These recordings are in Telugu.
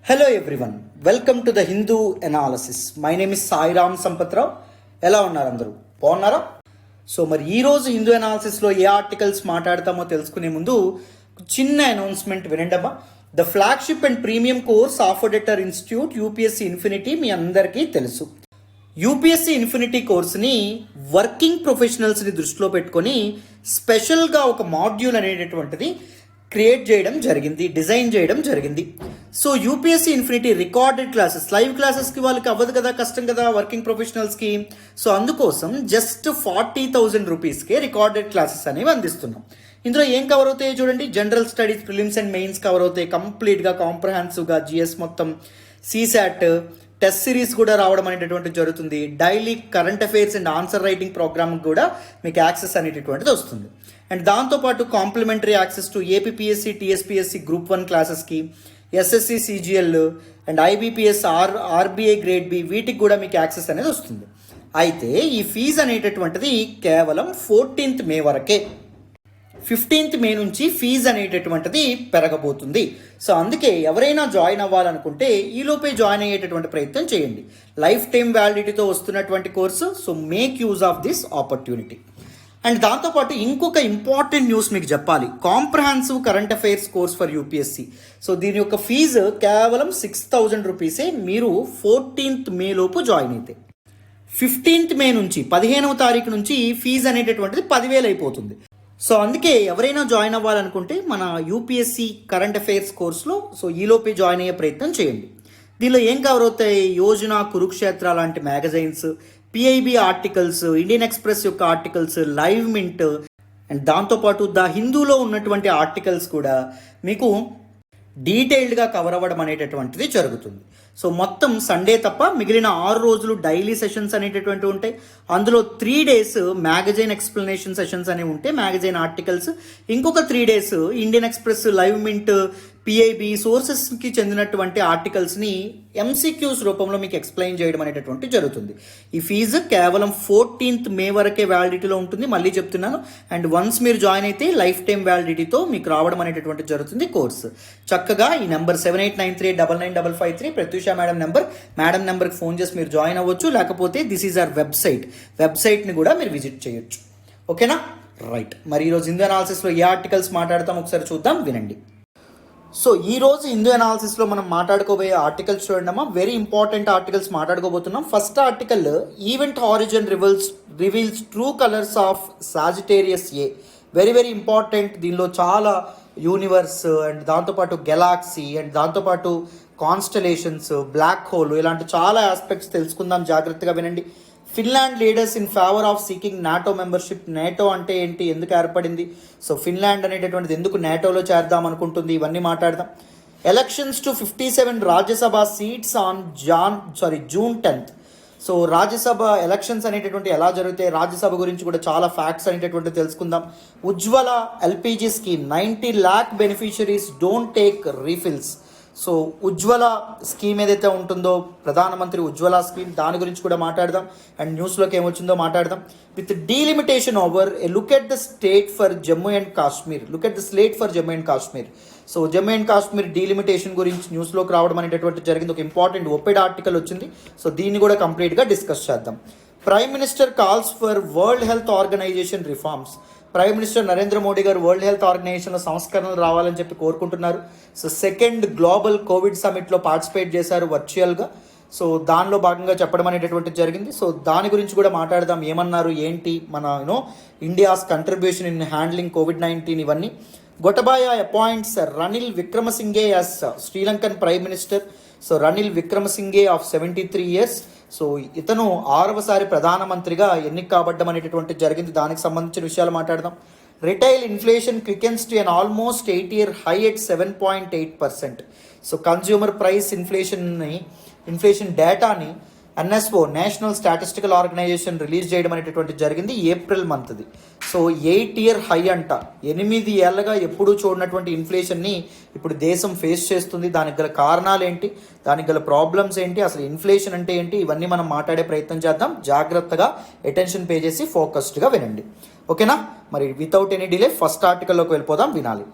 Hello everyone, welcome to the Hindu analysis. My name is Sairam Sampath Rao. ఎలా ఉన్నారు అందరూ? బాగున్నారా? సో మరి ఈరోజు హిందూ ఎనాలిసిస్లో ఏ ఆర్టికల్స్ మాట్లాడతామో తెలుసుకునే ముందు చిన్న అనౌన్స్మెంట్ వినండమ్మా. The flagship and premium course offered at our institute UPSC Infinity మీ అందరికీ తెలుసు. యూపీఎస్సీ ఇన్ఫినిటీ కోర్స్ని వర్కింగ్ ప్రొఫెషనల్స్ని దృష్టిలో పెట్టుకొని స్పెషల్గా ఒక మాడ్యూల్ అనేటటువంటిది క్రియేట్ చేయడం జరిగింది, డిజైన్ చేయడం జరిగింది. So UPSC infinity recorded classes, live క్లాసెస్కి వాళ్ళకి అవ్వదు కదా, కష్టం కదా వర్కింగ్ ప్రొఫెషనల్స్కి. సో అందుకోసం జస్ట్ 40,000 రూపీస్కే రికార్డెడ్ క్లాసెస్ అనేవి అందిస్తున్నాం. ఇందులో ఏం కవర్ అవుతాయి చూడండి. General studies, prelims and mains cover అవుతాయి కంప్లీట్గా, కాంప్రహెన్సివ్గా, జిఎస్ మొత్తం, సీసాట్ టెస్ట్ సిరీస్ కూడా రావడం అనేటటువంటిది జరుగుతుంది. Daily current affairs and answer writing program కూడా మీకు యాక్సెస్ అనేటటువంటిది వస్తుంది. అండ్ దాంతోపాటు complimentary access to APPSC, TSPSC group 1 క్లాసెస్కి, SSC, CGL and IBPS, RBI grade B, వీటికి కూడా మీకు యాక్సెస్ అనేది వస్తుంది. అయితే ఈ ఫీజు అనేటటువంటిది కేవలం 14th మే వరకే. 15th మే నుంచి ఫీజు అనేటటువంటిది పెరగబోతుంది. సో అందుకే ఎవరైనా జాయిన్ అవ్వాలనుకుంటే ఈలోపే జాయిన్ అయ్యేటటువంటి ప్రయత్నం చేయండి. లైఫ్ టైం వ్యాలిడిటీతో వస్తున్నటువంటి course. So make use of this opportunity. And దాంతోపాటు ఇంకొక ఇంపార్టెంట్ న్యూస్ మీకు చెప్పాలి. Comprehensive current affairs course for UPSC. So దీని యొక్క ఫీజు కేవలం 6,000 రూపీసే. మీరు 14th మే లోపు జాయిన్ అయితే 15th మే నుంచి 15వ తారీఖు నుంచి ఫీజు అనేటటువంటిది 10,000 అయిపోతుంది. సో అందుకే ఎవరైనా జాయిన్ అవ్వాలనుకుంటే మన యూపీఎస్సీ కరెంట్ అఫైర్స్ కోర్సులో సో ఈలోపే జాయిన్ అయ్యే ప్రయత్నం చేయండి. దీనిలో ఏం కవర్ అవుతాయి? యోజన, కురుక్షేత్ర లాంటి magazines, PIB articles, Indian express యొక్క ఆర్టికల్స్, లైవ్ మింట్ అండ్ దాంతోపాటు ద హిందూలో ఉన్నటువంటి ఆర్టికల్స్ కూడా మీకు డీటెయిల్డ్గా కవర్ అవ్వడం అనేటటువంటిది జరుగుతుంది. సో మొత్తం సండే తప్ప మిగిలిన 6 రోజులు డైలీ సెషన్స్ అనేటటువంటివి ఉంటాయి. అందులో 3 days మ్యాగజైన్ ఎక్స్ప్లెనేషన్ సెషన్స్ అనేవి ఉంటాయి, మ్యాగజైన్ ఆర్టికల్స్. ఇంకొక 3 days Indian Express, Live Mint, PIB సోర్సెస్కి చెందినటువంటి ఆర్టికల్స్ని ఎంసీక్యూస్ రూపంలో మీకు ఎక్స్ప్లెయిన్ చేయడం అనేటటువంటి జరుగుతుంది. ఈ ఫీజు కేవలం 14th మే వరకే వ్యాలిడిటీలో ఉంటుంది. మళ్ళీ చెప్తున్నాను. అండ్ వన్స్ మీరు జాయిన్ అయితే లైఫ్ టైం వ్యాలిడిటీతో మీకు రావడం అనేటటువంటి జరుగుతుంది కోర్సు. చక్కగా ఈ నెంబర్ 7893999553 ప్రత్యూష మేడం నెంబర్కి ఫోన్ చేసి మీరు జాయిన్ అవ్వచ్చు. లేకపోతే దిస్ ఈజ్ అవర్ వెబ్సైట్ని కూడా మీరు విజిట్ చేయొచ్చు. ఓకేనా? రైట్. మరి ఈరోజు హిందూ అనాలిసిస్లో ఏ ఆర్టికల్స్ మాట్లాడతాం ఒకసారి చూద్దాం, వినండి. సో ఈరోజు హిందూ అనాలిసిస్లో మనం మాట్లాడుకోబోయే ఆర్టికల్స్ చూడండి. వెరీ ఇంపార్టెంట్ ఆర్టికల్స్ మాట్లాడుకోబోతున్నాం. First article, Event horizon reveals true colours of Sagittarius A. Very very important. దీనిలో చాలా యూనివర్స్ అండ్ దాంతోపాటు గెలాక్సీ అండ్ దాంతోపాటు కాన్స్టలేషన్స్, బ్లాక్ హోల్, ఇలాంటి చాలా ఆస్పెక్ట్స్ తెలుసుకుందాం. జాగ్రత్తగా వినండి. Finland leaders in favour of seeking NATO membership. NATO అంటే ఏంటి, ఎందుకు ఏర్పడింది, సో ఫిన్లాండ్ అనేటటువంటిది ఎందుకు నేటోలో చేద్దాం అనుకుంటుంది, ఇవన్నీ మాట్లాడదాం. Elections to 57 Rajya Sabha seats on June 10th. So Rajya Sabha elections అనేటటువంటి ఎలా జరుగుతాయి, రాజ్యసభ గురించి కూడా చాలా ఫ్యాక్ట్స్ అనేటటువంటి తెలుసుకుందాం. Ujjwala LPG scheme, 90 lakh beneficiaries don't take refills. So Ujjwala scheme ఏదైతే ఉంటుందో, ప్రధానమంత్రి ఉజ్వల స్కీమ్, దాని గురించి కూడా మాట్లాడదాం. అండ్ న్యూస్లోకి ఏమొచ్చిందో మాట్లాడదాం. With delimitation over a look at the slate for Jammu and Kashmir. So Jammu and Kashmir delimitation గురించి న్యూస్లోకి రావడం అనేటటువంటి జరిగింది. ఒక ఇంపార్టెంట్ ఒపెడ్ ఆర్టికల్ వచ్చింది. సో దీన్ని కూడా కంప్లీట్గా డిస్కస్ చేద్దాం. Prime minister calls for world health Organization reforms. Prime minister Narendra Modi garu World Health ఆర్గనైజేషన్లో సంస్కరణలు రావాలని చెప్పి కోరుకుంటున్నారు. సో 2nd గ్లోబల్ కోవిడ్ సమిట్లో పార్టిసిపేట్ చేశారు వర్చువల్గా. సో దానిలో భాగంగా చెప్పడం అనేటటువంటిది జరిగింది. సో దాని గురించి కూడా మాట్లాడదాం. ఏమన్నారు, ఏంటి మన ఇండియాస్ కంట్రిబ్యూషన్ ఇన్ హ్యాండ్లింగ్ కోవిడ్-19, ఇవన్నీ. Gotabaya appoints Ranil Wickremesinghe as Sri Lankan prime minister. So Ranil Wickremesinghe of 73 years. So ఇతను 6వసారి ప్రధానమంత్రిగా ఎన్నిక కాబడ్డం అనేటటువంటి జరిగింది. దానికి సంబంధించిన విషయాలు మాట్లాడదాం. Retail inflation quickens to an almost 8-year high at 7.8%. So consumer price inflation డేటాని NSO, national statistical organization release చేయడం అనేటటువంటి జరిగింది ఏప్రిల్ మంత్ది. సో 8-year హై అంట. 8 ఏళ్ళగా ఎప్పుడూ చూడనటువంటి ఇన్ఫ్లేషన్ని ఇప్పుడు దేశం ఫేస్ చేస్తుంది. దానికి గల కారణాలు ఏంటి, దానికి గల ప్రాబ్లమ్స్ ఏంటి, అసలు ఇన్ఫ్లేషన్ అంటే ఏంటి, ఇవన్నీ మనం మాట్లాడే ప్రయత్నం చేద్దాం. జాగ్రత్తగా అటెన్షన్ పే చేసి ఫోకస్డ్గా వినండి. ఓకేనా? మరి వితౌట్ ఎనీ డిలే ఫస్ట్ ఆర్టికల్లోకి వెళ్ళిపోదాం, వినాలి.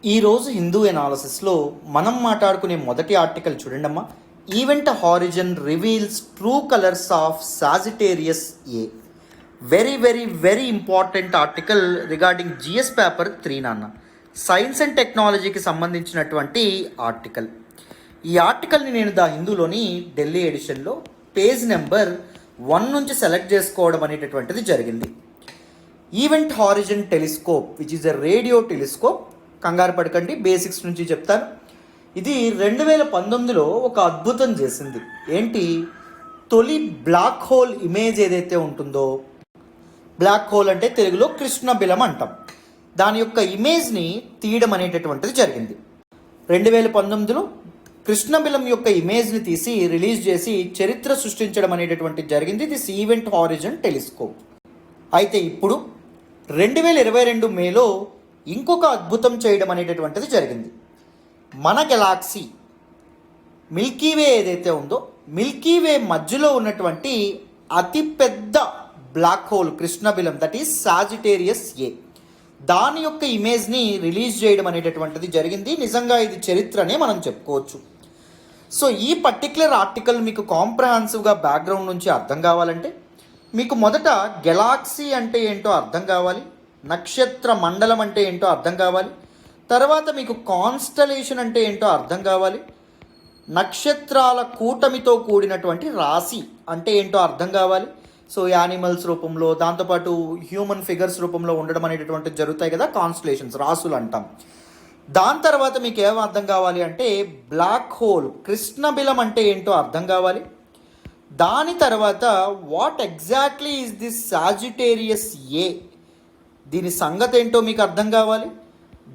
ఈరోజు హిందూ ఎనాలిసిస్లో మనం మాట్లాడుకునే మొదటి ఆర్టికల్ చూడండమ్మా. Event horizon reveals true colours of Sagittarius A. Very very very important article regarding GS paper 3 నాన్న. సైన్స్ అండ్ టెక్నాలజీకి సంబంధించినటువంటి ఆర్టికల్. ఈ ఆర్టికల్ని నేను ద హిందూలోని ఢిల్లీ ఎడిషన్లో పేజ్ నెంబర్ 1 నుంచి సెలెక్ట్ చేసుకోవడం అనేటటువంటిది జరిగింది. Event Horizon telescope which is a radio telescope. కంగారు పడకండి, బేసిక్స్ నుంచి చెప్తాను. ఇది 2019లో ఒక అద్భుతం చేసింది. ఏంటి? తొలి బ్లాక్ హోల్ ఇమేజ్ ఏదైతే ఉంటుందో, బ్లాక్ హోల్ అంటే తెలుగులో కృష్ణబిలం అంటాం, దాని యొక్క ఇమేజ్ని తీయడం అనేటటువంటిది జరిగింది. 2019లో కృష్ణబిలం యొక్క ఇమేజ్ని తీసి రిలీజ్ చేసి చరిత్ర సృష్టించడం అనేటటువంటిది జరిగింది. This event Horizon telescope. అయితే ఇప్పుడు 2022 మేలో ఇంకొక అద్భుతం చేయడం అనేటటువంటిది జరిగింది. మన గెలాక్సీ మిల్కీవే ఏదైతే ఉందో, మిల్కీవే మధ్యలో ఉన్నటువంటి అతిపెద్ద బ్లాక్ హోల్ కృష్ణబిలం, దట్ ఈస్ సాజిటేరియస్ ఏ, దాని యొక్క ఇమేజ్ని రిలీజ్ చేయడం అనేటటువంటిది జరిగింది. నిజంగా ఇది చరిత్రనే మనం చెప్పుకోవచ్చు. సో ఈ పర్టిక్యులర్ ఆర్టికల్ మీకు కాంప్రహెన్సివ్గా బ్యాక్గ్రౌండ్ నుంచి అర్థం కావాలంటే మీకు మొదట గెలాక్సీ అంటే ఏంటో అర్థం కావాలి, నక్షత్ర మండలం అంటే ఏంటో అర్థం కావాలి, తర్వాత మీకు కాన్స్టలేషన్ అంటే ఏంటో అర్థం కావాలి, నక్షత్రాల కూటమితో కూడినటువంటి రాశి అంటే ఏంటో అర్థం కావాలి. సో యానిమల్స్ రూపంలో, దాంతోపాటు హ్యూమన్ ఫిగర్స్ రూపంలో ఉండడం అనేటటువంటిది జరుగుతాయి కదా, కాన్స్టలేషన్స్, రాసులు అంటాం. దాని తర్వాత మీకు ఏం అర్థం కావాలి అంటే బ్లాక్ హోల్ కృష్ణబిలం అంటే ఏంటో అర్థం కావాలి. దాని తర్వాత what exactly is this Sagittarius A, దీని సంగతి ఏంటో మీకు అర్థం కావాలి.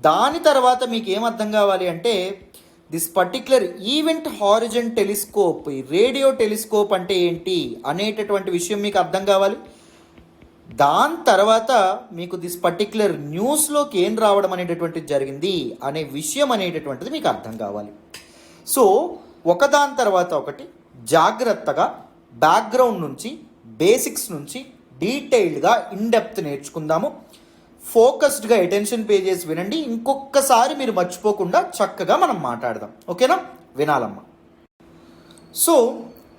దాని తర్వాత మీకు ఏం అర్థం కావాలి అంటే this particular event Horizon telescope, ఈ రేడియో టెలిస్కోప్ అంటే ఏంటి అనేటటువంటి విషయం మీకు అర్థం కావాలి. దాని తర్వాత మీకు దిస్ పర్టిక్యులర్ న్యూస్లోకి ఏం రావడం అనేటటువంటిది జరిగింది అనే విషయం అనేటటువంటిది మీకు అర్థం కావాలి. సో ఒకదాని తర్వాత ఒకటి జాగ్రత్తగా బ్యాక్గ్రౌండ్ నుంచి, బేసిక్స్ నుంచి డీటెయిల్డ్గా ఇన్డెప్త్ నేర్చుకుందాము. ఫోకస్డ్గా అటెన్షన్ పే చేసి వినండి. ఇంకొకసారి మీరు మర్చిపోకుండా చక్కగా మనం మాట్లాడదాం. ఓకేనా? వినాలమ్మా. సో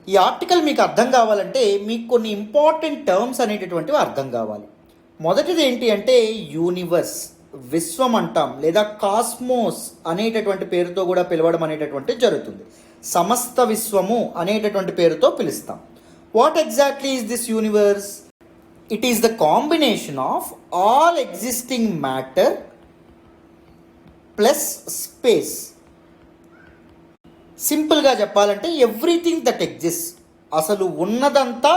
ఈ ఆర్టికల్ మీకు అర్థం కావాలంటే మీకు కొన్ని ఇంపార్టెంట్ టర్మ్స్ అనేటటువంటివి అర్థం కావాలి. మొదటిది ఏంటి అంటే యూనివర్స్, విశ్వం అంటాం, లేదా కాస్మోస్ అనేటటువంటి పేరుతో కూడా పిలవడం అనేటటువంటిది జరుగుతుంది. సమస్త విశ్వము అనేటటువంటి పేరుతో పిలుస్తాం. What exactly is this universe? It is the combination of all existing matter plus space. సింపుల్గా చెప్పాలంటే ఎవ్రీథింగ్ దట్ ఎగ్జిస్ట్, అసలు ఉన్నదంతా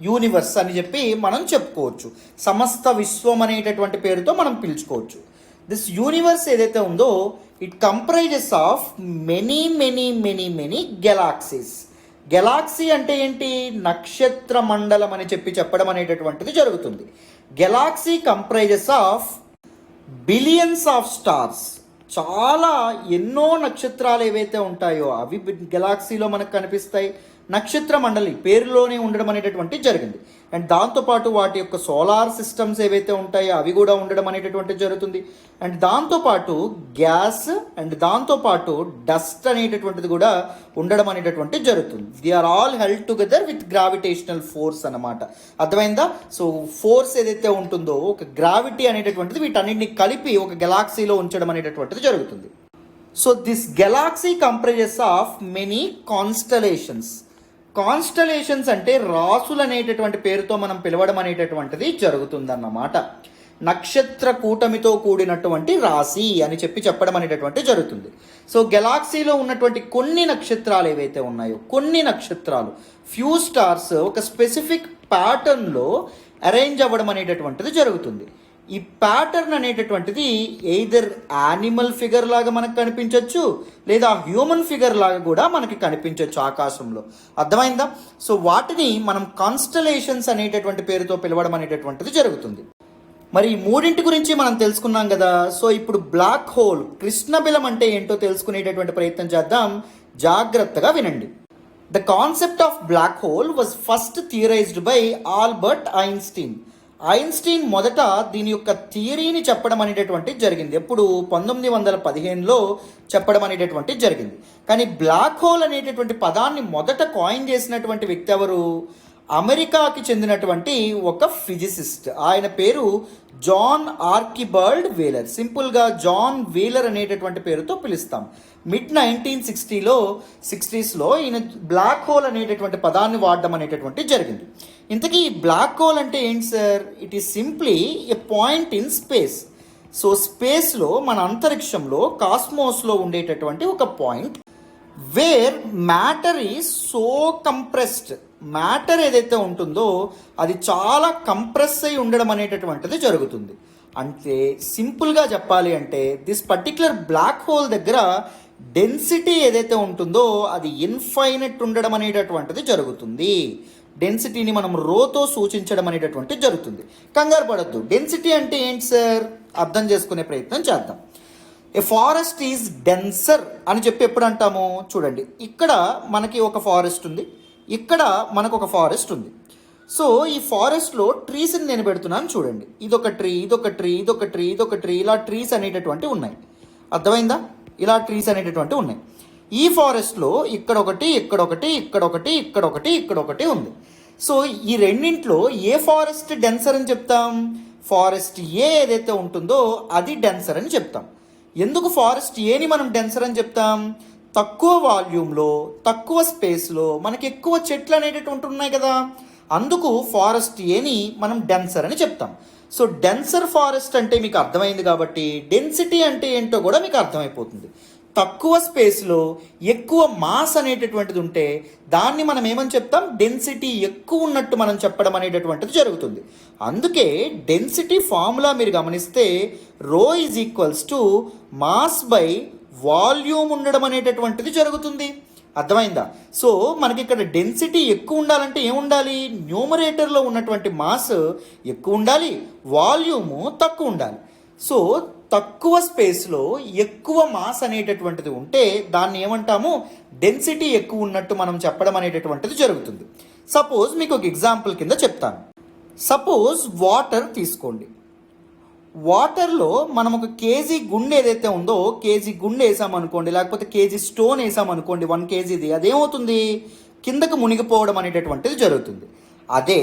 యూనివర్స్ అని చెప్పి మనం చెప్పుకోవచ్చు. సమస్త విశ్వం అనేటటువంటి పేరుతో మనం పిలుచుకోవచ్చు. దిస్ యూనివర్స్ ఏదైతే ఉందో it comprises of many many many many galaxies. Galaxy అంటే ఏంటి? నక్షత్ర మండలం అని చెప్పడం అనేటటువంటిది జరుగుతుంది. Galaxy comprises of billions of stars. చాలా ఎన్నో నక్షత్రాలు ఏవైతే ఉంటాయో అవి గెలాక్సీలో మనకు కనిపిస్తాయి. నక్షత్ర మండలి పేరులోనే ఉండడం అనేటటువంటి జరిగింది. అండ్ దాంతోపాటు వాటి యొక్క సోలార్ సిస్టమ్స్ ఏవైతే ఉంటాయో అవి కూడా ఉండడం అనేటటువంటి జరుగుతుంది. అండ్ దాంతోపాటు గ్యాస్ అండ్ దాంతోపాటు డస్ట్ అనేటటువంటిది కూడా ఉండడం అనేటటువంటి జరుగుతుంది. They are all held together with gravitational force అన్నమాట. అర్థమైందా? సో ఫోర్స్ ఏదైతే ఉంటుందో, ఒక గ్రావిటీ అనేటటువంటిది వీటన్నిటిని కలిపి ఒక గెలాక్సీలో ఉంచడం అనేటటువంటిది జరుగుతుంది. So this Galaxy comprises of many constellations. Constellations అంటే రాసులు అనేటటువంటి పేరుతో మనం పిలవడం అనేటటువంటిది జరుగుతుందన్నమాట. నక్షత్ర కూటమితో కూడినటువంటి రాశి అని చెప్పడం అనేటటువంటి జరుగుతుంది. సో గెలాక్సీలో ఉన్నటువంటి కొన్ని నక్షత్రాలు ఏవైతే ఉన్నాయో, కొన్ని నక్షత్రాలు, ఫ్యూ స్టార్స్ ఒక స్పెసిఫిక్ ప్యాటర్న్లో అరేంజ్ అవ్వడం అనేటటువంటిది జరుగుతుంది. ఈ ప్యాటర్న్ అనేటటువంటిది ఎయిదర్ యానిమల్ ఫిగర్ లాగా మనకు కనిపించవచ్చు, లేదా హ్యూమన్ ఫిగర్ లాగా కూడా మనకి కనిపించవచ్చు ఆకాశంలో. అర్థమైందా? సో వాటిని మనం కాన్స్టలేషన్స్ అనేటటువంటి పేరుతో పిలవడం అనేటటువంటిది జరుగుతుంది. మరి ఈ మూడింటి గురించి మనం తెలుసుకున్నాం కదా. సో ఇప్పుడు బ్లాక్ హోల్ కృష్ణబిలం అంటే ఏంటో తెలుసుకునేటటువంటి ప్రయత్నం చేద్దాం. జాగ్రత్తగా వినండి. The concept of black hole was first theorised by Albert Einstein. Einstein మొదట దీని యొక్క థియరీని చెప్పడం అనేటటువంటిది జరిగింది. ఎప్పుడు 1915లో చెప్పడం అనేటటువంటిది జరిగింది. కానీ బ్లాక్ హోల్ అనేటటువంటి పదాన్ని మొదట కాయిన్ చేసినటువంటి వ్యక్తి ఎవరు? అమెరికాకి చెందినటువంటి ఒక ఫిజిసిస్ట్. ఆయన పేరు జాన్ ఆర్కిబల్డ్ వీలర్. సింపుల్గా జాన్ వీలర్ అనేటటువంటి పేరుతో పిలుస్తాం. మిడ్ 1960స్లో ఈయన బ్లాక్ హోల్ అనేటటువంటి పదాన్ని వాడడం అనేటటువంటి జరిగింది. ఇంతకీ ఈ బ్లాక్ హోల్ అంటే ఏంటి sir? It is simply a point in space. So స్పేస్లో, మన అంతరిక్షంలో, కాస్మోస్లో ఉండేటటువంటి ఒక point where matter is so compressed. Matter ఏదైతే ఉంటుందో అది చాలా కంప్రెస్ అయి ఉండడం అనేటటువంటిది జరుగుతుంది. అంటే సింపుల్గా చెప్పాలి అంటే దిస్ పర్టిక్యులర్ బ్లాక్ హోల్ దగ్గర డెన్సిటీ ఏదైతే ఉంటుందో అది ఇన్ఫైనెట్ ఉండడం అనేటటువంటిది జరుగుతుంది. డెన్సిటీని మనం రోతో సూచించడం అనేటటువంటిది జరుగుతుంది. కంగారు పడద్దు. డెన్సిటీ అంటే ఏంటి సార్? అర్థం చేసుకునే ప్రయత్నం చేద్దాం. ఏ ఫారెస్ట్ ఈజ్ డెన్సర్ అని చెప్పి ఎప్పుడు అంటాము? చూడండి, ఇక్కడ మనకి ఒక ఫారెస్ట్ ఉంది, ఇక్కడ మనకు ఒక ఫారెస్ట్ ఉంది. సో ఈ ఫారెస్ట్లో ట్రీస్ని నేను పెడుతున్నాను చూడండి. ఇదొక ట్రీ, ఇదొక ట్రీ, ఇదొక ట్రీ, ఇదొక ట్రీ, ఇలా ట్రీస్ అనేటటువంటి ఉన్నాయి. అర్థమైందా? ఇలా ట్రీస్ అనేటటువంటి ఉన్నాయి. ఈ ఫారెస్ట్లో ఇక్కడొకటి, ఇక్కడొకటి, ఇక్కడొకటి, ఇక్కడొకటి, ఇక్కడొకటి ఉంది. సో ఈ రెండింట్లో ఏ ఫారెస్ట్ డెన్సర్ అని చెప్తాం? ఫారెస్ట్ ఏ ఏదైతే ఉంటుందో అది డెన్సర్ అని చెప్తాం. ఎందుకు ఫారెస్ట్ ఏని మనం డెన్సర్ అని చెప్తాం? తక్కువ వాల్యూమ్లో, తక్కువ స్పేస్లో మనకి ఎక్కువ చెట్లు అనేటటువంటి ఉన్నాయి కదా, అందుకు ఫారెస్ట్ ఏని మనం డెన్సర్ అని చెప్తాం. సో డెన్సర్ ఫారెస్ట్ అంటే మీకు అర్థమైంది కాబట్టి డెన్సిటీ అంటే ఏంటో కూడా మీకు అర్థమైపోతుంది. తక్కువ స్పేస్లో ఎక్కువ మాస్ అనేటటువంటిది ఉంటే దాన్ని మనం ఏమని చెప్తాం? డెన్సిటీ ఎక్కువ ఉన్నట్టు మనం చెప్పడం అనేటటువంటిది జరుగుతుంది. అందుకే డెన్సిటీ ఫార్ములా మీరు గమనిస్తే రో is equals to mass by volume ఉండడం అనేటటువంటిది జరుగుతుంది. అర్థమైందా? సో మనకి ఇక్కడ డెన్సిటీ ఎక్కువ ఉండాలంటే ఏముండాలి? న్యూమరేటర్లో ఉన్నటువంటి మాస్ ఎక్కువ ఉండాలి, వాల్యూము తక్కువ ఉండాలి. సో తక్కువ స్పేస్లో ఎక్కువ మాస్ అనేటటువంటిది ఉంటే దాన్ని ఏమంటాము? డెన్సిటీ ఎక్కువ ఉన్నట్టు మనం చెప్పడం అనేటటువంటిది జరుగుతుంది. సపోజ్ మీకు ఒక ఎగ్జాంపుల్ కింద చెప్తాను. సపోజ్ వాటర్ తీసుకోండి. వాటర్లో మనం ఒక కేజీ గుండె ఏదైతే ఉందో, కేజీ గుండె వేసామనుకోండి, లేకపోతే కేజీ స్టోన్ వేసామనుకోండి, 1 కేజీది, అదేమవుతుంది? కిందకు మునిగిపోవడం అనేటటువంటిది జరుగుతుంది. అదే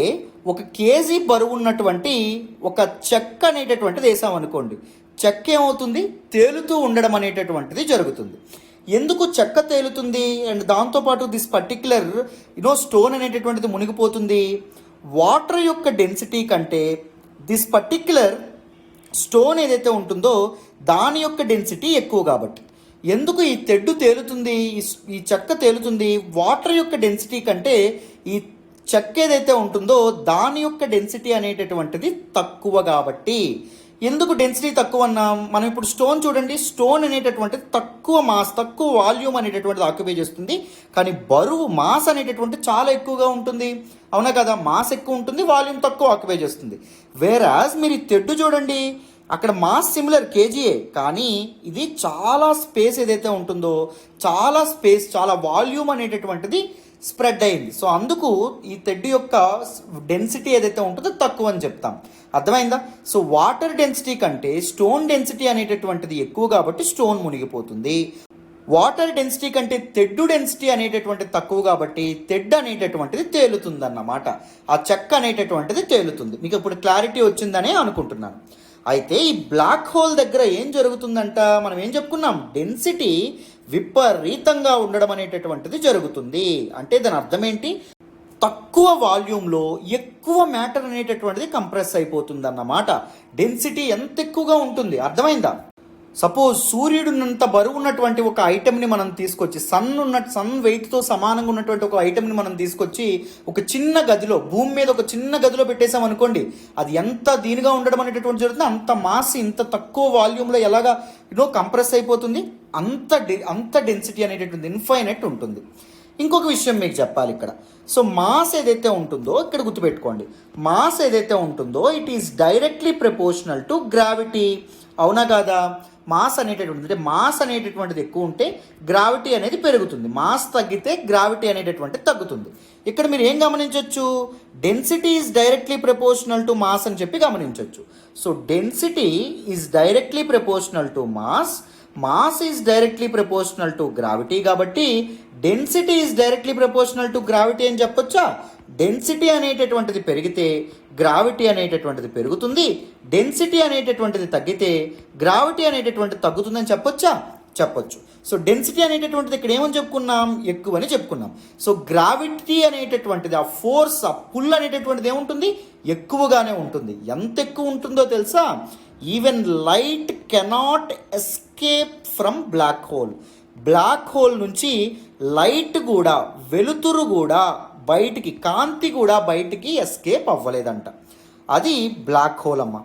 ఒక కేజీ బరువు ఉన్నటువంటి ఒక చెక్క అనేటటువంటిది వేసామనుకోండి, చెక్క ఏమవుతుంది? తేలుతూ ఉండడం అనేటటువంటిది జరుగుతుంది. ఎందుకు చెక్క తేలుతుంది అండ్ దాంతోపాటు దిస్ పర్టిక్యులర్ స్టోన్ అనేటటువంటిది మునిగిపోతుంది? వాటర్ యొక్క డెన్సిటీ కంటే దిస్ పర్టిక్యులర్ స్టోన్ ఏదైతే ఉంటుందో దాని యొక్క డెన్సిటీ ఎక్కువ కాబట్టి. ఎందుకు ఈ తెడ్డు తేలుతుంది, ఈ చెక్క తేలుతుంది? వాటర్ యొక్క డెన్సిటీ కంటే ఈ చెక్క ఏదైతే ఉంటుందో దాని యొక్క డెన్సిటీ అనేటటువంటిది తక్కువ కాబట్టి. ఎందుకు డెన్సిటీ తక్కువ అన్నాం? మనం ఇప్పుడు స్టోన్ చూడండి, స్టోన్ అనేటటువంటిది తక్కువ మాస్, తక్కువ వాల్యూమ్ అనేటటువంటిది ఆక్యుపై చేస్తుంది. కానీ బరువు, మాస్ అనేటటువంటిది చాలా ఎక్కువగా ఉంటుంది. అవునా కదా? మాస్ ఎక్కువ ఉంటుంది, వాల్యూమ్ తక్కువ ఆక్యుపై చేస్తుంది. వేరాజ్ మీరు ఈ తెడ్డు చూడండి, అక్కడ మాస్ సిమిలర్ కేజీయే, కానీ ఇది చాలా స్పేస్ ఏదైతే ఉంటుందో, చాలా స్పేస్, చాలా వాల్యూమ్ అనేటటువంటిది స్ప్రెడ్ అయింది. సో అందుకు ఈ తెడ్డు యొక్క డెన్సిటీ ఏదైతే ఉంటుందో తక్కువ అని చెప్తాం. అర్థమైందా? సో వాటర్ డెన్సిటీ కంటే స్టోన్ డెన్సిటీ అనేటటువంటిది ఎక్కువ కాబట్టి స్టోన్ మునిగిపోతుంది. వాటర్ డెన్సిటీ కంటే తెడ్డు డెన్సిటీ అనేటటువంటిది తక్కువ కాబట్టి తెడ్డు అనేటటువంటిది తేలుతుంది అన్నమాట. ఆ చెక్క అనేటటువంటిది తేలుతుంది. మీకు ఇప్పుడు క్లారిటీ వచ్చిందనే అనుకుంటున్నాను. అయితే ఈ బ్లాక్ హోల్ దగ్గర ఏం జరుగుతుందంట? మనం ఏం చెప్పుకున్నాం? డెన్సిటీ విపరీతంగా ఉండడం అనేటటువంటిది జరుగుతుంది. అంటే దాని అర్థం ఏంటి? తక్కువ వాల్యూమ్లో ఎక్కువ మ్యాటర్ అనేటటువంటిది కంప్రెస్ అయిపోతుంది అన్నమాట. డెన్సిటీ ఎంత ఎక్కువగా ఉంటుంది, అర్థమైందా? సపోజ్ సూర్యుడున్నంత బరువు ఉన్నటువంటి ఒక ఐటెంని మనం తీసుకొచ్చి, సన్ వెయిట్తో సమానంగా ఉన్నటువంటి ఒక ఐటెంని మనం తీసుకొచ్చి ఒక చిన్న గదిలో, భూమి మీద ఒక చిన్న గదిలో పెట్టేసాం అనుకోండి, అది ఎంత దీనిగా ఉండడం అనేటటువంటి జరుగుతుంది. అంత మాస్ ఇంత తక్కువ వాల్యూమ్లో ఎలాగా కంప్రెస్ అయిపోతుంది. అంత డెన్సిటీ అనేటటువంటి ఇన్ఫైనైట్ ఉంటుంది. ఇంకొక విషయం మీకు చెప్పాలి ఇక్కడ. సో మాస్ ఏదైతే ఉంటుందో ఇక్కడ గుర్తుపెట్టుకోండి, మాస్ ఏదైతే ఉంటుందో it is directly proportional to gravity. అవునా కాదా? మాస్ అనేటటువంటిది, అంటే మాస్ అనేటటువంటిది ఎక్కువ ఉంటే గ్రావిటీ అనేది పెరుగుతుంది, మాస్ తగ్గితే గ్రావిటీ అనేటటువంటిది తగ్గుతుంది. ఇక్కడ మీరు ఏం గమనించవచ్చు, density is directly proportional to mass అని చెప్పి గమనించవచ్చు. So density is directly proportional to mass, mass is directly proportional to gravity. కాబట్టి density is directly proportional to gravity అని చెప్పొచ్చా? డెన్సిటీ అనేటటువంటిది పెరిగితే గ్రావిటీ అనేటటువంటిది పెరుగుతుంది, డెన్సిటీ అనేటటువంటిది తగ్గితే గ్రావిటీ అనేటటువంటిది తగ్గుతుందని చెప్పొచ్చా? చెప్పొచ్చు. సో డెన్సిటీ అనేటటువంటిది ఇక్కడ ఏమని చెప్పుకున్నాం, ఎక్కువని చెప్పుకున్నాం. సో గ్రావిటీ అనేటటువంటిది, ఆ ఫోర్స్, ఆ పుల్ అనేటటువంటిది ఏముంటుంది, ఎక్కువగానే ఉంటుంది. ఎంత ఎక్కువ ఉంటుందో తెలుసా? Even light cannot escape from black hole. Black hole నుంచి లైట్ కూడా, వెలుతురు కూడా బయటికి, కాంతి కూడా బయటికి ఎస్కేప్ అవ్వలేదంట. అది బ్లాక్ హోల్ అమ్మ.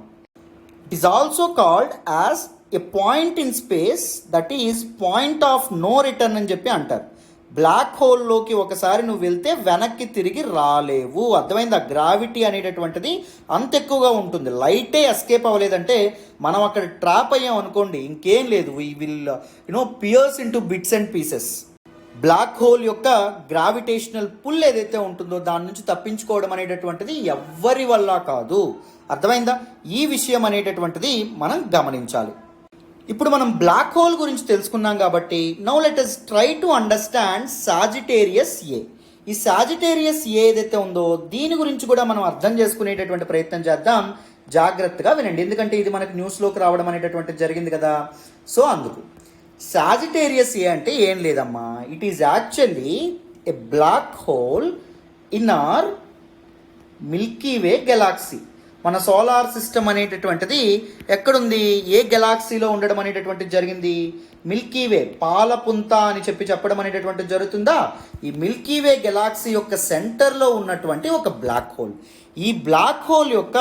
It is also called as a point in space, that is point of no return అని చెప్పి అంటారు. బ్లాక్ హోల్లోకి ఒకసారి నువ్వు వెళ్తే వెనక్కి తిరిగి రాలేవు. అర్థమైందా? గ్రావిటీ అనేటటువంటిది అంత ఎక్కువగా ఉంటుంది. లైటే ఎస్కేప్ అవ్వలేదంటే మనం అక్కడ ట్రాప్ అయ్యాం అనుకోండి, ఇంకేం లేదు, we will pierce into bits and pieces. Black hole యొక్క గ్రావిటేషనల్ పుల్ ఏదైతే ఉంటుందో దాని నుంచి తప్పించుకోవడం అనేటటువంటిది ఎవ్వరి వల్ల కాదు. అర్థమైందా? ఈ విషయం అనేటటువంటిది మనం గమనించాలి. ఇప్పుడు మనం బ్లాక్ హోల్ గురించి తెలుసుకున్నాం కాబట్టి now let us try to understand Sagittarius A. ఈ సాజిటేరియస్ ఏ ఏదైతే ఉందో దీని గురించి కూడా మనం అర్థం చేసుకునేటటువంటి ప్రయత్నం చేద్దాం. జాగ్రత్తగా వినండి, ఎందుకంటే ఇది మనకి న్యూస్లోకి రావడం అనేటటువంటిది జరిగింది కదా. సో అందుకు సాజిటేరియస్ ఏ అంటే ఏం లేదమ్మా, it is actually a black hole in our Milky Way galaxy. మన సోలార్ సిస్టమ్ అనేటటువంటిది ఎక్కడుంది, ఏ గెలాక్సీలో ఉండడం అనేటటువంటిది జరిగింది? మిల్కీ వే, పాలపుంత అని చెప్పడం అనేటటువంటిది జరుగుతుందా? ఈ మిల్కీ వే గెలాక్సీ యొక్క సెంటర్లో ఉన్నటువంటి ఒక బ్లాక్ హోల్. ఈ బ్లాక్ హోల్ యొక్క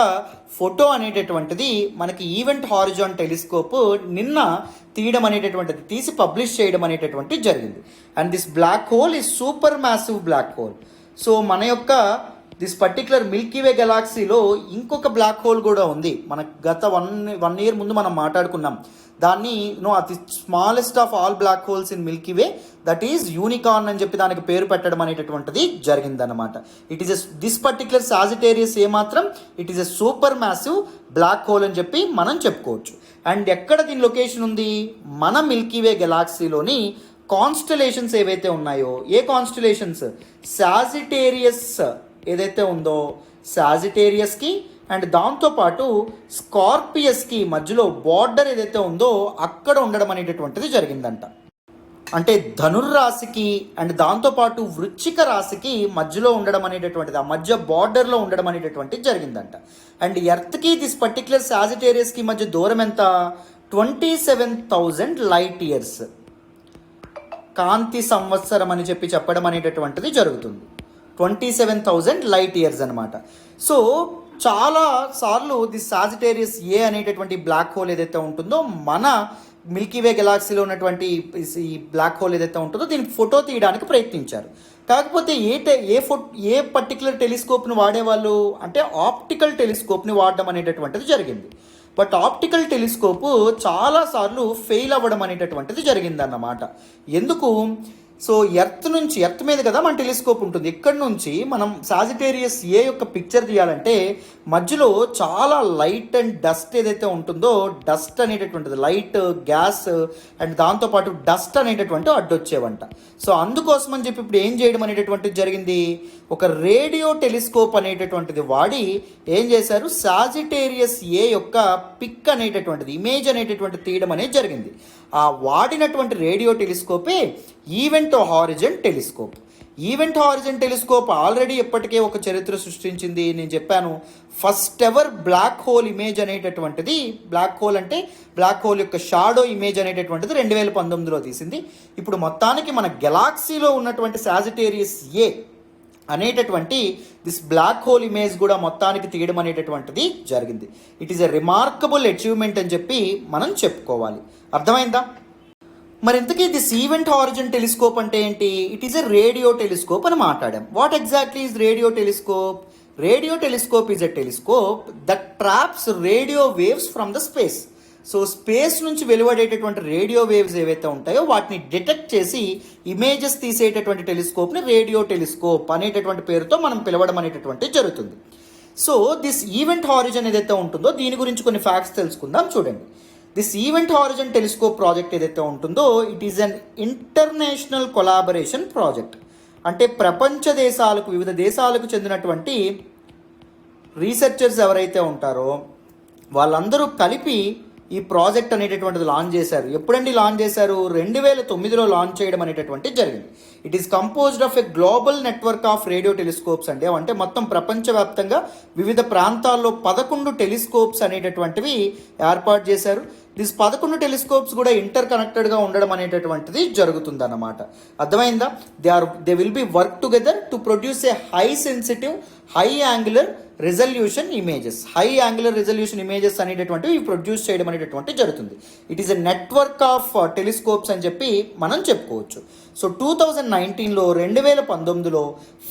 ఫోటో అనేటటువంటిది మనకి ఈవెంట్ హారిజాన్ టెలిస్కోప్ నిన్న తీయడం అనేటటువంటిది, తీసి పబ్లిష్ చేయడం అనేటటువంటిది జరిగింది. And this black hole is super massive black hole. So మన యొక్క దిస్ పర్టిక్యులర్ మిల్కీ వే గెలాక్సీలో ఇంకొక బ్లాక్ హోల్ కూడా ఉంది. మనకు గత వన్ ఇయర్ ముందు మనం మాట్లాడుకున్నాం దాన్ని, అతి smallest of all black holes in Milky Way, that is Unicorn అని చెప్పి దానికి పేరు పెట్టడం అనేటటువంటిది జరిగిందనమాట. It is this particular Sagittarius A మాత్రం it is a super massive black hole అని చెప్పి మనం చెప్పుకోవచ్చు. అండ్ ఎక్కడ దీని లొకేషన్ ఉంది, మన మిల్కీ వే గెలాక్సీలోని కాన్స్టలేషన్స్ ఏవైతే ఉన్నాయో, ఏ కాన్స్టలేషన్స్, సాజిటేరియస్ ఏదైతే ఉందో సాజిటేరియస్కి అండ్ దాంతోపాటు స్కార్పియస్కి మధ్యలో బార్డర్ ఏదైతే ఉందో అక్కడ ఉండడం అనేటటువంటిది జరిగిందంట. అంటే ధనుర్రాశికి అండ్ దాంతోపాటు వృశ్చిక రాశికి మధ్యలో ఉండడం అనేటటువంటిది, ఆ మధ్య బార్డర్లో ఉండడం అనేటటువంటిది జరిగిందంట. అండ్ ఎర్త్కి దిస్ పర్టిక్యులర్ సాజిటేరియస్కి మధ్య దూరం ఎంత, 27,000 లైట్ ఇయర్స్, కాంతి సంవత్సరం అని చెప్పడం అనేటటువంటిది జరుగుతుంది. 27,000 లైట్ ఇయర్స్ అనమాట. సో చాలా సార్లు ది సాజిటేరియస్ ఏ అనేటటువంటి బ్లాక్ హోల్ ఏదైతే ఉంటుందో మన మిల్కీ వే గెలాక్సీలో ఉన్నటువంటి ఈ బ్లాక్ హోల్ ఏదైతే ఉంటుందో దీనికి ఫోటో తీయడానికి ప్రయత్నించారు. కాకపోతే ఏ పర్టికులర్ టెలిస్కోప్ని వాడేవాళ్ళు అంటే ఆప్టికల్ టెలిస్కోప్ని వాడడం అనేటటువంటిది జరిగింది. బట్ ఆప్టికల్ టెలిస్కోపు చాలాసార్లు ఫెయిల్ అవ్వడం అనేటటువంటిది జరిగిందన్నమాట. ఎందుకు? సో ఎర్త్ మీద కదా మన టెలిస్కోప్ ఉంటుంది, ఇక్కడ నుంచి మనం సాజిటేరియస్ ఏ యొక్క పిక్చర్ తీయాలంటే మధ్యలో చాలా లైట్ అండ్ డస్ట్ ఏదైతే ఉంటుందో, డస్ట్ అనేటటువంటిది, లైట్, గ్యాస్ అండ్ దాంతోపాటు డస్ట్ అనేటటువంటి అడ్డొచ్చేవంట. సో అందుకోసం అని చెప్పి ఇప్పుడు ఏం చేయడం అనేటటువంటిది జరిగింది, ఒక రేడియో టెలిస్కోప్ అనేటటువంటిది వాడి ఏం చేశారు, సాజిటేరియస్ ఏ యొక్క పిక్ అనేటటువంటిది, ఇమేజ్ అనేటటువంటి తీయడం అనేది జరిగింది. ఆ వాడినటువంటి రేడియో టెలిస్కోపే Event Horizon Telescope. Event Horizon Telescope already ఇప్పటికే ఒక చరిత్ర సృష్టించింది. నేను చెప్పాను, first ever black hole image అనేటటువంటిది, బ్లాక్ హోల్ అంటే బ్లాక్ హోల్ యొక్క షాడో ఇమేజ్ అనేటటువంటిది 2019లో తీసింది. ఇప్పుడు మొత్తానికి మన గెలాక్సీలో ఉన్నటువంటి సాజిటేరియస్ ఏ అనేటటువంటి దిస్ బ్లాక్ హోల్ ఇమేజ్ కూడా మొత్తానికి తీయడం అనేటటువంటిది జరిగింది. It is a remarkable achievement అని చెప్పి మనం చెప్పుకోవాలి. అర్థమైందా? మరి ఇంతకీ దిస్ ఈవెంట్ హారిజన్ టెలిస్కోప్ అంటే ఏంటి? It is a radio telescope అని మాట్లాడాం. What exactly is radio telescope? Radio telescope is a telescope that traps radio waves from the space. So space నుంచి వెలువడేటటువంటి రేడియో వేవ్స్ ఏవైతే ఉంటాయో వాటిని డిటెక్ట్ చేసి ఇమేజెస్ తీసేటటువంటి టెలిస్కోప్ని రేడియో టెలిస్కోప్ అనేటటువంటి పేరుతో మనం పిలవడం అనేటటువంటి జరుగుతుంది. సో దిస్ ఈవెంట్ హారిజన్ ఏదైతే ఉంటుందో దీని గురించి కొన్ని ఫ్యాక్ట్స్ తెలుసుకుందాం. చూడండి, this event Horizon telescope project ఏదైతే ఉంటుందో it is an international collaboration project. అంటే ప్రపంచ దేశాలకు, వివిధ దేశాలకు చెందినటువంటి రీసెర్చర్స్ ఎవరైతే ఉంటారో వాళ్ళందరూ కలిపి ఈ ప్రాజెక్ట్ అనేటటువంటిది లాంచ్ చేశారు. ఎప్పుడండి లాంచ్ చేశారు? 2009లో లాంచ్ చేయడం అనేటటువంటిది జరిగింది. It is composed of a global network of radio telescopes అండి. అంటే మొత్తం ప్రపంచవ్యాప్తంగా వివిధ ప్రాంతాల్లో 11 టెలిస్కోప్స్ అనేటటువంటివి ఏర్పాటు చేశారు. దిస్ 11 టెలిస్కోప్స్ కూడా ఇంటర్ కనెక్టెడ్గా ఉండడం అనేటటువంటిది జరుగుతుంది అన్నమాట. అర్థమైందా? They will be work together to produce a high sensitive high angular resolution images. High angular resolution images అనేటటువంటివి ప్రొడ్యూస్ చేయడం అనేటటువంటి జరుగుతుంది. It is a network of telescopes అని చెప్పి మనం చెప్పుకోవచ్చు. సో 2019లో 2019లో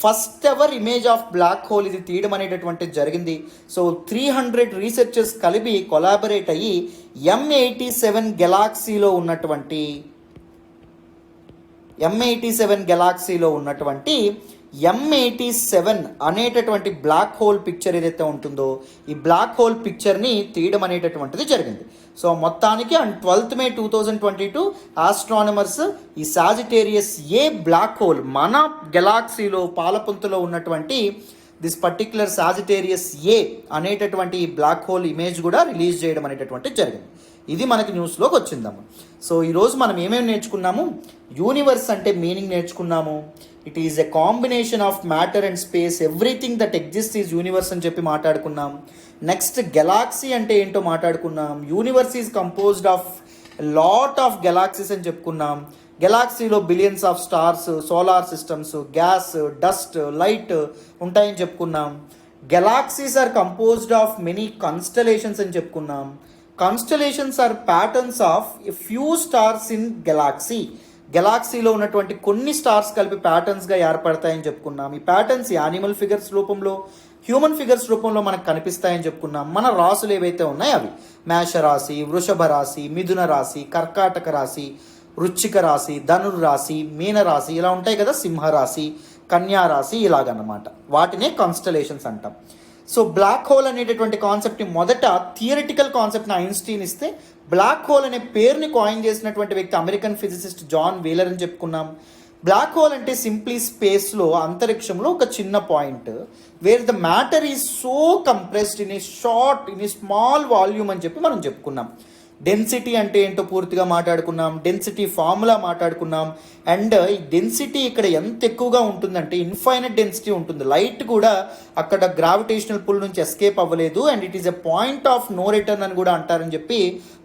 first ever image of black hole ఇది తీయడం అనేటటువంటిది జరిగింది. సో 300 రీసెర్చర్స్ కలిపి కొలాబరేట్ అయ్యి M87 గెలాక్సీలో ఉన్నటువంటి M87 అనేటటువంటి బ్లాక్ హోల్ పిక్చర్ ఏదైతే ఉంటుందో ఈ బ్లాక్ హోల్ పిక్చర్ని తీయడం అనేటటువంటిది జరిగింది. సో మొత్తానికి ఆన్ 12 మే 2022 ఆస్ట్రానమర్స్ ఈ సాజిటేరియస్ ఏ బ్లాక్ హోల్ మన గెలాక్సీలో పాలపుంతలో ఉన్నటువంటి దిస్ పర్టిక్యులర్ సాజిటేరియస్ ఏ అనేటటువంటి ఈ బ్లాక్ హోల్ ఇమేజ్ కూడా రిలీజ్ చేయడం అనేటటువంటిది జరిగింది. ఇది మనకి న్యూస్లోకి వచ్చిందమ్మా. సో ఈరోజు మనం ఏమేమి నేర్చుకున్నాము? యూనివర్స్ అంటే మీనింగ్ నేర్చుకున్నాము. It is a combination of matter and space, everything that exist is universe అని చెప్పి మాట్లాడుకున్నాం. నెక్స్ట్ గెలాక్సీ అంటే ఏంటో మాట్లాడుకున్నాం. Universe is composed of lot of galaxies అని చెప్పుకున్నాం. గెలాక్సీలో billions of stars, solar systems, gas, dust, light ఉంటాయని చెప్పుకున్నాం. Galaxies are composed of many constellations అని చెప్పుకున్నాం. Constellations are patterns of a few stars in galaxy. గెలాక్సీలో ఉన్నటువంటి కొన్ని స్టార్స్ కలిపి ప్యాటర్న్స్గా ఏర్పడతాయని చెప్పుకున్నాం. ఈ ప్యాటర్న్స్ యానిమల్ ఫిగర్స్ రూపంలో, హ్యూమన్ ఫిగర్స్ రూపంలో మనకు కనిపిస్తాయని చెప్పుకున్నాం. మన రాసులు ఏవైతే ఉన్నాయో అవి మేషరాశి, వృషభ రాశి, మిథున రాశి, కర్కాటక రాశి, వృశ్చిక రాశి, ధనుర్రాశి, మీనరాశి ఇలా ఉంటాయి కదా, సింహరాశి, కన్యా రాశి ఇలాగన్నమాట. వాటినే కాన్స్టలేషన్స్ అంటాం. సో బ్లాక్ హోల్ అనేటటువంటి కాన్సెప్ట్ని మొదట థియరిటికల్ కాన్సెప్ట్ని ఐన్స్టీన్ ఇస్తే బ్లాక్ హోల్ అనే పేరుని కాయిన్ చేసినటువంటి వ్యక్తి అమెరికన్ ఫిజిసిస్ట్ జాన్ వీలర్ అని చెప్పుకున్నాం. బ్లాక్ హోల్ అంటే సింప్లీ స్పేస్లో, అంతరిక్షంలో ఒక చిన్న point where the matter is so compressed in a small volume అని చెప్పి మనం చెప్పుకున్నాం. డెన్సిటీ అంటే ఏంటో పూర్తిగా మాట్లాడుకున్నాం. డెన్సిటీ ఫార్ములా మాట్లాడుకున్నాం. అండ్ ఈ డెన్సిటీ ఇక్కడ ఎంత ఎక్కువగా ఉంటుందంటే ఇన్ఫైనట్ డెన్సిటీ ఉంటుంది. లైట్ కూడా అక్కడ గ్రావిటేషనల్ పుల్ నుంచి ఎస్కేప్ అవ్వలేదు. And it is a point of no return అని కూడా అంటారని చెప్పి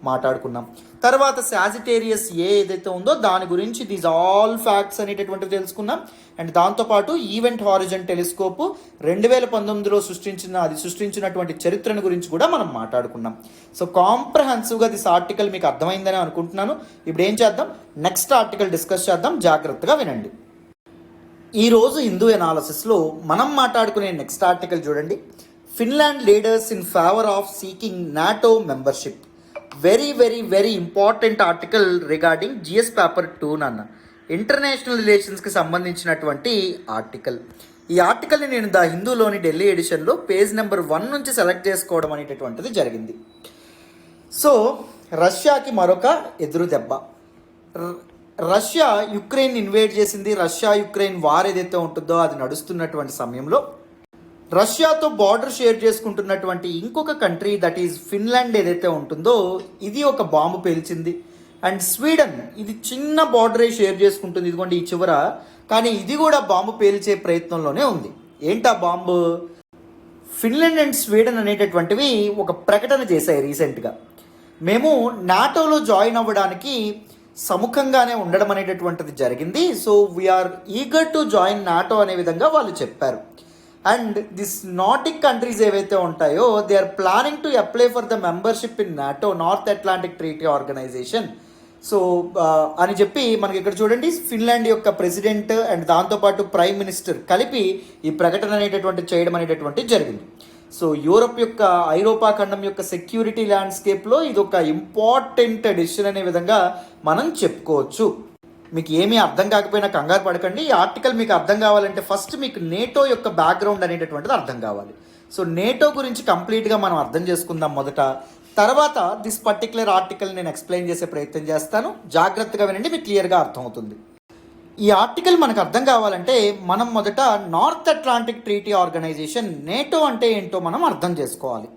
మాట్లాడుకున్నాం. తర్వాత సాజిటేరియస్ ఏ ఏదైతే ఉందో దాని గురించి దీస్ ఆల్ ఫ్యాక్ట్స్ అనేటటువంటివి తెలుసుకున్నాం. అండ్ దాంతోపాటు ఈవెంట్ హారిజన్ టెలిస్కోప్ 2019లో సృష్టించినటువంటి చరిత్రను గురించి కూడా మనం మాట్లాడుకున్నాం. సో కాంప్రహెన్సివ్గా దిస్ ఆర్టికల్ మీకు అర్థమైందని అనుకుంటున్నాను. ఇప్పుడు ఏం చేద్దాం, నెక్స్ట్ ఆర్టికల్ డిస్కస్ చేద్దాం. జాగ్రత్తగా వినండి. ఈరోజు హిందూ ఎనాలిసిస్లో మనం మాట్లాడుకునే నెక్స్ట్ ఆర్టికల్ చూడండి. Finland leaders in favour of seeking NATO membership. Very very very important article regarding GS paper 2 నాన్న, ఇంటర్నేషనల్ రిలేషన్స్కి సంబంధించినటువంటి ఆర్టికల్. ఈ ఆర్టికల్ని నేను ద హిందూలోని ఢిల్లీ ఎడిషన్లో పేజ్ నెంబర్ 1 నుంచి సెలెక్ట్ చేసుకోవడం అనేటటువంటిది జరిగింది. సో రష్యాకి మరొక ఎదురు దెబ్బ. రష్యా యుక్రెయిన్ ఇన్వేడ్ చేసింది. రష్యా యుక్రెయిన్ వార్ ఏదైతే ఉంటుందో అది నడుస్తున్నటువంటి సమయంలో రష్యాతో బార్డర్ షేర్ చేసుకుంటున్నటువంటి ఇంకొక కంట్రీ దట్ ఈజ్ ఫిన్లాండ్ ఏదైతే ఉంటుందో ఇది ఒక బాంబు పేల్చింది. అండ్ స్వీడన్ ఇది చిన్న బార్డరే షేర్ చేసుకుంటుంది, ఇదిగోండి ఈ చివర, కానీ ఇది కూడా బాంబు పేల్చే ప్రయత్నంలోనే ఉంది. ఏంటా బాంబు? ఫిన్లాండ్ అండ్ స్వీడన్ అనేటటువంటివి ఒక ప్రకటన చేశాయి రీసెంట్గా. మేము నాటోలో జాయిన్ అవ్వడానికి సముఖంగానే ఉండడం అనేటటువంటిది జరిగింది. So we are eager to join NATO అనే విధంగా వాళ్ళు చెప్పారు. అండ్ దిస్ నార్డిక్ కంట్రీస్ ఏవైతే ఉంటాయో they are planning to apply for the membership in NATO, North Atlantic Treaty Organization. So అని చెప్పి మనకి ఇక్కడ చూడండి, ఫిన్లాండ్ యొక్క ప్రెసిడెంట్ అండ్ దాంతోపాటు ప్రైమ్ మినిస్టర్ కలిపి ఈ ప్రకటన అనేటటువంటి చేయడం అనేటటువంటి జరిగింది. సో యూరప్ యొక్క ఐరోపా ఖండం యొక్క సెక్యూరిటీ ల్యాండ్స్కేప్లో ఇది ఒక ఇంపార్టెంట్ డెసిషన్ అనే విధంగా మనం చెప్పుకోవచ్చు. మీకు ఏమీ అర్థం కాకపోయినా కంగారు పడకండి. ఈ ఆర్టికల్ మీకు అర్థం కావాలంటే ఫస్ట్ మీకు నేటో యొక్క బ్యాక్గ్రౌండ్ అనేటటువంటిది అర్థం కావాలి. సో నేటో గురించి కంప్లీట్గా మనం అర్థం చేసుకుందాం మొదట. తర్వాత దిస్ పర్టికులర్ ఆర్టికల్ నేను ఎక్స్ప్లెయిన్ చేసే ప్రయత్నం చేస్తాను. జాగ్రత్తగా వినండి, మీకు క్లియర్గా అర్థమవుతుంది. ఈ ఆర్టికల్ మనకు అర్థం కావాలంటే మనం మొదట North Atlantic Treaty Organization NATO అంటే ఏంటో మనం అర్థం చేసుకోవాలి.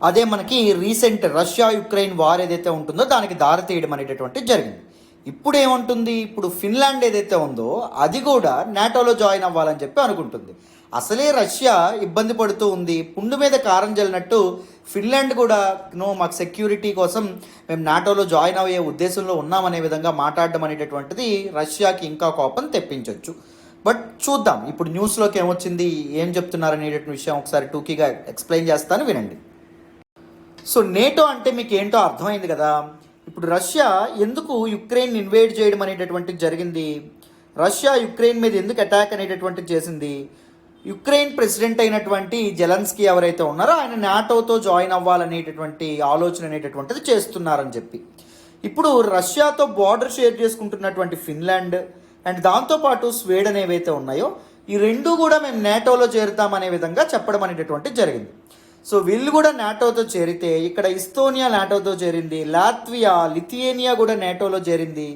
అదే మనకి రీసెంట్ రష్యా యుక్రెయిన్ వార్ ఏదైతే ఉంటుందో దానికి దారితీయడం అనేటటువంటి జరిగింది. ఇప్పుడు ఏమంటుంది, ఇప్పుడు ఫిన్లాండ్ ఏదైతే ఉందో అది కూడా నాటోలో జాయిన్ అవ్వాలని చెప్పి అనుకుంటుంది. అసలే రష్యా ఇబ్బంది పడుతూ ఉంది, పుండు మీద కారం జల్లినట్టు ఫిన్లాండ్ కూడా మాకు సెక్యూరిటీ కోసం మేము నాటోలో జాయిన్ అయ్యే ఉద్దేశంలో ఉన్నామనే విధంగా మాట్లాడడం అనేటటువంటిది రష్యాకి ఇంకా కోపం తెప్పించవచ్చు. బట్ చూద్దాం ఇప్పుడు న్యూస్లోకి ఏమొచ్చింది, ఏం చెప్తున్నారు అనేటటువంటి విషయం ఒకసారి టూకీగా ఎక్స్ప్లెయిన్ చేస్తాను, వినండి. సో నేటో అంటే మీకు ఏంటో అర్థమైంది కదా. ఇప్పుడు రష్యా ఎందుకు యుక్రెయిన్ ఇన్వేడ్ చేయడం అనేటటువంటిది జరిగింది, రష్యా యుక్రెయిన్ మీద ఎందుకు అటాక్ అనేటటువంటిది చేసింది, యుక్రెయిన్ ప్రెసిడెంట్ అయినటువంటి జెలెన్స్కీ ఎవరైతే ఉన్నారో ఆయన నాటోతో జాయిన్ అవ్వాలనేటటువంటి ఆలోచన అనేటటువంటిది చేస్తున్నారని చెప్పి. ఇప్పుడు రష్యాతో బార్డర్ షేర్ చేసుకుంటున్నటువంటి ఫిన్లాండ్ అండ్ దాంతోపాటు స్వీడన్ ఏవైతే ఉన్నాయో ఈ రెండు కూడా మేము నాటోలో చేరుతామనే విధంగా చెప్పడం అనేటటువంటిది జరిగింది. సో వీళ్ళు కూడా నాటోతో చేరితే ఇక్కడ ఇస్తోనియా నాటోతో చేరింది, లాత్వియా లిథియేనియా కూడా నాటోలో చేరింది,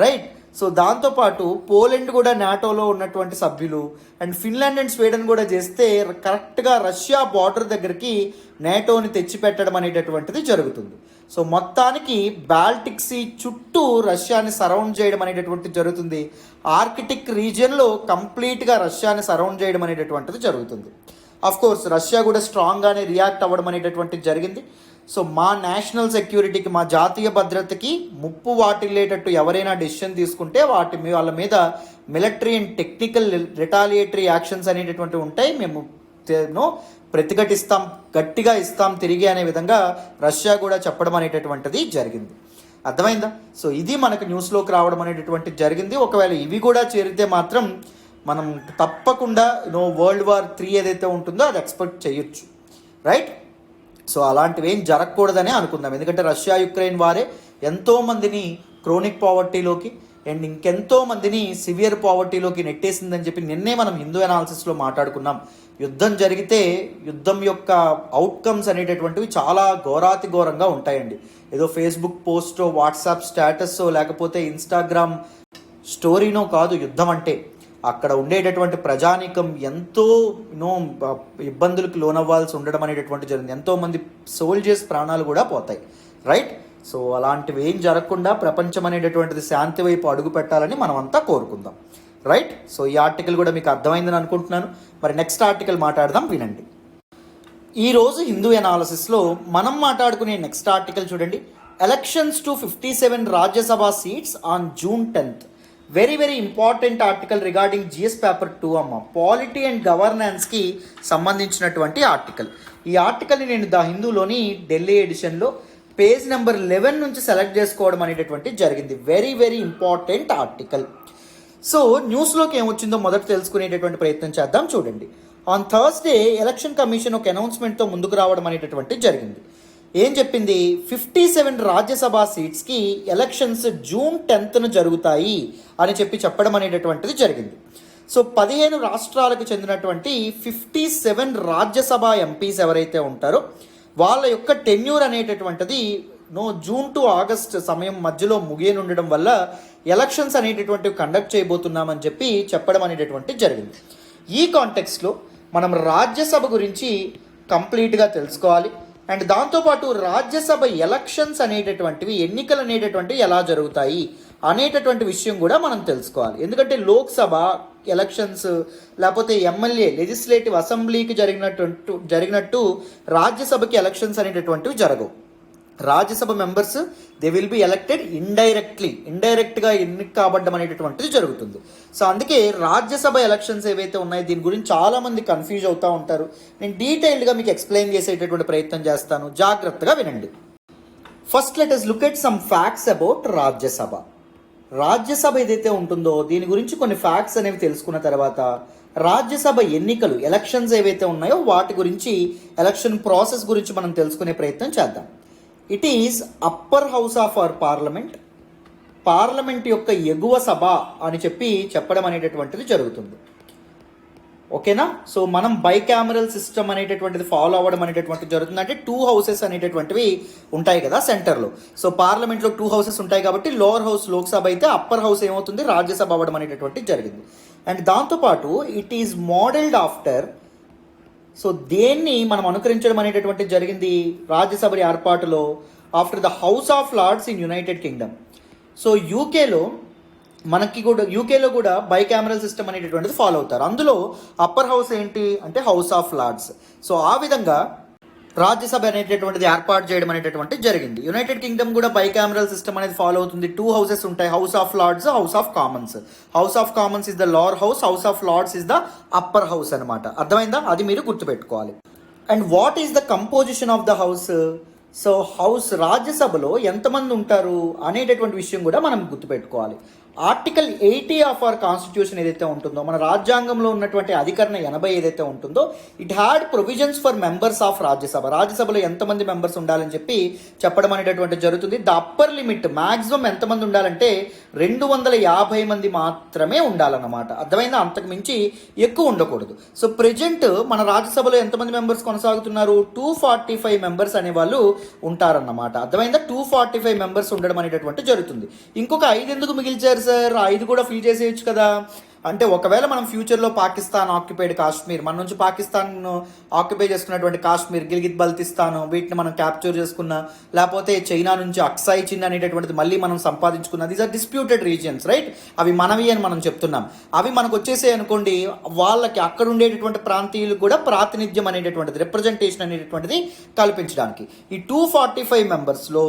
రైట్. సో దాంతోపాటు పోలెండ్ కూడా నాటోలో ఉన్నటువంటి సభ్యులు అండ్ ఫిన్లాండ్ అండ్ స్వీడన్ కూడా చేస్తే కరెక్ట్గా రష్యా బార్డర్ దగ్గరికి నాటోని తెచ్చిపెట్టడం అనేటటువంటిది జరుగుతుంది. సో మొత్తానికి బాల్టిక్ సీ చుట్టూ రష్యాని సరౌండ్ చేయడం అనేటటువంటిది జరుగుతుంది. ఆర్కిటిక్ రీజియన్లో కంప్లీట్గా రష్యాని సరౌండ్ చేయడం అనేటటువంటిది జరుగుతుంది. అఫ్ కోర్స్ రష్యా కూడా స్ట్రాంగ్గానే రియాక్ట్ అవ్వడం అనేటటువంటిది జరిగింది. సో మా నేషనల్ సెక్యూరిటీకి, మా జాతీయ భద్రతకి ముప్పు వాటిల్లేటట్టు ఎవరైనా డెసిషన్ తీసుకుంటే వాళ్ళ మీద military and technical retaliatory actions అనేటటువంటివి ఉంటాయి, మేము ప్రతిఘటిస్తాం, గట్టిగా ఇస్తాం తిరిగి అనే విధంగా రష్యా కూడా చెప్పడం అనేటటువంటిది జరిగింది. అర్థమైందా? సో ఇది మనకు న్యూస్లోకి రావడం అనేటటువంటిది జరిగింది. ఒకవేళ ఇవి కూడా చేరితే మాత్రం మనం తప్పకుండా వరల్డ్ వార్ 3 ఏదైతే ఉంటుందో అది ఎక్స్పెక్ట్ చేయొచ్చు, రైట్. సో అలాంటివి ఏం జరగకూడదనే అనుకుందాం, ఎందుకంటే రష్యా యుక్రెయిన్ వారే ఎంతోమందిని క్రోనిక్ పావర్టీలోకి అండ్ ఇంకెంతో మందిని సివియర్ పావర్టీలోకి నెట్టేసిందని చెప్పి నిన్నే మనం హిందూ అనాలిసిస్లో మాట్లాడుకున్నాం. యుద్ధం జరిగితే యుద్ధం యొక్క అవుట్కమ్స్ అనేటటువంటివి చాలా ఘోరాతి ఘోరంగా ఉంటాయండి. ఏదో ఫేస్బుక్ పోస్టో, వాట్సాప్ స్టేటస్సో, లేకపోతే ఇన్స్టాగ్రామ్ స్టోరీనో కాదు యుద్ధం అంటే. అక్కడ ఉండేటటువంటి ప్రజానీకం ఎంతో ఇబ్బందులకు లోనవ్వాల్సి ఉండడం అనేటటువంటి జరిగింది. ఎంతోమంది సోల్జర్స్ ప్రాణాలు కూడా పోతాయి, రైట్. సో అలాంటివి ఏం జరగకుండా ప్రపంచం అనేటటువంటిది శాంతి వైపు అడుగు పెట్టాలని మనం అంతా కోరుకుందాం, రైట్. సో ఈ ఆర్టికల్ కూడా మీకు అర్థమైందని అనుకుంటున్నాను. మరి నెక్స్ట్ ఆర్టికల్ మాట్లాడదాం, వినండి. ఈరోజు హిందూ ఎనాలిసిస్లో మనం మాట్లాడుకునే నెక్స్ట్ ఆర్టికల్ చూడండి. Elections to 57 Rajya Sabha seats on June 10th. Very very important article regarding GS paper 2 అమ్మ, పాలిటీ అండ్ గవర్నెన్స్కి సంబంధించినటువంటి ఆర్టికల్. ఈ ఆర్టికల్ని నేను ద హిందూలోని ఢిల్లీ ఎడిషన్లో పేజ్ నెంబర్ 11 నుంచి సెలెక్ట్ చేసుకోవడం అనేటటువంటి జరిగింది. Very very important article. So న్యూస్లోకి ఏమొచ్చిందో మొదట తెలుసుకునేటటువంటి ప్రయత్నం చేద్దాం. చూడండి, ఆన్ థర్స్డే ఎలక్షన్ కమిషన్ ఒక అనౌన్స్మెంట్తో ముందుకు రావడం అనేటటువంటి జరిగింది. ఏం చెప్పింది, 57 రాజ్యసభ సీట్స్కి ఎలక్షన్స్ June 10th జరుగుతాయి అని చెప్పడం అనేటటువంటిది జరిగింది. సో 15 రాష్ట్రాలకు చెందినటువంటి 57 రాజ్యసభ ఎంపీస్ ఎవరైతే ఉంటారో వాళ్ళ యొక్క టెన్యూర్ అనేటటువంటిది జూన్ టు ఆగస్ట్ సమయం మధ్యలో ముగియనుండడం వల్ల ఎలక్షన్స్ అనేటటువంటివి కండక్ట్ చేయబోతున్నామని చెప్పడం అనేటటువంటిది జరిగింది. ఈ కాంటెక్స్లో మనం రాజ్యసభ గురించి కంప్లీట్గా తెలుసుకోవాలి. అండ్ దాంతోపాటు రాజ్యసభ ఎలక్షన్స్ అనేటటువంటివి, ఎన్నికలు అనేటటువంటివి ఎలా జరుగుతాయి అనేటటువంటి విషయం కూడా మనం తెలుసుకోవాలి. ఎందుకంటే లోక్సభ ఎలక్షన్స్ లేకపోతే ఎమ్మెల్యే లెజిస్లేటివ్ అసెంబ్లీకి జరిగినట్టు రాజ్యసభకి ఎలక్షన్స్ అనేటటువంటివి జరగవు. Rajya Sabha members they will B elected ఇండైరెక్ట్గా ఎన్నిక కాబడ్డం అనేటటువంటిది జరుగుతుంది. సో అందుకే రాజ్యసభ ఎలక్షన్స్ ఏవైతే ఉన్నాయో దీని గురించి చాలామంది కన్ఫ్యూజ్ అవుతూ ఉంటారు. నేను డీటెయిల్డ్గా మీకు ఎక్స్ప్లెయిన్ చేసేటటువంటి ప్రయత్నం చేస్తాను, జాగ్రత్తగా వినండి. First let us look at some facts about Rajya Sabha. Rajya Sabha ఏదైతే ఉంటుందో దీని గురించి కొన్ని ఫ్యాక్ట్స్ అనేవి తెలుసుకున్న తర్వాత రాజ్యసభ ఎన్నికలు ఎలక్షన్స్ ఏవైతే ఉన్నాయో వాటి గురించి, ఎలక్షన్ ప్రాసెస్ గురించి మనం తెలుసుకునే ప్రయత్నం చేద్దాం. It is upper house of our parliament యొక్క ఎగువ సభ అని చెప్పడం అనేటటువంటిది జరుగుతుంది. ఓకేనా? సో మనం బైకామరల్ సిస్టమ్ అనేటటువంటిది ఫాలో అవ్వడం అనేటటువంటిది జరుగుతుంది. అంటే 2 హౌసెస్ అనేటటువంటివి ఉంటాయి కదా సెంటర్లో. సో పార్లమెంట్లో 2 హౌసెస్ ఉంటాయి కాబట్టి లోవర్ హౌస్ లోక్సభ అయితే అప్పర్ హౌస్ ఏమవుతుంది, రాజ్యసభ అవ్వడం అనేటటువంటిది జరిగింది. అండ్ దాంతోపాటు it is modelled after so దేన్ని మనం అనుకరించడం అనేటటువంటిది జరిగింది రాజ్యసభ ఏర్పాటులో after the House of Lords in United Kingdom. So యూకేలో కూడా బైకామరల్ సిస్టమ్ అనేటటువంటిది ఫాలో అవుతారు. అందులో అప్పర్ హౌస్ ఏంటి అంటే హౌస్ ఆఫ్ లార్డ్స్. సో ఆ విధంగా రాజ్యసభ అనేటటువంటిది ఏర్పాటు చేయడం అనేటటువంటిది జరిగింది. యునైటెడ్ కింగ్డమ్ కూడా బైకామరల్ సిస్టమ్ అనేది ఫాలో అవుతుంది. 2 హౌసెస్ ఉంటాయి, House of Lords, House of Commons. House of Commons is the lower house, House of Lords is the upper house అనమాట. అర్థమైందా? అది మీరు గుర్తుపెట్టుకోవాలి. And what is the composition of the house? So రాజ్యసభలో ఎంతమంది ఉంటారు అనేటటువంటి విషయం కూడా మనం గుర్తుపెట్టుకోవాలి. ఆర్టికల్ 80 ఆఫ్ అవర్ కాన్స్టిట్యూషన్ ఏదైతే ఉంటుందో, మన రాజ్యాంగంలో ఉన్నటువంటి అధికరణ 80 ఏదైతే ఉంటుందో, it had provisions for members of రాజ్యసభలో ఎంతమంది మెంబర్స్ ఉండాలని చెప్పడం అనేటటువంటి జరుగుతుంది. ద అప్పర్ లిమిట్ మ్యాక్సిమం ఎంతమంది ఉండాలంటే 250 మంది మాత్రమే ఉండాలన్నమాట. అర్థమైందా? అంతకు మించి ఎక్కువ ఉండకూడదు. సో ప్రెజెంట్ మన రాజ్యసభలో ఎంతమంది మెంబర్స్ కొనసాగుతున్నారు? 245 మెంబర్స్ అనేవాళ్ళు ఉంటారన్నమాట. అర్థమైందా? 245 మెంబర్స్ ఉండడం అనేటటువంటి జరుగుతుంది. ఇంకొక 5 ఎందుకు మిగిల్చారు సార్? 5 కూడా ఫిల్ చేసేయచ్చు కదా. అంటే ఒకవేళ మనం ఫ్యూచర్లో పాకిస్తాన్ ఆక్యుపైడ్ కాశ్మీర్, మన నుంచి పాకిస్తాన్ ఆక్యుపై చేసుకున్నటువంటి కాశ్మీర్, గిల్గిత్ బల్తిస్తాన్, వీటిని మనం క్యాప్చర్ చేసుకున్న, లేకపోతే చైనా నుంచి అక్సాయ్ చిన్ అనేటటువంటిది మళ్ళీ మనం సంపాదించుకున్న, these are disputed regions, right? అవి మనవి అని మనం చెప్తున్నాం. అవి మనకు వచ్చేసాయి అనుకోండి, వాళ్ళకి అక్కడ ఉండేటటువంటి ప్రాంతీయులకు కూడా ప్రాతినిధ్యం అనేటటువంటిది, రిప్రజెంటేషన్ అనేటటువంటిది కల్పించడానికి. ఈ 245 మెంబర్స్లో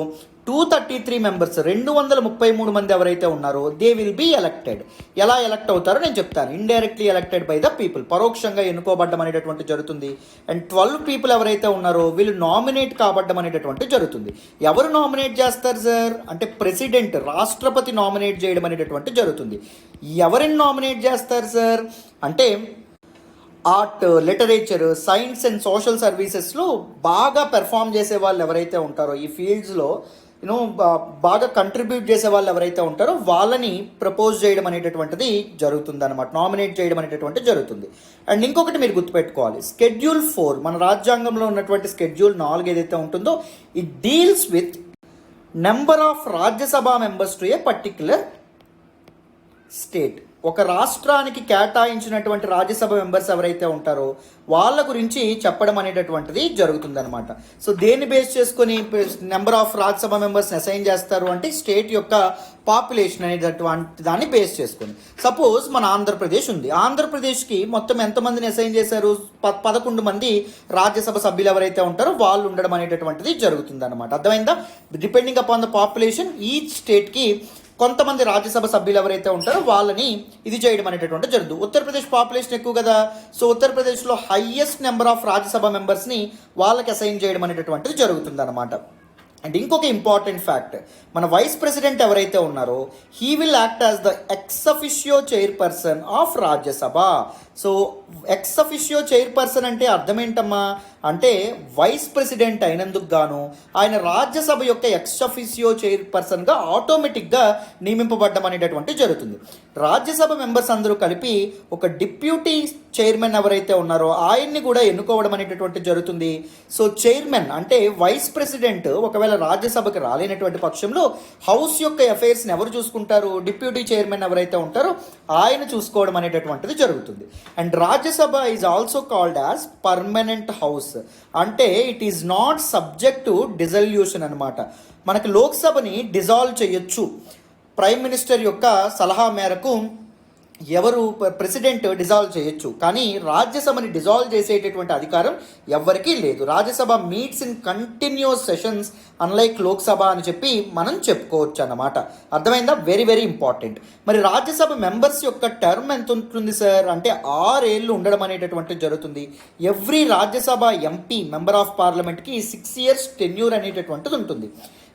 233 మెంబర్స్, 233 మంది ఎవరైతే ఉన్నారో దే విల్ బీ ఎలక్టెడ్. ఎలా ఎలక్ట్ అవుతారో నేను చెప్తాను. Indirectly elected by the people, పరోక్షంగా ఎన్నుకోబడ్డం అనేటటువంటి జరుగుతుంది. అండ్ 12 పీపుల్ ఎవరైతే ఉన్నారో వీళ్ళు నామినేట్ కాబడ్డం అనేటటువంటి జరుగుతుంది. ఎవరు నామినేట్ చేస్తారు సార్ అంటే ప్రెసిడెంట్, రాష్ట్రపతి నామినేట్ చేయడం అనేటటువంటి జరుగుతుంది. ఎవరిని నామినేట్ చేస్తారు సార్ అంటే art, literature, science and social సర్వీసెస్లో బాగా పెర్ఫామ్ చేసే వాళ్ళు ఎవరైతే ఉంటారో, ఈ ఫీల్డ్స్లో బాగా కంట్రిబ్యూట్ చేసే వాళ్ళు ఎవరైతే ఉంటారో వాళ్ళని ప్రపోజ్ చేయడం అనేటటువంటిది జరుగుతుంది అనమాట, నామినేట్ చేయడం అనేటటువంటి జరుగుతుంది. అండ్ ఇంకొకటి మీరు గుర్తుపెట్టుకోవాలి, Schedule 4 మన రాజ్యాంగంలో ఉన్నటువంటి Schedule 4 ఏదైతే ఉంటుందో, it deals with number of Rajya Sabha members to A particular state. ఒక రాష్ట్రానికి కేటాయించినటువంటి రాజ్యసభ మెంబర్స్ ఎవరైతే ఉంటారో వాళ్ళ గురించి చెప్పడం అనేటటువంటిది జరుగుతుందన్నమాట. సో దేన్ని బేస్ చేసుకొని నెంబర్ ఆఫ్ రాజ్యసభ మెంబర్స్ని అసైన్ చేస్తారు అంటే స్టేట్ యొక్క పాపులేషన్ అనేటటువంటి దాన్ని బేస్ చేసుకొని. సపోజ్ మన ఆంధ్రప్రదేశ్ ఉంది, ఆంధ్రప్రదేశ్కి మొత్తం ఎంతమందిని అసైన్ చేశారు? 11 మంది రాజ్యసభ సభ్యులు ఎవరైతే ఉంటారో వాళ్ళు ఉండడం అనేటటువంటిది జరుగుతుంది అనమాట. అర్థమైందా? Depending upon the population each స్టేట్కి కొంతమంది రాజ్యసభ సభ్యులు ఎవరైతే ఉంటారో వాళ్ళని ఇది చేయడం అనేటటువంటి జరుగుతుంది. ఉత్తరప్రదేశ్ పాపులేషన్ ఎక్కువ కదా, సో ఉత్తరప్రదేశ్లో హైయెస్ట్ నెంబర్ ఆఫ్ రాజ్యసభ మెంబర్స్ని వాళ్ళకి అసైన్ చేయడం అనేటటువంటిది జరుగుతుంది అనమాట. అండ్ ఇంకొక ఇంపార్టెంట్ ఫ్యాక్ట్, మన వైస్ ప్రెసిడెంట్ ఎవరైతే ఉన్నారో he will act as the ex officio chairperson of Rajya Sabha. So ex officio chairperson అంటే అర్థం ఏంటమ్మా అంటే వైస్ ప్రెసిడెంట్ అయినందుకు గాను ఆయన రాజ్యసభ యొక్క ఎక్స్ అఫిషియో చైర్పర్సన్గా ఆటోమేటిక్గా నియమింపబడ్డం అనేటటువంటి జరుగుతుంది. రాజ్యసభ మెంబర్స్ అందరూ కలిపి ఒక డిప్యూటీ చైర్మన్ ఎవరైతే ఉన్నారో ఆయన్ని కూడా ఎన్నుకోవడం అనేటటువంటి జరుగుతుంది. సో చైర్మన్ అంటే వైస్ ప్రెసిడెంట్ ఒకవేళ రాజ్యసభకు రాలేనటువంటి పక్షంలో హౌస్ యొక్క అఫైర్స్ని ఎవరు చూసుకుంటారు? డిప్యూటీ చైర్మన్ ఎవరైతే ఉంటారో ఆయన చూసుకోవడం అనేటటువంటిది జరుగుతుంది. And Rajya Sabha is also called as permanent house, అంటే it is not subject to dissolution అనమాట. మనకి లోక్సభని డిజాల్వ్ చేయొచ్చు, ప్రైమ్ మినిస్టర్ యొక్క సలహా మేరకు ఎవరు ప్రెసిడెంట్ డిజాల్వ్ చేయొచ్చు, కానీ రాజ్యసభని డిజాల్వ్ చేసేటటువంటి అధికారం ఎవరికీ లేదు. Rajya Sabha meets in continuous sessions unlike Lok Sabha అని చెప్పి మనం చెప్పుకోవచ్చు అన్నమాట. అర్థమైందా? Very very important. మరి రాజ్యసభ మెంబర్స్ యొక్క టర్మ్ ఎంత ఉంటుంది సార్ అంటే 6 ఏళ్ళు ఉండడం అనేటటువంటిది జరుగుతుంది. Every Rajya Sabha MP member of పార్లమెంట్కి 6 years టెన్యూర్ అనేటటువంటిది ఉంటుంది.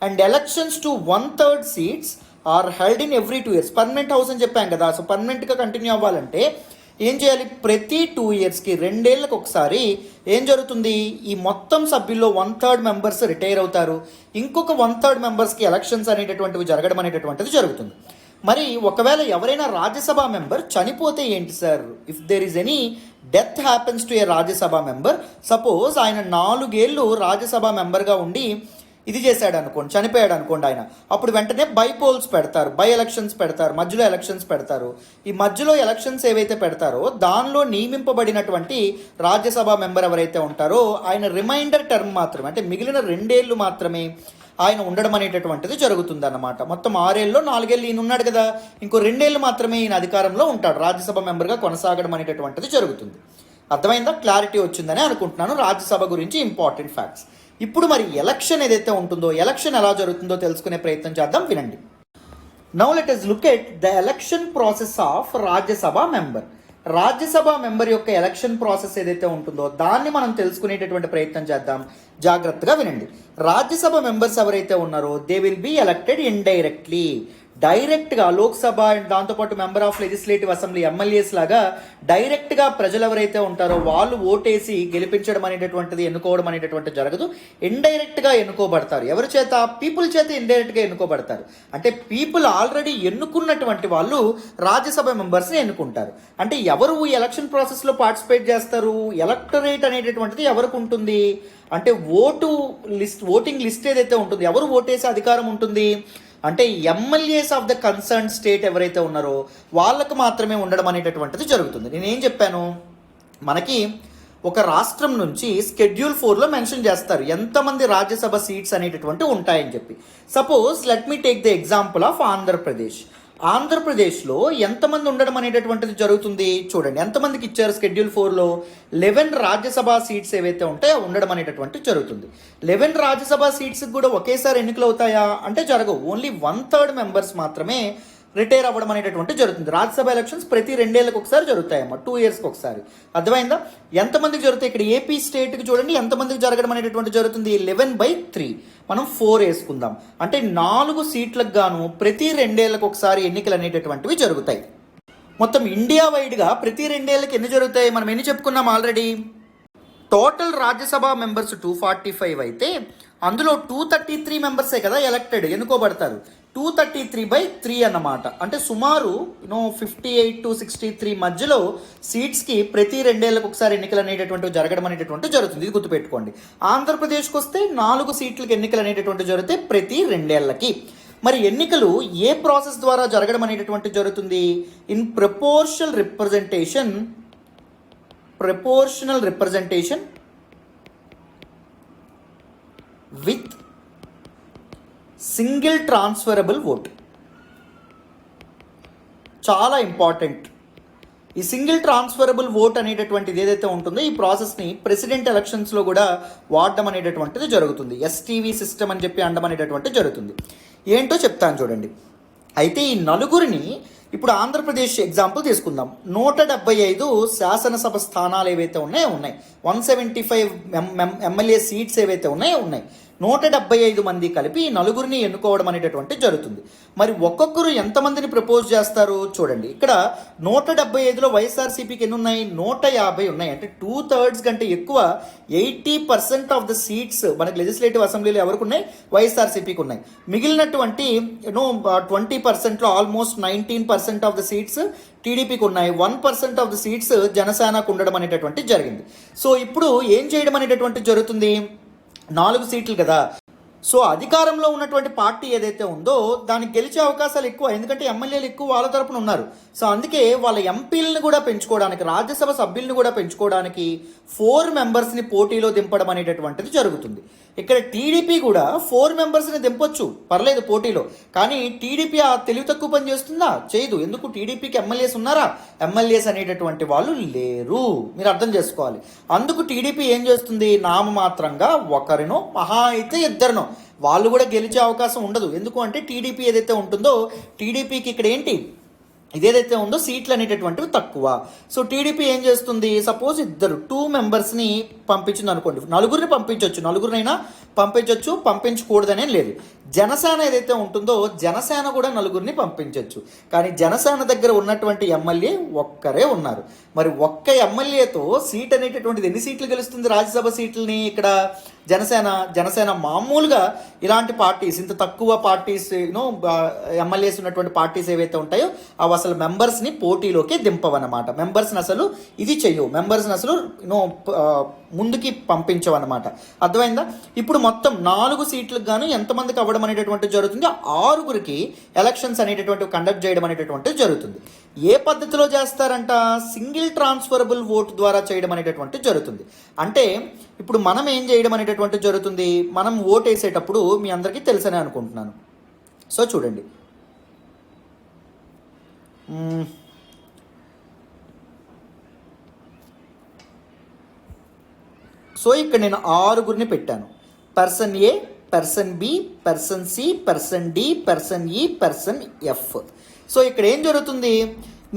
And elections to 1/3 seats are held in every 2 years. Permanent house అని చెప్పాం కదా, సో పర్మనెంట్గా కంటిన్యూ అవ్వాలంటే ఏం చేయాలి? ప్రతి 2 yearsకి 2 ఏళ్ళకి ఒకసారి ఏం జరుగుతుంది? ఈ మొత్తం సభ్యుల్లో 1/3 మెంబర్స్ రిటైర్ అవుతారు, ఇంకొక 1/3 మెంబర్స్కి ఎలక్షన్స్ అనేటటువంటివి జరగడం అనేటటువంటిది జరుగుతుంది. మరి ఒకవేళ ఎవరైనా రాజ్యసభ మెంబర్ చనిపోతే ఏంటి sir? If there is any death happens to a Rajya Sabha member, suppose ఆయన 4 ఏళ్ళు రాజ్యసభ మెంబర్గా ఉండి ఇది చేశాడు అనుకోండి, చనిపోయాడు అనుకోండి ఆయన, అప్పుడు వెంటనే బై పోల్స్ పెడతారు, బై ఎలక్షన్స్ పెడతారు, మధ్యలో ఎలక్షన్స్ పెడతారు. ఈ మధ్యలో ఎలక్షన్స్ ఏవైతే పెడతారో దానిలో నియమింపబడినటువంటి రాజ్యసభ మెంబర్ ఎవరైతే ఉంటారో ఆయన రిమైండర్ టర్మ్ మాత్రమే, అంటే మిగిలిన 2 ఏళ్ళు మాత్రమే ఆయన ఉండడం అనేటటువంటిది జరుగుతుంది అన్నమాట. మొత్తం 6 ఏళ్ళలో 4 ఏళ్ళు ఈయన ఉన్నాడు కదా, ఇంకో 2 ఏళ్ళు మాత్రమే ఈయన అధికారంలో ఉంటాడు, రాజ్యసభ మెంబర్గా కొనసాగడం అనేటటువంటిది జరుగుతుంది. అర్థమైందా? క్లారిటీ వచ్చిందని అనుకుంటున్నాను రాజ్యసభ గురించి ఇంపార్టెంట్ ఫ్యాక్ట్స్. ఇప్పుడు మరి ఎలక్షన్ ఏదైతే ఉంటుందో, ఎలక్షన్ ఎలా జరుగుతుందో తెలుసుకునే ప్రయత్నం చేద్దాం, వినండి. Now let us look at the election process of Rajya Sabha member. Rajya Sabha member యొక్క ఎలక్షన్ ప్రాసెస్ ఏదైతే ఉంటుందో దాన్ని మనం తెలుసుకునేటటువంటి ప్రయత్నం చేద్దాం, జాగ్రత్తగా వినండి. రాజ్యసభ మెంబర్స్ ఎవరైతే ఉన్నారో they will B elected indirectly, డైరెక్ట్గా లోక్సభ అండ్ దాంతోపాటు member of legislative assembly MLAs లాగా డైరెక్ట్గా ప్రజలు ఎవరైతే ఉంటారో వాళ్ళు ఓటేసి గెలిపించడం అనేటటువంటిది, ఎన్నుకోవడం అనేటటువంటిది జరగదు. ఇండైరెక్ట్గా ఎన్నుకోబడతారు. ఎవరి చేత? పీపుల్ చేత ఇండైరెక్ట్గా ఎన్నుకోబడతారు. అంటే పీపుల్ ఆల్రెడీ ఎన్నుకున్నటువంటి వాళ్ళు రాజ్యసభ మెంబర్స్ని ఎన్నుకుంటారు. అంటే ఎవరు ఈ ఎలక్షన్ ప్రాసెస్లో పార్టిసిపేట్ చేస్తారు? ఎలక్టరేట్ అనేటటువంటిది ఎవరికి ఉంటుంది అంటే ఓటింగ్ లిస్ట్ ఏదైతే ఉంటుంది, ఎవరు ఓటేసే అధికారం ఉంటుంది అంటే MLAs of the concern state ఎవరైతే ఉన్నారో వాళ్ళకు మాత్రమే ఉండడం అనేటటువంటిది జరుగుతుంది. నేనేం చెప్పాను, మనకి ఒక రాష్ట్రం నుంచి Schedule 4లో మెన్షన్ చేస్తారు ఎంతమంది రాజ్యసభ సీట్స్ అనేటటువంటి ఉంటాయని చెప్పి. Suppose let me take the example of Andhra Pradesh. ఆంధ్రప్రదేశ్లో ఎంతమంది ఉండడం అనేటటువంటిది జరుగుతుంది చూడండి. ఎంతమందికి ఇచ్చారు Schedule 4లో? 11 రాజ్యసభ సీట్స్ ఏవైతే ఉంటాయో ఉండడం అనేటటువంటిది జరుగుతుంది. 11 రాజ్యసభ సీట్స్కి కూడా ఒకేసారి ఎన్నికలు అవుతాయా అంటే జరగవు. ఓన్లీ 1/3 మెంబర్స్ మాత్రమే రిటైర్ అవ్వడం అనేటటువంటి జరుగుతుంది. రాజ్యసభ ఎలక్షన్స్ ప్రతి 2 ఏళ్ళకి ఒకసారి జరుగుతాయమ్మా, 2 ఇయర్స్కి ఒకసారి. అర్థమైందా? ఎంతమందికి జరుగుతాయి? ఇక్కడ ఏపీ స్టేట్కి చూడండి ఎంతమందికి జరగడం అనేటటువంటి జరుగుతుంది, 11/3. మనం 4 వేసుకుందాం, అంటే 4 సీట్లకు గాను ప్రతి 2 ఏళ్ళకి ఒకసారి ఎన్నికలు అనేటటువంటివి జరుగుతాయి. మొత్తం ఇండియా వైడ్గా ప్రతి 2 ఏళ్ళకి ఎన్ని జరుగుతాయి? మనం ఎన్ని చెప్పుకున్నాం ఆల్రెడీ? టోటల్ రాజ్యసభ మెంబర్స్ 245 అయితే అందులో 233 మెంబర్సే కదా ఎలక్టెడ్, ఎన్నుకోబడతారు. 233/3 అన్నమాట. అంటే సుమారు 58 to 63 మధ్యలో సీట్స్కి ప్రతి 2 ఏళ్ళకి ఒకసారి ఎన్నికలు అనేటటువంటి జరగడం అనేటటువంటి జరుగుతుంది. ఇది గుర్తుపెట్టుకోండి. ఆంధ్రప్రదేశ్కి వస్తే 4 సీట్లకి ఎన్నికలు అనేటటువంటి జరిగితే ప్రతి 2 ఏళ్ళకి. మరి ఎన్నికలు ఏ ప్రాసెస్ ద్వారా జరగడం అనేటటువంటి జరుగుతుంది? In proportional representation with single transferable vote. చాలా ఇంపార్టెంట్. ఈ సింగిల్ ట్రాన్స్ఫరబుల్ ఓట్ అనేటటువంటిది ఏదైతే ఉంటుందో ఈ ప్రాసెస్ని ప్రెసిడెంట్ ఎలక్షన్స్లో కూడా వాడడం అనేటటువంటిది జరుగుతుంది. STV సిస్టమ్ అని చెప్పి అనడం అనేటటువంటిది జరుగుతుంది. ఏంటో చెప్తాను చూడండి. అయితే ఈ నలుగురిని ఇప్పుడు ఆంధ్రప్రదేశ్ ఎగ్జాంపుల్ తీసుకుందాం. 175 శాసనసభ స్థానాలు ఏవైతే ఉన్నాయి 175 ఎమ్మెల్యే సీట్స్ ఏవైతే ఉన్నాయి 175 మంది కలిపి ఈ నలుగురిని ఎన్నుకోవడం అనేటటువంటి జరుగుతుంది. మరి ఒక్కొక్కరు ఎంతమందిని ప్రపోజ్ చేస్తారు చూడండి. ఇక్కడ 175లో వైఎస్ఆర్సీపీకి ఎన్ని ఉన్నాయి? 150 ఉన్నాయి. అంటే 2/3 కంటే ఎక్కువ 80% ఆఫ్ ద సీట్స్ మనకి లెజిస్లేటివ్ అసెంబ్లీలో ఎవరికి ఉన్నాయి? వైఎస్ఆర్సీపీకి ఉన్నాయి. మిగిలినటువంటి 20%లో ఆల్మోస్ట్ 19% ఆఫ్ ద సీట్స్ టీడీపీకి ఉన్నాయి. 1% ఆఫ్ ద సీట్స్ జనసేనకు ఉండడం అనేటటువంటి జరిగింది. సో ఇప్పుడు ఏం చేయడం అనేటటువంటి జరుగుతుంది? 4 సీట్లు కదా. సో అధికారంలో ఉన్నటువంటి పార్టీ ఏదైతే ఉందో దానికి గెలిచే అవకాశాలు ఎక్కువ, ఎందుకంటే ఎమ్మెల్యేలు ఎక్కువ వాళ్ళ తరపున ఉన్నారు. సో అందుకే వాళ్ళ ఎంపీలను కూడా పెంచుకోవడానికి, రాజ్యసభ సభ్యులను కూడా పెంచుకోవడానికి 4 మెంబర్స్ని పోటీలో దింపడం అనేటటువంటిది జరుగుతుంది. ఇక్కడ టీడీపీ కూడా 4 మెంబర్స్ని దింపొచ్చు, పర్లేదు పోటీలో. కానీ టీడీపీ ఆ తెలివి తక్కువ పని చేస్తుందా? చేయదు. ఎందుకు? టీడీపీకి ఎమ్మెల్యేస్ ఉన్నారా? ఎమ్మెల్యేస్ అనేటటువంటి వాళ్ళు లేరు. మీరు అర్థం చేసుకోవాలి. అందుకు టీడీపీ ఏం చేస్తుంది? నామమాత్రంగా ఒకరినో మహా అయితే ఇద్దరినో, వాళ్ళు కూడా గెలిచే అవకాశం ఉండదు. ఎందుకు అంటే టీడీపీ ఏదైతే ఉంటుందో టీడీపీకి ఇక్కడ ఏంటి ఇదేదైతే ఉందో సీట్లు అనేటటువంటివి తక్కువ. సో టీడీపీ ఏం చేస్తుంది? సపోజ్ 2 మెంబర్స్ని పంపించింది అనుకోండి, నలుగురిని పంపించవచ్చు, నలుగురినైనా పంపించవచ్చు, పంపించకూడదనే లేదు. జనసేన ఏదైతే ఉంటుందో జనసేన కూడా నలుగురిని పంపించవచ్చు. కానీ జనసేన దగ్గర ఉన్నటువంటి ఎమ్మెల్యే ఒక్కరే ఉన్నారు. మరి ఒక్క ఎమ్మెల్యేతో సీట్ అనేటటువంటిది ఎన్ని సీట్లు గెలుస్తుంది రాజ్యసభ సీట్లని ఇక్కడ జనసేన మామూలుగా ఇలాంటి పార్టీస్, ఇంత తక్కువ పార్టీస్ ఎమ్మెల్యేస్ ఉన్నటువంటి పార్టీస్ ఏవైతే ఉంటాయో అవి అసలు మెంబర్స్ని పోటీలోకి దింపవన్నమాట. మెంబర్స్ని అసలు ఇది చెయ్యవు, మెంబర్స్ని అసలు ముందుకి పంపించవన్నమాట. అర్థమైందా? ఇప్పుడు మొత్తం 4 సీట్లకు గాను ఎంతమందికి అవ్వడం అనేటటువంటిది జరుగుతుంది, 6గురికి ఎలక్షన్స్ అనేటటువంటి కండక్ట్ చేయడం అనేటటువంటిది జరుగుతుంది. ఏ పద్ధతిలో చేస్తారంట? సింగిల్ ట్రాన్స్ఫరబుల్ ఓట్ ద్వారా చేయడం అనేటటువంటి జరుగుతుంది. అంటే ఇప్పుడు మనం ఏం చేయడం అనేటటువంటి జరుగుతుంది, మనం ఓట్ వేసేటప్పుడు మీ అందరికీ తెలుసనే అనుకుంటున్నాను. సో చూడండి, సో ఇక్కడ నేను 6గురిని పెట్టాను. Person A, person B, person C, person D, person E, person F. So ఇక్కడ ఏం జరుగుతుంది,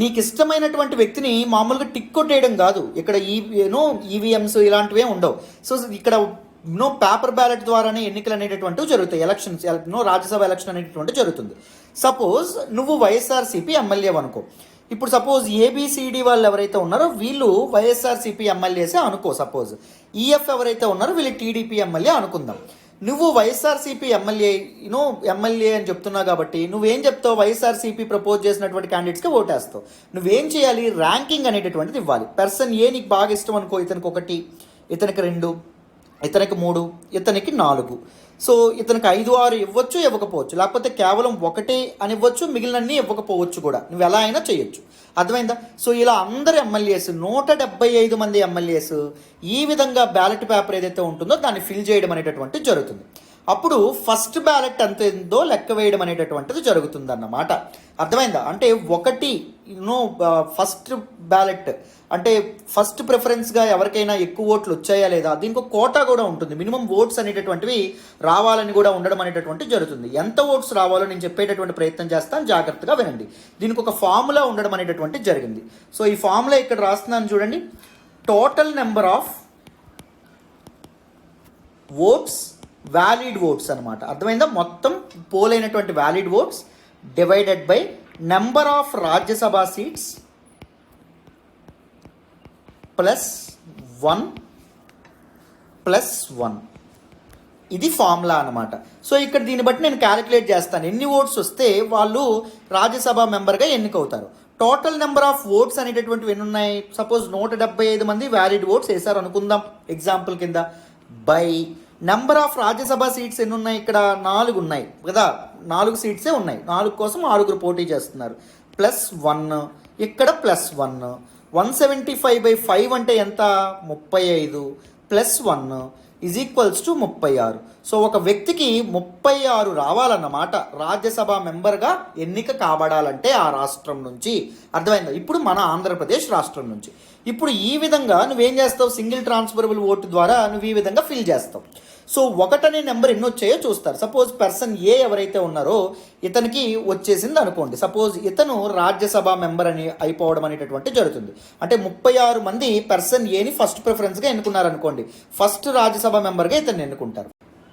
నీకు ఇష్టమైనటువంటి వ్యక్తిని మామూలుగా టిక్ కొట్టేయడం కాదు, ఇక్కడ ఈవీఎంస్ ఇలాంటివే ఉండవు. సో ఇక్కడ పేపర్ బ్యాలెట్ ద్వారానే ఎన్నికలు అనేటటువంటివి జరుగుతాయి. ఎలక్షన్స్ రాజ్యసభ ఎలక్షన్ అనేటటువంటి జరుగుతుంది. సపోజ్ నువ్వు వైఎస్ఆర్సీపీ ఎమ్మెల్యే అనుకో. ఇప్పుడు సపోజ్ ఏబిసిడి వాళ్ళు ఎవరైతే ఉన్నారో వీళ్ళు వైఎస్ఆర్సీపీ ఎమ్మెల్యేసే అనుకో. సపోజ్ ఈఎఫ్ ఎవరైతే ఉన్నారో వీళ్ళు టీడీపీ ఎమ్మెల్యే అనుకుందాం. నువ్వు వైఎస్ఆర్సీపీ ఎమ్మెల్యే అని చెప్తున్నావు కాబట్టి నువ్వేం చెప్తావు, వైఎస్ఆర్సీపీ ప్రపోజ్ చేసినటువంటి క్యాండిడేట్స్కి ఓటేస్తావు. నువ్వేం చేయాలి, ర్యాంకింగ్ అనేటటువంటిది ఇవ్వాలి. పర్సన్ ఏ నీకు బాగా ఇష్టం అనుకో, ఇతనికి 1, ఇతనికి 2, ఇతనికి 3, ఇతనికి 4. సో ఇతనికి 5, 6 ఇవ్వచ్చు, ఇవ్వకపోవచ్చు. లేకపోతే కేవలం 1 అని ఇవ్వచ్చు, మిగిలినన్ని ఇవ్వకపోవచ్చు కూడా. నువ్వు ఎలా అయినా చేయొచ్చు. అర్థమైందా? సో ఇలా అందరు ఎమ్మెల్యేస్ 175 మంది ఎమ్మెల్యేస్ ఈ విధంగా బ్యాలెట్ పేపర్ ఏదైతే ఉంటుందో దాన్ని ఫిల్ చేయడం అనేటటువంటి జరుగుతుంది. అప్పుడు ఫస్ట్ బ్యాలెట్ ఎంత ఉందో లెక్క వేయడం అనేటటువంటిది జరుగుతుంది అన్నమాట. అర్థమైందా? అంటే ఫస్ట్ బ్యాలెట్ అంటే ఫస్ట్ ప్రిఫరెన్స్గా ఎవరికైనా ఎక్కువ ఓట్లు వచ్చాయా లేదా, దీనికి ఒక కోటా కూడా ఉంటుంది. మినిమం ఓట్స్ అనేటటువంటివి రావాలని కూడా ఉండడం అనేటటువంటి జరుగుతుంది. ఎంత ఓట్స్ రావాలో నేను చెప్పేటటువంటి ప్రయత్నం చేస్తాను, జాగ్రత్తగా వినండి. దీనికి ఒక ఫార్ములా ఉండడం అనేటటువంటి జరిగింది. సో ఈ ఫార్ములా ఇక్కడ రాస్తున్నాను చూడండి. Total number of votes, valid votes అనమాట. అర్థమైందా? మొత్తం పోల్ అయినటువంటి valid votes divided by number of Rajya Sabha seats +1 +1. ఇది ఫార్ములా అనమాట. సో ఇక్కడ దీన్ని బట్టి నేను క్యాలిక్యులేట్ చేస్తాను ఎన్ని ఓట్స్ వస్తే వాళ్ళు రాజ్యసభ మెంబర్గా ఎన్నికవుతారు. టోటల్ నెంబర్ ఆఫ్ ఓట్స్ అనేటటువంటివి ఎన్ని ఉన్నాయి, సపోజ్ 175 మంది వ్యాలిడ్ ఓట్స్ వేశారు అనుకుందాం ఎగ్జాంపుల్ కింద, by number of Rajya Sabha seats ఎన్ని ఉన్నాయి, ఇక్కడ 4 ఉన్నాయి కదా, 4 సీట్సే ఉన్నాయి. 4 కోసం 6గురు పోటీ చేస్తున్నారు. +1 ఇక్కడ +1, 175/5 అంటే ఎంత, 35 +1 = 36. సో ఒక వ్యక్తికి 36 రావాలన్నమాట రాజ్యసభ మెంబర్గా ఎన్నిక కాబడాలంటే ఆ రాష్ట్రం నుంచి. అర్థమైందా? ఇప్పుడు మన ఆంధ్రప్రదేశ్ రాష్ట్రం నుంచి. ఇప్పుడు ఈ విధంగా నువ్వేం చేస్తావు, సింగిల్ ట్రాన్స్ఫరబుల్ ఓటు ద్వారా నువ్వు ఈ విధంగా ఫిల్ చేస్తావు. సో 1 అనే నెంబర్ ఎన్ని వచ్చాయో చూస్తారు. సపోజ్ పర్సన్ ఏ ఎవరైతే ఉన్నారో ఇతనికి వచ్చేసింది అనుకోండి. సపోజ్ ఇతను రాజ్యసభ మెంబర్ అని అయిపోవడం అనేటటువంటి జరుగుతుంది. అంటే 36 మంది పర్సన్ ఏని ఫస్ట్ ప్రిఫరెన్స్గా ఎన్నుకున్నారు అనుకోండి, ఫస్ట్ రాజ్యసభ మెంబర్గా ఇతన్ని ఎన్నుకుంటారు.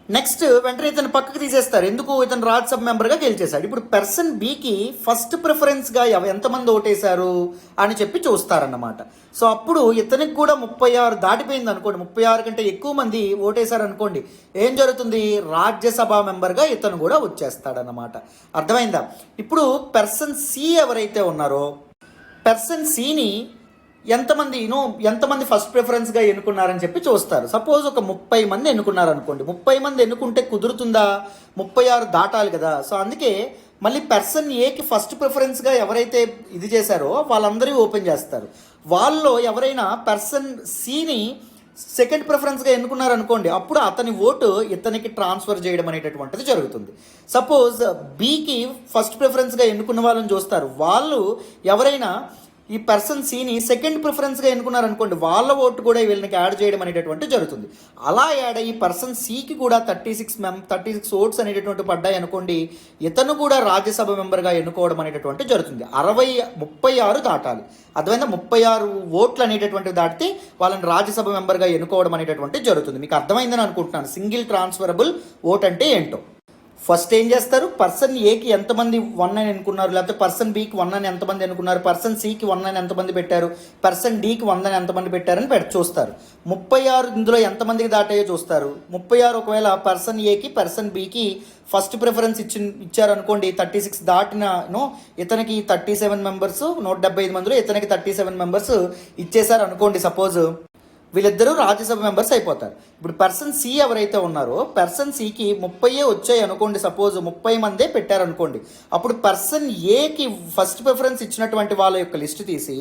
నెక్స్ట్ వెంటనే ఇతను పక్కకు తీసేస్తారు, ఎందుకు, ఇతను రాజ్యసభ మెంబర్గా గెలిచేశాడు. ఇప్పుడు పర్సన్ బికి ఫస్ట్ ప్రిఫరెన్స్గా ఎంతమంది ఓటేశారు అని చెప్పి చూస్తారన్నమాట. సో అప్పుడు ఇతనికి కూడా 36 దాటిపోయింది అనుకోండి, 36 కంటే ఎక్కువ మంది ఓటేశారు అనుకోండి, ఏం జరుగుతుంది, రాజ్యసభ మెంబర్గా ఇతను కూడా వచ్చేస్తాడన్నమాట. అర్థమైందా? ఇప్పుడు పర్సన్ సి ఎవరైతే ఉన్నారో పర్సన్ సిని ఎంతమంది ఫస్ట్ ప్రిఫరెన్స్గా ఎన్నుకున్నారని చెప్పి చూస్తారు. సపోజ్ ఒక 30 మంది ఎన్నుకున్నారు అనుకోండి. 30 మంది ఎన్నుకుంటే కుదురుతుందా, 36 దాటాలి కదా. సో అందుకే మళ్ళీ పర్సన్ ఏకి ఫస్ట్ ప్రిఫరెన్స్గా ఎవరైతే ఇది చేశారో వాళ్ళందరూ ఓపెన్ చేస్తారు. వాళ్ళలో ఎవరైనా పర్సన్ సిని సెకండ్ ప్రిఫరెన్స్గా ఎన్నుకున్నారనుకోండి, అప్పుడు అతని ఓటు ఇతనికి ట్రాన్స్ఫర్ చేయడం అనేటటువంటిది జరుగుతుంది. సపోజ్ బికి ఫస్ట్ ప్రిఫరెన్స్గా ఎన్నుకున్న వాళ్ళని చూస్తారు. వాళ్ళు ఎవరైనా ఈ పర్సన్ సిని సెకండ్ ప్రిఫరెన్స్గా ఎన్నుకున్నారనుకోండి, వాళ్ళ ఓటు కూడా వీళ్ళకి యాడ్ చేయడం అనేటటువంటి జరుగుతుంది. అలా యాడ్ అయ్యి పర్సన్ సికి కూడా 36 ఓట్స్ అనేటటువంటి పడ్డాయి అనుకోండి, ఇతను కూడా రాజ్యసభ మెంబర్గా ఎన్నుకోవడం అనేటటువంటి జరుగుతుంది. 36 దాటాలి. అర్థమైందా? 36 ఓట్లు అనేటటువంటివి దాటితే వాళ్ళని రాజ్యసభ మెంబర్గా ఎన్నుకోవడం అనేటటువంటి జరుగుతుంది. మీకు అర్థమైందని అనుకుంటున్నాను సింగిల్ ట్రాన్స్ఫరబుల్ ఓట్ అంటే ఏంటో. ఫస్ట్ ఏం చేస్తారు, పర్సన్ ఏకి ఎంతమంది 1 అని అనుకున్నారు, లేకపోతే పర్సన్ బికి 1 అని ఎంతమంది అనుకున్నారు, పర్సన్ సికి 1 అని ఎంతమంది పెట్టారు, పర్సన్ డికి 100 అని ఎంతమంది పెట్టారని చూస్తారు. 36 ఇందులో ఎంతమందికి దాటాయో చూస్తారు. 36 ఒకవేళ పర్సన్ ఏకి పర్సన్ బికి ఫస్ట్ ప్రిఫరెన్స్ ఇచ్చారనుకోండి, 36 దాటిన ఇతనికి 37 మెంబర్స్, 175 మందిలో ఇతనికి 37 మెంబర్స్ ఇచ్చేసారు అనుకోండి. సపోజ్ వీళ్ళిద్దరూ రాజ్యసభ మెంబర్స్ అయిపోతారు. ఇప్పుడు పర్సన్ సి ఎవరైతే ఉన్నారో పర్సన్ సికి 30 వచ్చాయి అనుకోండి, సపోజ్ 30 మందే పెట్టారనుకోండి. అప్పుడు పర్సన్ ఏకి ఫస్ట్ ప్రిఫరెన్స్ ఇచ్చినటువంటి వాళ్ళ యొక్క లిస్ట్ తీసి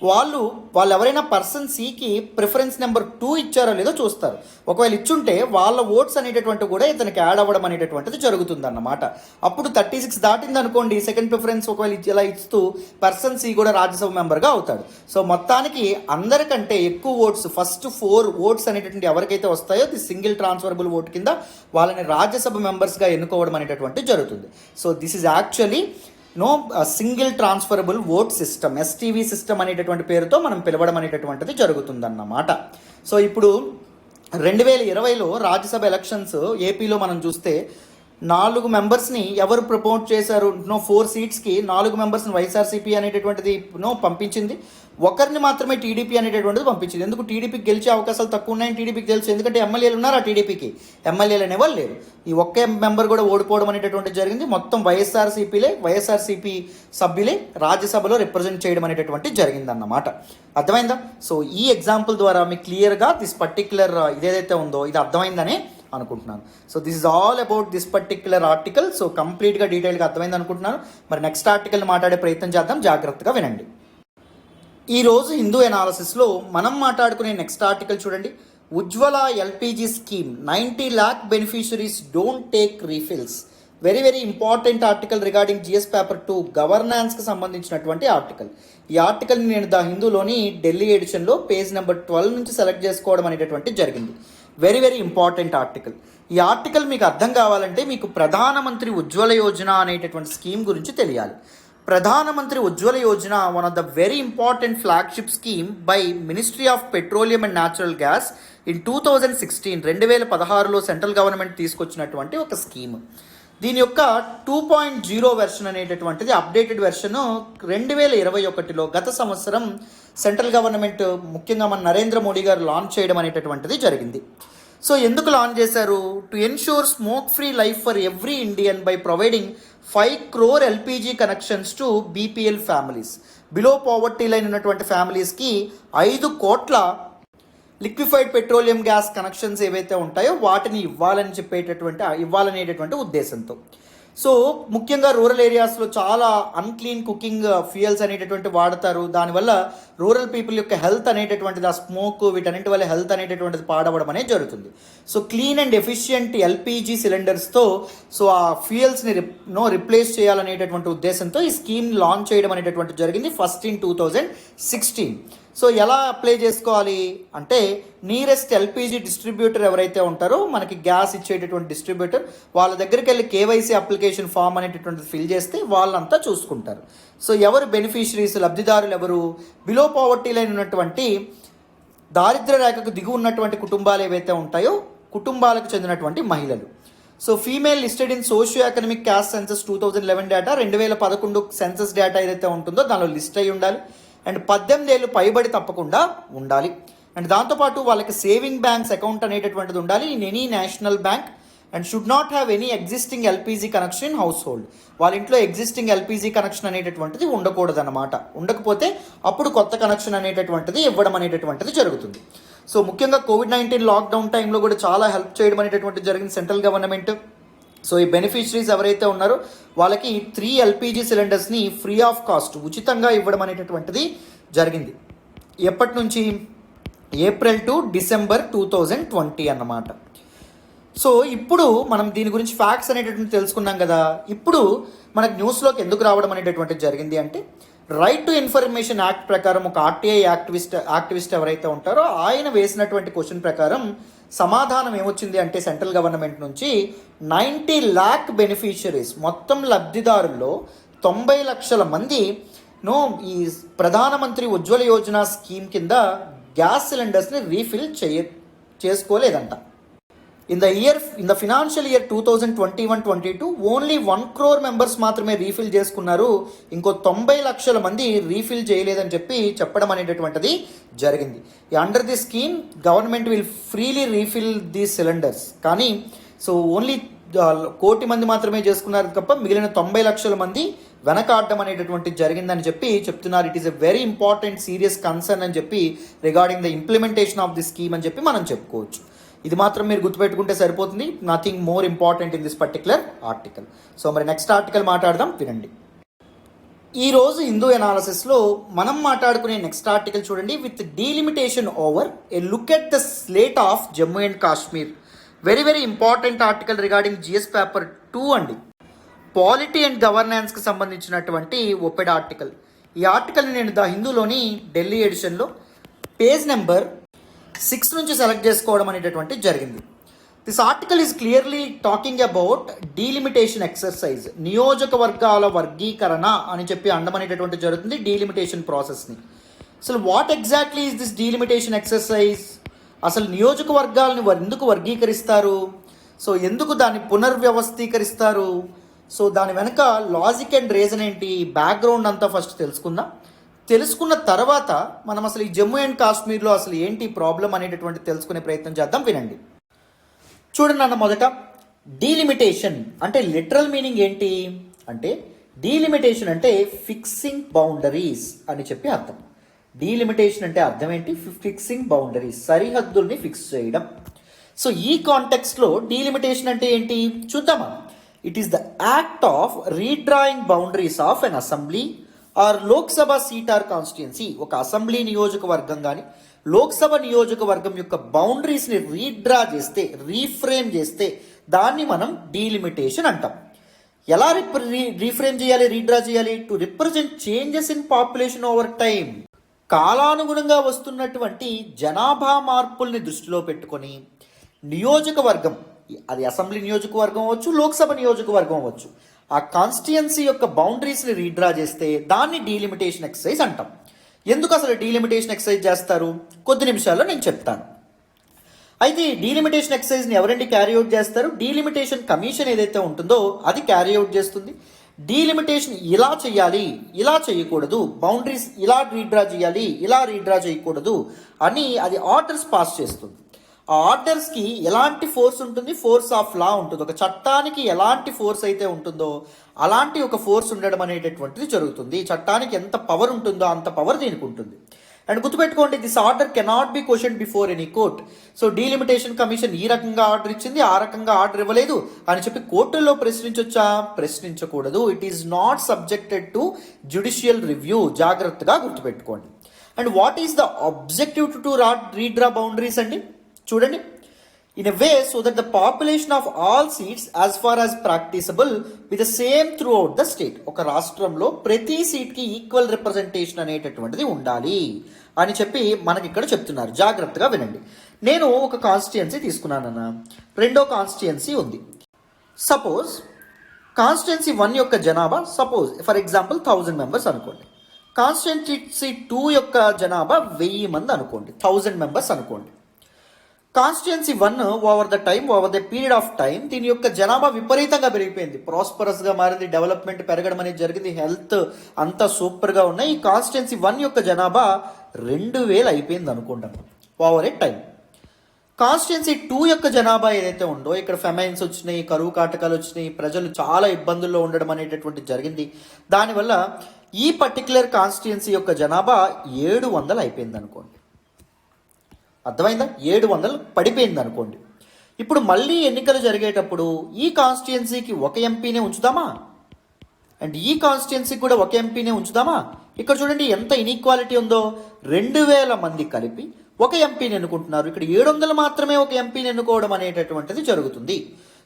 వాళ్ళు ఎవరైనా పర్సన్ సికి ప్రిఫరెన్స్ నెంబర్ 2 ఇచ్చారో లేదో చూస్తారు. ఒకవేళ ఇచ్చుంటే వాళ్ళ ఓట్స్ అనేటటువంటి కూడా ఇతనికి యాడ్ అవ్వడం అనేటటువంటిది జరుగుతుంది అన్నమాట. అప్పుడు 36 దాటింది అనుకోండి, సెకండ్ ప్రిఫరెన్స్ ఒకవేళ ఇలా ఇస్తూ పర్సన్ సి కూడా రాజ్యసభ మెంబర్గా అవుతాడు. సో మొత్తానికి అందరికంటే ఎక్కువ ఓట్స్, ఫస్ట్ 4 ఓట్స్ అనేటటువంటి ఎవరికైతే వస్తాయో ది సింగిల్ ట్రాన్స్ఫరబుల్ ఓట్ కింద వాళ్ళని రాజ్యసభ మెంబర్స్గా ఎన్నుకోవడం అనేటటువంటి జరుగుతుంది. So this is actually single transferable vote system, STV system అనేటటువంటి పేరుతో మనం పిలవడం అనేటటువంటిది జరుగుతుందన్నమాట. సో ఇప్పుడు 2020లో రాజ్యసభ ఎలక్షన్స్ ఏపీలో మనం చూస్తే 4 మెంబర్స్ని ఎవరు ప్రపోజ్ చేశారు, 4 సీట్స్కి 4 మెంబర్స్ని వైఎస్ఆర్సీపీ అనేటటువంటిది పంపించింది. ఒకరిని మాత్రమే టీడీపీ అనేటటువంటిది పంపించింది. ఎందుకు, టీడీపీకి గెలిచే అవకాశాలు తక్కువ ఉన్నాయని టీడీపీకి తెలుసు. ఎందుకంటే ఎమ్మెల్యేలు ఉన్నారు, ఆ టీడీపీకి ఎమ్మెల్యేలు అనేవాళ్ళు లేరు. ఈ ఒకే మెంబర్ కూడా ఓడిపోవడం అనేటటువంటిది జరిగింది. మొత్తం వైఎస్ఆర్సీపీ సభ్యులే రాజ్యసభలో రిప్రజెంట్ చేయడం అనేటటువంటిది జరిగిందన్నమాట. అర్థమైందా? సో ఈ ఎగ్జాంపుల్ ద్వారా మీకు క్లియర్గా దిస్ పర్టిక్యులర్ ఇదేదైతే ఉందో ఇది అర్థమైందని అనుకుంటున్నాను. So this is all about this particular article. So కంప్లీట్గా డీటెయిల్గా అర్థమైంది అనుకుంటున్నాను. మరి నెక్స్ట్ ఆర్టికల్ని మాట్లాడే ప్రయత్నం చేద్దాం, జాగ్రత్తగా వినండి. ఈరోజు హిందూ ఎనాలిసిస్లో మనం మాట్లాడుకునే నెక్స్ట్ ఆర్టికల్ చూడండి. Ujjwala LPG scheme 90 lakh beneficiaries don't take refills. Very very important article regarding GS paper 2 గవర్నాన్స్కి సంబంధించినటువంటి ఆర్టికల్. ఈ ఆర్టికల్ని నేను ద హిందూలోని ఢిల్లీ ఎడిషన్లో పేజ్ నెంబర్ 12 నుంచి సెలెక్ట్ చేసుకోవడం అనేటటువంటి జరిగింది. Very very important article. ఈ ఆర్టికల్ మీకు అర్థం కావాలంటే మీకు ప్రధానమంత్రి ఉజ్వల యోజన అనేటటువంటి స్కీమ్ గురించి తెలియాలి. Pradhan Mantri Ujjwala Yojana one of the very important flagship scheme by ministry of petroleum and natural gas in 2016 2016లో సెంట్రల్ గవర్నమెంట్ తీసుకొచ్చినటువంటి ఒక స్కీమ్. దీని యొక్క 2.0 వెర్షన్ అనేటటువంటిది అప్డేటెడ్ వెర్షన్ 2021లో గత సంవత్సరం సెంట్రల్ గవర్నమెంట్ ముఖ్యంగా మన నరేంద్ర మోడీ గారు లాంచ్ చేయడం అనేటటువంటిది జరిగింది. సో ఎందుకు లాంచ్ చేశారు? To ensure smoke free life for every Indian by providing 5 crore LPG connections to BPL families. Below poverty line ఉన్నటువంటి ఫ్యామిలీస్కి 5 కోట్ల లిక్విఫైడ్ పెట్రోలియం గ్యాస్ కనెక్షన్స్ ఏవైతే ఉంటాయో వాటిని ఇవ్వాలనేటటువంటి ఉద్దేశంతో. సో ముఖ్యంగా రూరల్ ఏరియాస్లో చాలా అన్క్లీన్ కుకింగ్ ఫ్యూయల్స్ అనేటటువంటి వాడతారు. దానివల్ల రూరల్ పీపుల్ యొక్క హెల్త్ అనేటటువంటిది, ఆ స్మోక్ వీటన్నింటి వల్ల హెల్త్ అనేటటువంటిది పాడవడం అనేది జరుగుతుంది. So clean and efficient LPG సిలిండర్స్తో సో ఆ ఫ్యూయల్స్ని రిప్లేస్ చేయాలనేటటువంటి ఉద్దేశంతో ఈ స్కీమ్ లాంచ్ చేయడం అనేటటువంటి జరిగింది ఫస్ట్ ఇన్ 2016. సో ఎలా అప్లై చేసుకోవాలి అంటే నియరెస్ట్ ఎల్పిజి డిస్ట్రిబ్యూటర్ ఎవరైతే ఉంటారో మనకి గ్యాస్ ఇచ్చేటటువంటి డిస్ట్రిబ్యూటర్ వాళ్ళ దగ్గరికి వెళ్ళి కేవైసీ అప్లికేషన్ ఫామ్ అనేటటువంటిది ఫిల్ చేస్తే వాళ్ళంతా చూసుకుంటారు. సో ఎవరు బెనిఫిషరీస్, లబ్ధిదారులు ఎవరు? బిలో పావర్టీ లైన్ ఉన్నటువంటి దారిద్ర్య రేఖకు దిగు ఉన్నటువంటి కుటుంబాలు ఏవైతే ఉంటాయో కుటుంబాలకు చెందినటువంటి మహిళలు. So female listed in socio economic caste census 2011 data, 2011 census data ఏదైతే ఉంటుందో దానిలో లిస్ట్ అయి ఉండాలి. అండ్ 18 ఏళ్ళు పైబడి తప్పకుండా ఉండాలి. అండ్ దాంతోపాటు వాళ్ళకి సేవింగ్ బ్యాంక్స్ అకౌంట్ అనేటటువంటిది ఉండాలి in any national bank. And should not have any existing LPG connection in house hold. వాళ్ళ ఇంట్లో ఎగ్జిస్టింగ్ ఎల్పిజి కనెక్షన్ అనేటటువంటిది ఉండకూడదన్నమాట. ఉండకపోతే అప్పుడు కొత్త కనెక్షన్ అనేటటువంటిది ఇవ్వడం అనేటటువంటిది జరుగుతుంది. సో ముఖ్యంగా కోవిడ్-19 లాక్డౌన్ టైంలో కూడా చాలా హెల్ప్ చేయడం అనేటటువంటిది జరిగింది సెంట్రల్ గవర్నమెంట్. సో ఈ బెనిఫిషరీస్ ఎవరైతే ఉన్నారో వాళ్ళకి 3 ఎల్పిజి సిలిండర్స్ని ఫ్రీ ఆఫ్ కాస్ట్ ఉచితంగా ఇవ్వడం అనేటటువంటిది జరిగింది. ఎప్పటి నుంచి? ఏప్రిల్ టు డిసెంబర్ 2020 అన్నమాట. సో ఇప్పుడు మనం దీని గురించి ఫ్యాక్ట్స్ అనేటటువంటి తెలుసుకున్నాం కదా. ఇప్పుడు మనకు న్యూస్లోకి ఎందుకు రావడం అనేటటువంటిది జరిగింది అంటే రైట్ టు ఇన్ఫర్మేషన్ యాక్ట్ ప్రకారం ఒక ఆర్టీఐ యాక్టివిస్ట్ ఎవరైతే ఉంటారో ఆయన వేసినటువంటి క్వశ్చన్ ప్రకారం సమాధానం ఏమొచ్చింది అంటే సెంట్రల్ గవర్నమెంట్ నుంచి 90 lakh బెనిఫిషరీస్, మొత్తం లబ్ధిదారుల్లో 90 లక్షల మంది ఈ ప్రధానమంత్రి ఉజ్వల యోజన స్కీమ్ కింద గ్యాస్ సిలిండర్స్ని రీఫిల్ చేసుకోలేదంట. In the financial year 2021-22 only 1 crore members మాత్రమే రీఫిల్ చేసుకున్నారు. ఇంకో 90 లక్షల మంది రీఫిల్ చేయలేదని చెప్పడం అనేటటువంటిది జరిగింది. Under the scheme government will freely refill the cylinders. కానీ సో ఓన్లీ 1 కోటి మంది మాత్రమే చేసుకున్నారు తప్ప మిగిలిన 90 లక్షల మంది వెనకాడడం అనేటటువంటిది జరిగిందని చెప్తున్నారు. It is a very important serious concern అని regarding the implementation of the scheme అని మనం చెప్పుకోవచ్చు. ఇది మాత్రం మీరు గుర్తుపెట్టుకుంటే సరిపోతుంది. Nothing more important in this particular article. So మరి నెక్స్ట్ ఆర్టికల్ మాట్లాడదాం, వినండి. ఈరోజు హిందూ ఎనాలిసిస్లో మనం మాట్లాడుకునే నెక్స్ట్ ఆర్టికల్ చూడండి. With delimitation over a look at the slate of Jammu and Kashmir. Very very important article regarding GS paper 2 అండి. పాలిటీ అండ్ గవర్నెన్స్కి సంబంధించినటువంటి ఒపెడ్ ఆర్టికల్. ఈ ఆర్టికల్ని నేను ద హిందూలోని ఢిల్లీ ఎడిషన్లో పేజ్ నెంబర్ 6 నుంచి సెలెక్ట్ చేసుకోవడం అనేటటువంటి జరిగింది. This article is clearly talking about delimitation exercise, నియోజకవర్గాల వర్గీకరణ అని అండమనేటటువంటి జరుగుతుంది డీలిమిటేషన్ ప్రాసెస్ని. అసలు what exactly is this delimitation exercise? అసలు నియోజకవర్గాలను ఎందుకు వర్గీకరిస్తారు? సో ఎందుకు దాన్ని పునర్వ్యవస్థీకరిస్తారు? సో దాని వెనక లాజిక్ అండ్ రీజన్ ఏంటి, బ్యాక్గ్రౌండ్ అంతా ఫస్ట్ తెలుసుకున్న తర్వాత మనం అసలు ఈ జమ్మూ అండ్ కాశ్మీర్లో అసలు ఏంటి ప్రాబ్లం అనేటటువంటి తెలుసుకునే ప్రయత్నం చేద్దాం, వినండి. చూడండి అన్న, మొదట డీలిమిటేషన్ అంటే లిటరల్ మీనింగ్ ఏంటి అంటే, డీలిమిటేషన్ అంటే ఫిక్సింగ్ బౌండరీస్ అని అర్థం. డీలిమిటేషన్ అంటే అర్థం ఏంటి? ఫిక్సింగ్ బౌండరీస్, సరిహద్దుల్ని ఫిక్స్ చేయడం. సో ఈ కాంటెక్స్ట్లో డీలిమిటేషన్ అంటే ఏంటి చూద్దామా. It is the act of redrawing boundaries of an assembly or Lok Sabha seat or constituency. ఒక అసెంబ్లీ నియోజకవర్గం కానీ లోక్సభ నియోజకవర్గం యొక్క బౌండరీస్ని రీడ్రా చేస్తే, రీఫ్రేమ్ చేస్తే దాన్ని మనం డీలిమిటేషన్ అంటాం. ఎలా రీఫ్రేమ్ చేయాలి, రీడ్రా చేయాలి? To represent changes in population over time. కాలానుగుణంగా వస్తున్నటువంటి జనాభా మార్పుల్ని దృష్టిలో పెట్టుకొని నియోజకవర్గం, అది అసెంబ్లీ నియోజకవర్గం అవ్వచ్చు, లోక్సభ నియోజకవర్గం అవ్వచ్చు, ఆ కాన్స్టిట్యుయెన్సీ యొక్క బౌండరీస్ని రీడ్రా చేస్తే దాన్ని డీలిమిటేషన్ ఎక్సర్సైజ్ అంటాం. ఎందుకు అసలు డీలిమిటేషన్ ఎక్సర్సైజ్ చేస్తారు కొద్ది నిమిషాల్లో నేను చెప్తాను. అయితే డీలిమిటేషన్ ఎక్సర్సైజ్ని ఎవరండి క్యారీ అవుట్ చేస్తారు? డీలిమిటేషన్ కమిషన్ ఏదైతే ఉంటుందో అది క్యారీ అవుట్ చేస్తుంది. డీలిమిటేషన్ ఇలా చేయాలి, ఇలా చేయకూడదు, బౌండరీస్ ఇలా రీడ్రా చేయాలి, ఇలా రీడ్రా చేయకూడదు అని అది ఆర్డర్స్ పాస్ చేస్తుంది. ఆ ఆర్డర్స్కి ఎలాంటి ఫోర్స్ ఉంటుంది? ఫోర్స్ ఆఫ్ లా ఉంటుంది. ఒక చట్టానికి ఎలాంటి ఫోర్స్ అయితే ఉంటుందో అలాంటి ఒక ఫోర్స్ ఉండడం అనేటటువంటిది జరుగుతుంది. చట్టానికి ఎంత పవర్ ఉంటుందో అంత పవర్ దీనికి ఉంటుంది. అండ్ గుర్తుపెట్టుకోండి, this order cannot be question before any court. So delimitation commission ఈ రకంగా ఆర్డర్ ఇచ్చింది, ఆ రకంగా ఆర్డర్ ఇవ్వలేదు అని కోర్టుల్లో ప్రశ్నించొచ్చా? ప్రశ్నించకూడదు. It is not subjected to judicial review. జాగ్రత్తగా గుర్తుపెట్టుకోండి. And what is the objective to redraw boundaries అండి? చూడండి, in a way so that the population of all seats as far as practicable be the same throughout the state. ఒక రాష్ట్రంలో ప్రతి సీట్కి ఈక్వల్ రిప్రజెంటేషన్ అనేటటువంటిది ఉండాలి అని మనకి ఇక్కడ చెప్తున్నారు. జాగ్రత్తగా వినండి. నేను ఒక కాన్స్టిట్యుయెన్సీ తీసుకున్నానన్న, రెండో కాన్స్టిట్యుయెన్సీ ఉంది. సపోజ్ కాన్స్టిట్యుయెన్సీ 1 యొక్క జనాభా సపోజ్ ఫర్ ఎగ్జాంపుల్ 1000 మెంబర్స్ అనుకోండి. కాన్స్టిట్యుయెన్సీ 2 యొక్క జనాభా 1000 మంది అనుకోండి, 1000 మెంబర్స్ అనుకోండి. Constituency 1 over the period of time దీని యొక్క జనాభా విపరీతంగా పెరిగిపోయింది, ప్రాస్పరస్గా మారింది, డెవలప్మెంట్ పెరగడం అనేది జరిగింది, హెల్త్ అంతా సూపర్గా ఉన్నాయి. ఈ కాన్స్టిట్యుయెన్సీ 1 యొక్క జనాభా 2000 అయిపోయింది అనుకుంటాం ఓవర్ ఏ టైం. కాన్స్టిట్యుయెన్సీ 2 యొక్క జనాభా ఏదైతే ఉందో ఇక్కడ ఫెమైన్స్ వచ్చినాయి, కరువు కాటకాలు వచ్చినాయి, ప్రజలు చాలా ఇబ్బందుల్లో ఉండడం అనేటటువంటి జరిగింది. దానివల్ల ఈ పర్టికులర్ కాన్స్టిట్యుయెన్సీ యొక్క జనాభా 700 అయిపోయింది అనుకోండి. అర్థమైందా? 700 పడిపోయింది అనుకోండి. ఇప్పుడు మళ్ళీ ఎన్నికలు జరిగేటప్పుడు ఈ కాన్స్టిట్యుయెన్సీకి ఒక ఎంపీనే ఉంచుదామా అండ్ ఈ కాన్స్టిట్యుయెన్సీకి కూడా ఒక ఎంపీనే ఉంచుదామా? ఇక్కడ చూడండి ఎంత ఇన్ఈక్వాలిటీ ఉందో. 2000 మంది కలిపి ఒక ఎంపీని ఎన్నుకుంటున్నారు, ఇక్కడ 700 మాత్రమే ఒక ఎంపీని ఎన్నుకోవడం అనేటటువంటిది జరుగుతుంది.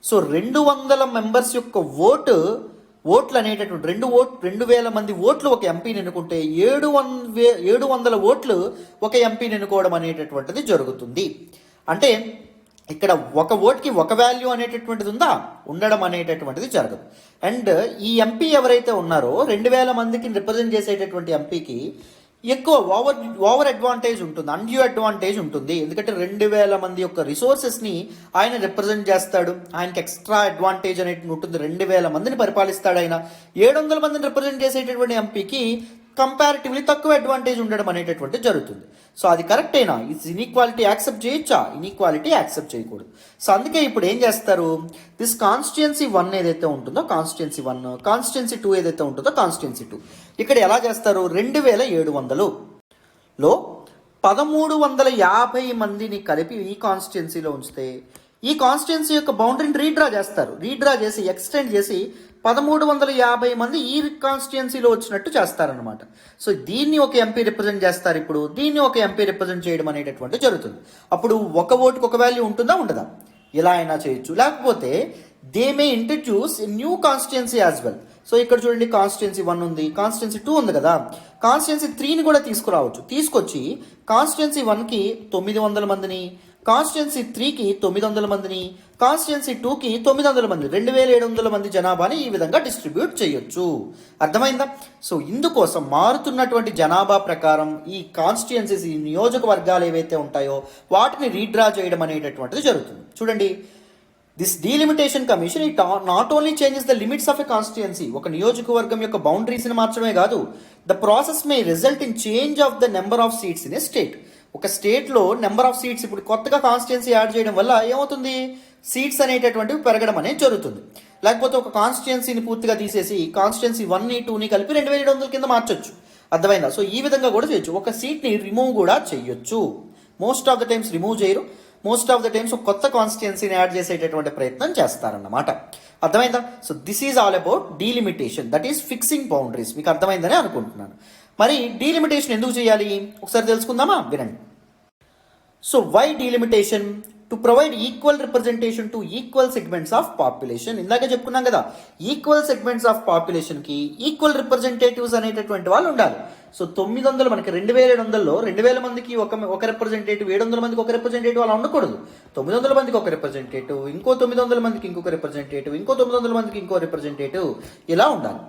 సో 200 మెంబర్స్ యొక్క ఓట్లు అనేటటువంటి 2000 మంది ఓట్లు ఒక ఎంపీని ఎన్నుకుంటే 700 ఓట్లు ఒక ఎంపీని ఎన్నుకోవడం అనేటటువంటిది జరుగుతుంది. అంటే ఇక్కడ ఒక ఓట్కి ఒక వాల్యూ అనేటటువంటిది ఉండడం అనేటటువంటిది జరగదు. అండ్ ఈ ఎంపీ ఎవరైతే ఉన్నారో 2000 మందికి రిప్రజెంట్ చేసేటటువంటి ఎంపీకి ఎక్కువ ఓవర్ అడ్వాంటేజ్ ఉంటుంది, అన్డ్యూ అడ్వాంటేజ్ ఉంటుంది. ఎందుకంటే 2000 మంది యొక్క రిసోర్సెస్ని ఆయన రిప్రజెంట్ చేస్తాడు. ఆయనకి ఎక్స్ట్రా అడ్వాంటేజ్ అనేది ఉంటుంది. 2000 మందిని పరిపాలిస్తాడు ఆయన. 700 మందిని రిప్రజెంట్ చేసేటటువంటి ఎంపీకి కంపారిటివ్లీ తక్కువ అడ్వాంటేజ్ ఉండడం అనేటటువంటి జరుగుతుంది. సో అది కరెక్టేనా? ఇన్ఈక్వాలిటీ యాక్సెప్ట్ చేయొచ్చా? ఇన్ఈక్వాలిటీ యాక్సెప్ట్ చేయకూడదు. సో అందుకే ఇప్పుడు ఏం చేస్తారు, దిస్ కాన్స్టిట్యుయెన్సీ 1 ఏదైతే ఉంటుందో కాన్స్టిట్యుయెన్సీ 1, కాన్స్టిట్యుయెన్సీ 2 ఏదైతే ఉంటుందో కాన్స్టిట్యుయెన్సీ 2, ఇక్కడ ఎలా చేస్తారు, 2700లో 1350 మందిని కలిపి ఈ కాన్స్టిట్యుయెన్సీలో ఉంచితే ఈ కాన్స్టిట్యుయెన్సీ యొక్క బౌండరీని రీడ్రా చేస్తారు. రీడ్రా చేసి ఎక్స్టెండ్ చేసి 1350 మంది ఈ కాన్స్టిట్యుయెన్సీలో వచ్చినట్టు చేస్తారనమాట. సో దీన్ని ఒక ఎంపీ రిప్రజెంట్ చేస్తారు. ఇప్పుడు దీన్ని ఒక ఎంపీ రిప్రజెంట్ చేయడం అనేటటువంటి జరుగుతుంది. అప్పుడు ఒక ఓటుకు ఒక వాల్యూ ఉంటుందా ఉండదా? ఎలా అయినా చేయొచ్చు. లేకపోతే they may introduce new constituency as well. So ఇక్కడ చూడండి, కాన్స్టిట్యుయెన్సీ 1 ఉంది, కాన్స్టిట్యుయెన్సీ 2 ఉంది కదా, కాన్స్టిట్యుయెన్సీ 3ని కూడా తీసుకురావచ్చు. తీసుకొచ్చి కాన్స్టిట్యుయెన్సీ 1కి 900 మందిని, కాన్స్టిట్యుయెన్సీ 3కి 900 మందిని, కాన్స్టిట్యుయెన్సీ 2కి 900 మంది, 2700 మంది జనాభాని ఈ విధంగా డిస్ట్రిబ్యూట్ చేయొచ్చు. అర్థమైందా? సో ఇందుకోసం మారుతున్నటువంటి జనాభా ప్రకారం ఈ కాన్స్టిట్యుయెన్సీస్, ఈ నియోజకవర్గాలు ఏవైతే ఉంటాయో వాటిని రీడ్రా చేయడం అనేటటువంటిది జరుగుతుంది. చూడండి, this delimitation commission it not only changes the limits of a constituency. ఒక నియోజకవర్గం యొక్క బౌండరీస్ని మార్చడమే కాదు, the process May result in change of the number of seats in a state. ఒక స్టేట్లో నెంబర్ ఆఫ్ సీట్స్, ఇప్పుడు కొత్తగా కాన్స్టిట్యుయెన్సీ యాడ్ చేయడం వల్ల ఏమవుతుంది, సీట్స్ అనేటటువంటివి పెరగడం అనేది జరుగుతుంది. లేకపోతే ఒక కాన్స్టిట్యుయెన్సీని పూర్తిగా తీసేసి కాన్స్టిట్యుయెన్సీ 1ని 2ని కలిపి 2700 కింద మార్చొచ్చు. అర్థమైందా? సో ఈ విధంగా కూడా చేయొచ్చు. ఒక సీట్ని రిమూవ్ కూడా చేయొచ్చు. Most of the times remove చేయరు, మోస్ట్ ఆఫ్ ద టైమ్స్ ఒక కొత్త కాన్స్టిట్యుయెన్సీని యాడ్ చేసేటటువంటి ప్రయత్నం చేస్తారన్నమాట. అర్థమైందా? So this is all about delimitation, that is fixing boundaries. మీకు అర్థమైందని అనుకుంటున్నాను. మరి డీలిమిటేషన్ ఎందుకు చేయాలి ఒకసారి తెలుసుకుందామా? వినండి. So why delimitation? To provide equal representation to equal segments of population. ఇందాక చెప్పుకున్నాం కదా, ఈక్వల్ సెగ్మెంట్స్ ఆఫ్ పాపులేషన్కి ఈక్వల్ రిప్రజెంటేటివ్స్ అనేటటువంటి వాళ్ళు ఉండాలి. సో 900 మనకి 2700లో 2000 మందికి ఒక రిప్రజెంటేటివ్, 700 మందికి ఒక రిప్రజెంటేటివ్ అలా ఉండకూడదు. 900 మందికి ఒక రిప్రజెంటేటివ్, ఇంకో 900 మందికి ఇంకొక రిప్రజెంటేటివ్, ఇంకో 900 మందికి ఇంకో రిప్రజెంటేటివ్, ఇలా ఉండాలి.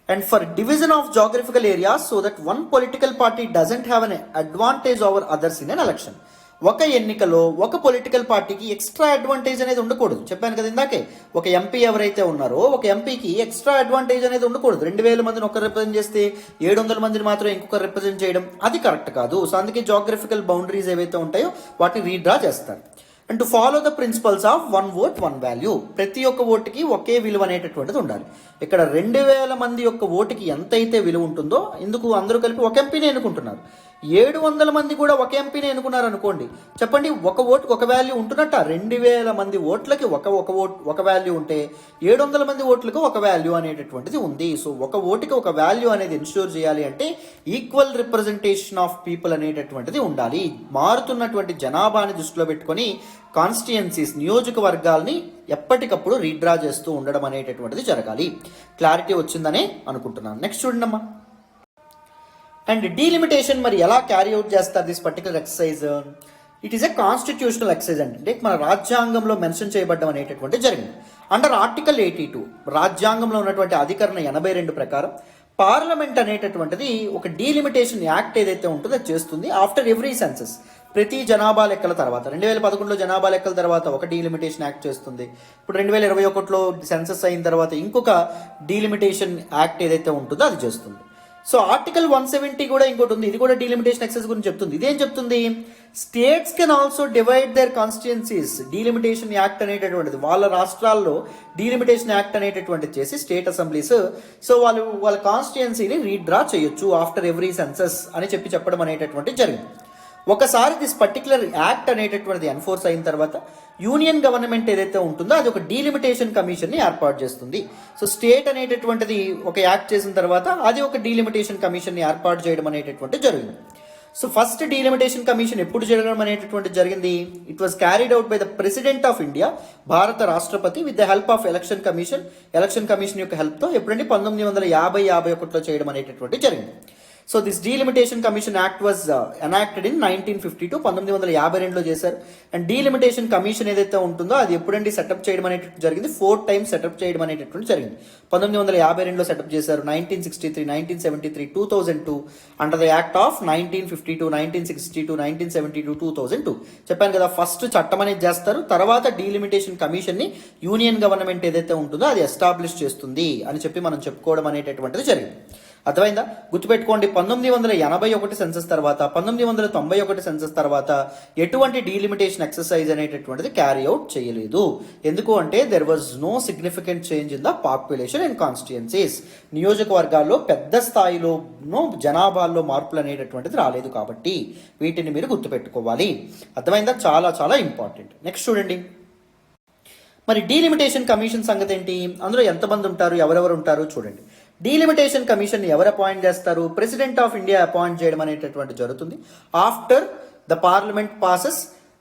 And for division of geographical areas so that one political party doesn't have an advantage over others in an election. ఒక ఎన్నికలో ఒక పొలిటికల్ పార్టీకి ఎక్స్ట్రా అడ్వాంటేజ్ అనేది ఉండకూడదు. చెప్పాను కదా ఇందాకే, ఒక ఎంపీ ఎవరైతే ఉన్నారో ఒక ఎంపీకి ఎక్స్ట్రా అడ్వాంటేజ్ అనేది ఉండకూడదు. 2000 మందిని ఒక రిప్రజెంట్ చేస్తే 700 మందిని మాత్రం ఇంకొక రిప్రజెంట్ చేయడం అది కరెక్ట్ కాదు. సో అందుకే జాగ్రఫికల్ బౌండరీస్ ఏవైతే ఉంటాయో వాటిని రీడ్రా చేస్తారు. And to follow the principles of 1 vote 1 value. ప్రతి ఒక్క ఓటుకి ఒకే విలువ అనేటటువంటిది ఉండాలి. ఇక్కడ 2000 మంది యొక్క ఓటుకి ఎంతైతే విలువ ఉంటుందో, ఇందుకు అందరూ కలిపి ఒక ఎంపీని ఎన్నుకుంటున్నారు. 700 మంది కూడా ఒక ఎంపీని ఎన్నుకున్నారు అనుకోండి, చెప్పండి ఒక ఓటుకు ఒక వాల్యూ ఉంటున్నట్ట. 2000 మంది ఓట్లకి ఒక వాల్యూ ఉంటే 700 మంది ఓట్లకు ఒక వాల్యూ అనేటటువంటిది ఉంది. సో ఒక ఓటుకి ఒక వాల్యూ అనేది ఎన్ష్యూర్ చేయాలి అంటే ఈక్వల్ రిప్రజెంటేషన్ ఆఫ్ పీపుల్ అనేటటువంటిది ఉండాలి. మారుతున్నటువంటి జనాభాని దృష్టిలో పెట్టుకొని కాన్స్టిట్యుయెన్సీస్, నియోజకవర్గాల్ని ఎప్పటికప్పుడు రీడ్రా చేస్తూ ఉండడం అనేటటువంటిది జరగాలి. క్లారిటీ వచ్చిందనే అనుకుంటున్నాను. నెక్స్ట్ చూడండి అమ్మా. అండ్ డీలిమిటేషన్ మరి ఎలా క్యారీ అవుట్ చేస్తారు this particular exercise? It is a constitutional exercise. అంటే మన రాజ్యాంగంలో మెన్షన్ చేయబడ్డం అనేటటువంటి జరిగింది. అండర్ ఆర్టికల్ 82 రాజ్యాంగంలో ఉన్నటువంటి అధికరణ 82 ప్రకారం పార్లమెంట్ అనేటటువంటిది ఒక డీలిమిటేషన్ యాక్ట్ ఏదైతే ఉంటుందో అది చేస్తుంది. ఆఫ్టర్ ఎవ్రీ సెన్సస్, ప్రతి జనాభా లెక్కల తర్వాత, 2011లో జనాభా లెక్కల తర్వాత ఒక డీలిమిటేషన్ యాక్ట్ చేస్తుంది. ఇప్పుడు 2021లో సెన్సస్ అయిన తర్వాత ఇంకొక డీలిమిటేషన్ యాక్ట్ ఏదైతే ఉంటుందో అది చేస్తుంది. సో ఆర్టికల్ 170 కూడా ఇంకోటి ఉంది, ఇది కూడా డీలిమిటేషన్ ఎక్సైజ్ గురించి చెప్తుంది. ఇదేం చెప్తుంది? States can also divide their constituencies. Delimitation act అనేటటువంటిది వాళ్ళ రాష్ట్రాల్లో డీలిమిటేషన్ యాక్ట్ అనేటటువంటిది చేసి స్టేట్ అసెంబ్లీస్ సో వాళ్ళ కాన్స్టిట్యుయెన్సీని రీడ్రా చేయొచ్చు ఆఫ్టర్ ఎవ్రీ సెన్సస్ అని చెప్పడం అనేటటువంటిది జరిగింది. ఒకసారి దిస్ పర్టికులర్ యాక్ట్ అనేటటువంటిది ఎన్ఫోర్స్ అయిన తర్వాత యూనియన్ గవర్నమెంట్ ఏదైతే ఉంటుందో అది ఒక డీలిమిటేషన్ కమిషన్ని ఏర్పాటు చేస్తుంది. సో స్టేట్ అనేటటువంటిది ఒక యాక్ట్ చేసిన తర్వాత అది ఒక డీలిమిటేషన్ కమిషన్ని ఏర్పాటు చేయడం అనేటటువంటిది జరిగింది. సో ఫస్ట్ డీలిమిటేషన్ కమిషన్ ఎప్పుడు జరగడం అనేటటువంటిది జరిగింది? It was carried out by the president of India, భారత రాష్ట్రపతి, with the help of election commission యొక్క హెల్ప్తో ఎప్పుడంటే 1950-51లో చేయడం అనేటటువంటిది జరిగింది. So this delimitation commission act was enacted in 1952, 1952లో చేశారు. అండ్ డీలిమిటేషన్ కమిషన్ ఏదైతే ఉంటుందో అది ఎప్పుడండి సెటప్ చేయడం అనేటువంటి జరిగింది, 4 times సెటప్ చేయడం అనేటటువంటి జరిగింది. 1952లో సెటప్ చేశారు, 1963, 1973, 2002 అండర్ ద యాక్ట్ ఆఫ్ 1952, 1962, 1972, 2002. చెప్పాను కదా, ఫస్ట్ చట్టం అనేది చేస్తారు, తర్వాత డీలిమిటేషన్ కమిషన్ ని యూనియన్ గవర్నమెంట్ ఏదైతే ఉంటుందో అది ఎస్టాబ్లిష్ చేస్తుంది అని చెప్పి మనం చెప్పుకోవడం అనేటటువంటిది జరిగింది. అర్థమైందా? గుర్తుపెట్టుకోండి, 1981 సెన్సస్ తర్వాత, 1991 సెన్సస్ తర్వాత ఎటువంటి డీలిమిటేషన్ ఎక్సర్సైజ్ అనేటటువంటిది క్యారీ అవుట్ చేయలేదు. ఎందుకు అంటే there was no significant change in the population and constituencies. నియోజకవర్గాల్లో పెద్ద స్థాయిలో జనాభాల్లో మార్పులు అనేటటువంటిది రాలేదు కాబట్టి వీటిని మీరు గుర్తుపెట్టుకోవాలి. అర్థమైందా? చాలా చాలా ఇంపార్టెంట్. నెక్స్ట్ చూడండి, మరి డీలిమిటేషన్ కమిషన్ సంగతి ఏంటి, అందులో ఎంతమంది ఉంటారు, ఎవరెవరు ఉంటారు చూడండి. డీలిమిటేషన్ కమిషన్ ఎవరు అపాయింట్ చేస్తారు? ప్రెసిడెంట్ ఆఫ్ ఇండియా అపాయింట్ చేయడం అనేటటువంటి జరుగుతుంది after the parliament passes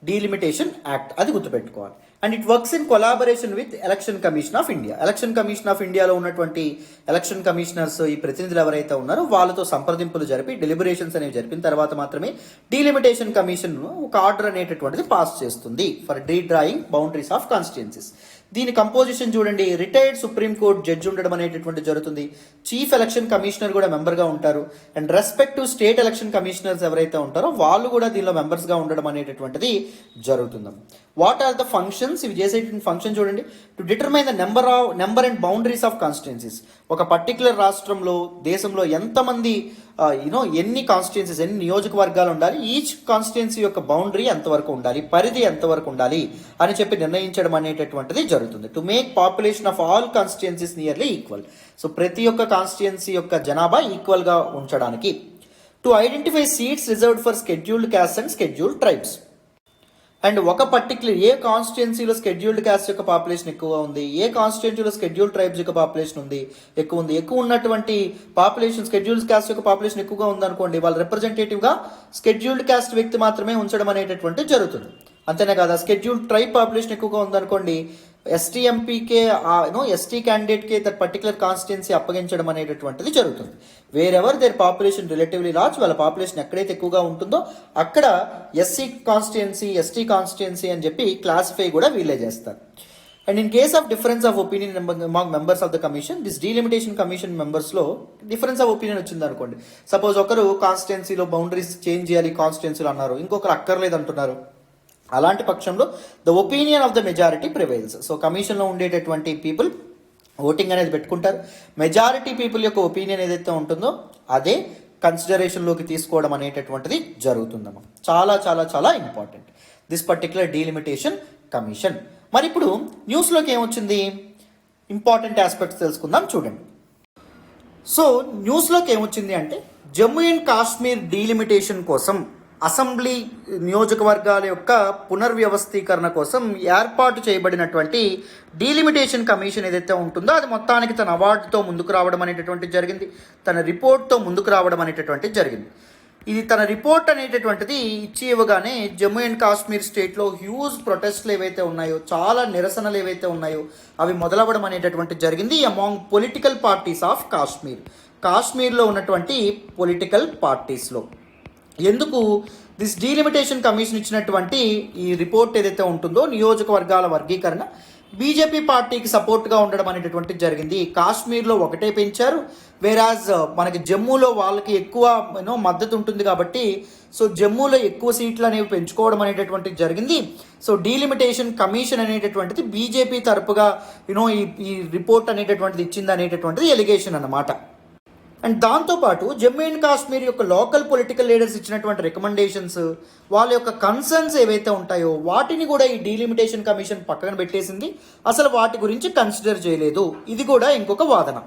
delimitation act. అది గుర్తుపెట్టుకోవాలి. And it works in collaboration with election commission of India. Election commission of ఇండియాలో ఉన్నటువంటి ఎలక్షన్ కమిషనర్స్, ఈ ప్రతినిధులు ఎవరైతే ఉన్నారో వాళ్ళతో సంప్రదింపులు జరిపి డెలిబరేషన్స్ అనేవి జరిపిన తర్వాత మాత్రమే డీలిమిటేషన్ కమిషన్ ఒక ఆర్డర్ అనేటటువంటిది పాస్ చేస్తుంది for drawing boundaries of constituencies. దీని కంపోజిషన్ చూడండి, రిటైర్డ్ సుప్రీం కోర్ట్ జడ్జి ఉండడం అనేటటువంటి జరుగుతుంది, చీఫ్ ఎలక్షన్ కమిషనర్ కూడా మెంబర్గా ఉంటారు, and respective state election commissioners ఎవరైతే ఉంటారో వాళ్ళు కూడా దీనిలో మెంబర్స్గా ఉండడం అనేటటువంటిది జరుగుతుంది. What are the functions? ఇవి చేసేటువంటి ఫంక్షన్ చూడండి, to determine the number and boundaries of constituencies. ఒక పర్టికులర్ రాష్ట్రంలో, దేశంలో ఎంతమంది ఎన్ని కాన్స్టిట్యుయెన్సీస్, ఎన్ని నియోజకవర్గాలు ఉండాలి, ఈచ్ కాన్స్టిట్యుయెన్సీ యొక్క బౌండరీ ఎంతవరకు ఉండాలి, పరిధి ఎంతవరకు ఉండాలి అని చెప్పి నిర్ణయించడం అనేటటువంటిది జరుగుతుంది. To make population of all constituencies nearly equal. So ప్రతి ఒక్క కాన్స్టిట్యుయెన్సీ యొక్క జనాభా ఈక్వల్గా ఉంచడానికి. To identify seats reserved for scheduled caste and scheduled tribes. And ఒక పర్టికులర్ ఏ కాన్స్టిట్యుయెన్సీలో స్కెడ్యూల్డ్ క్యాస్ట్ యొక్క పాపులేషన్ ఎక్కువగా ఉంది, ఏ కాన్స్టిట్యుయెన్సీలో స్కెడ్యూల్డ్ ట్రైబ్స్ యొక్క పాపులేషన్ ఎక్కువ ఉన్నటువంటి పాపులేషన్, స్కెడ్యూల్డ్ క్యాస్ట్ యొక్క పాపులేషన్ ఎక్కువగా ఉందనుకోండి, వాళ్ళ రిప్రజెంటేటివ్గా స్కెడ్యూల్డ్ క్యాస్ట్ వ్యక్తి మాత్రమే ఉంచడం అనేటటువంటి జరుగుతుంది. అంతేనే కాదా, స్కెడ్యూల్డ్ ట్రైబ్ పాపులేషన్ ఎక్కువగా ఉందనుకోండి, ఎస్టీ ఎంపీకే ఎస్టీ క్యాండిడేట్కి దట్ పర్టికులర్ కాన్స్టిట్యుయెన్సీ అప్పగించడం అనేటటువంటిది జరుగుతుంది. Wherever their population relatively large, వాళ్ళ పాపులేషన్ ఎక్కడైతే ఎక్కువగా ఉంటుందో అక్కడ ఎస్సీ కాన్స్టిట్యుయెన్సీ, ఎస్టీ కాన్స్టిట్యుయెన్సీ అని చెప్పి క్లాసిఫై కూడా వీళ్ళే చేస్తారు. And in case of difference of opinion among members of the commission, this delimitation commission మెంబర్స్లో డిఫరెన్స్ ఆఫ్ ఒపీనియన్ వచ్చింది అనుకోండి, సపోజ్ ఒకరు కాన్స్టిట్యుయెన్సీలో బౌండరీస్ చేంజ్ చేయాలి కాన్స్టిట్యుయెన్సీలో అన్నారు, ఇంకొకరు అక్కర్లేదు అంటున్నారు, అలాంటి పక్షంలో the opinion of the majority prevails. So కమిషన్లో ఉండేటటువంటి పీపుల్ ఓటింగ్ అనేది పెట్టుకుంటారు, మెజారిటీ పీపుల్ యొక్క ఒపీనియన్ ఏదైతే ఉంటుందో అదే కన్సిడరేషన్లోకి తీసుకోవడం అనేటటువంటిది జరుగుతుందమ్మా. చాలా చాలా చాలా important this particular delimitation commission. మరి ఇప్పుడు న్యూస్లోకి ఏమొచ్చింది, ఇంపార్టెంట్ ఆస్పెక్ట్స్ తెలుసుకుందాం చూడండి. సో న్యూస్లోకి ఏమొచ్చింది అంటే, జమ్మూ అండ్ కాశ్మీర్ డీలిమిటేషన్ కోసం అసెంబ్లీ నియోజకవర్గాల యొక్క పునర్వ్యవస్థీకరణ కోసం ఏర్పాటు చేయబడినటువంటి డీలిమిటేషన్ కమిషన్ ఏదైతే ఉంటుందో అది మొత్తానికి తన అవార్డుతో ముందుకు రావడం అనేటటువంటిది జరిగింది, తన రిపోర్ట్తో ముందుకు రావడం అనేటటువంటిది జరిగింది. ఇది తన రిపోర్ట్ అనేటటువంటిది ఇచ్చి ఇవ్వగానే జమ్మూ అండ్ కాశ్మీర్ స్టేట్లో హ్యూజ్ ప్రొటెస్ట్లు ఏవైతే ఉన్నాయో, చాలా నిరసనలు ఏవైతే ఉన్నాయో అవి మొదలవ్వడం అనేటటువంటిది జరిగింది అమాంగ్ పొలిటికల్ పార్టీస్ ఆఫ్ కాశ్మీర్లో ఉన్నటువంటి పొలిటికల్ పార్టీస్లో. ఎందుకు దిస్ డీలిమిటేషన్ కమిషన్ ఇచ్చినటువంటి ఈ రిపోర్ట్ ఏదైతే ఉంటుందో నియోజకవర్గాల వర్గీకరణ బీజేపీ పార్టీకి సపోర్ట్గా ఉండడం అనేటటువంటిది జరిగింది. కాశ్మీర్లో ఒకటే పెంచారు, వేరాజ్ మనకి జమ్మూలో వాళ్ళకి ఎక్కువ మద్దతు ఉంటుంది కాబట్టి సో జమ్మూలో ఎక్కువ సీట్లు అనేవి పెంచుకోవడం అనేటటువంటిది జరిగింది. సో డీలిమిటేషన్ కమిషన్ అనేటటువంటిది బీజేపీ తరపుగా ఈ రిపోర్ట్ అనేటటువంటిది ఇచ్చింది అనేటటువంటిది ఎలిగేషన్ అన్నమాట. అండ్ దాంతోపాటు జమ్మూ అండ్ కాశ్మీర్ యొక్క లోకల్ పొలిటికల్ లీడర్స్ ఇచ్చినటువంటి రికమెండేషన్స్, వాళ్ళ యొక్క కన్సర్న్స్ ఏవైతే ఉంటాయో వాటిని కూడా ఈ డీలిమిటేషన్ కమిషన్ పక్కన పెట్టేసింది, అసలు వాటి గురించి కన్సిడర్ చేయలేదు. ఇది కూడా ఇంకొక వాదన.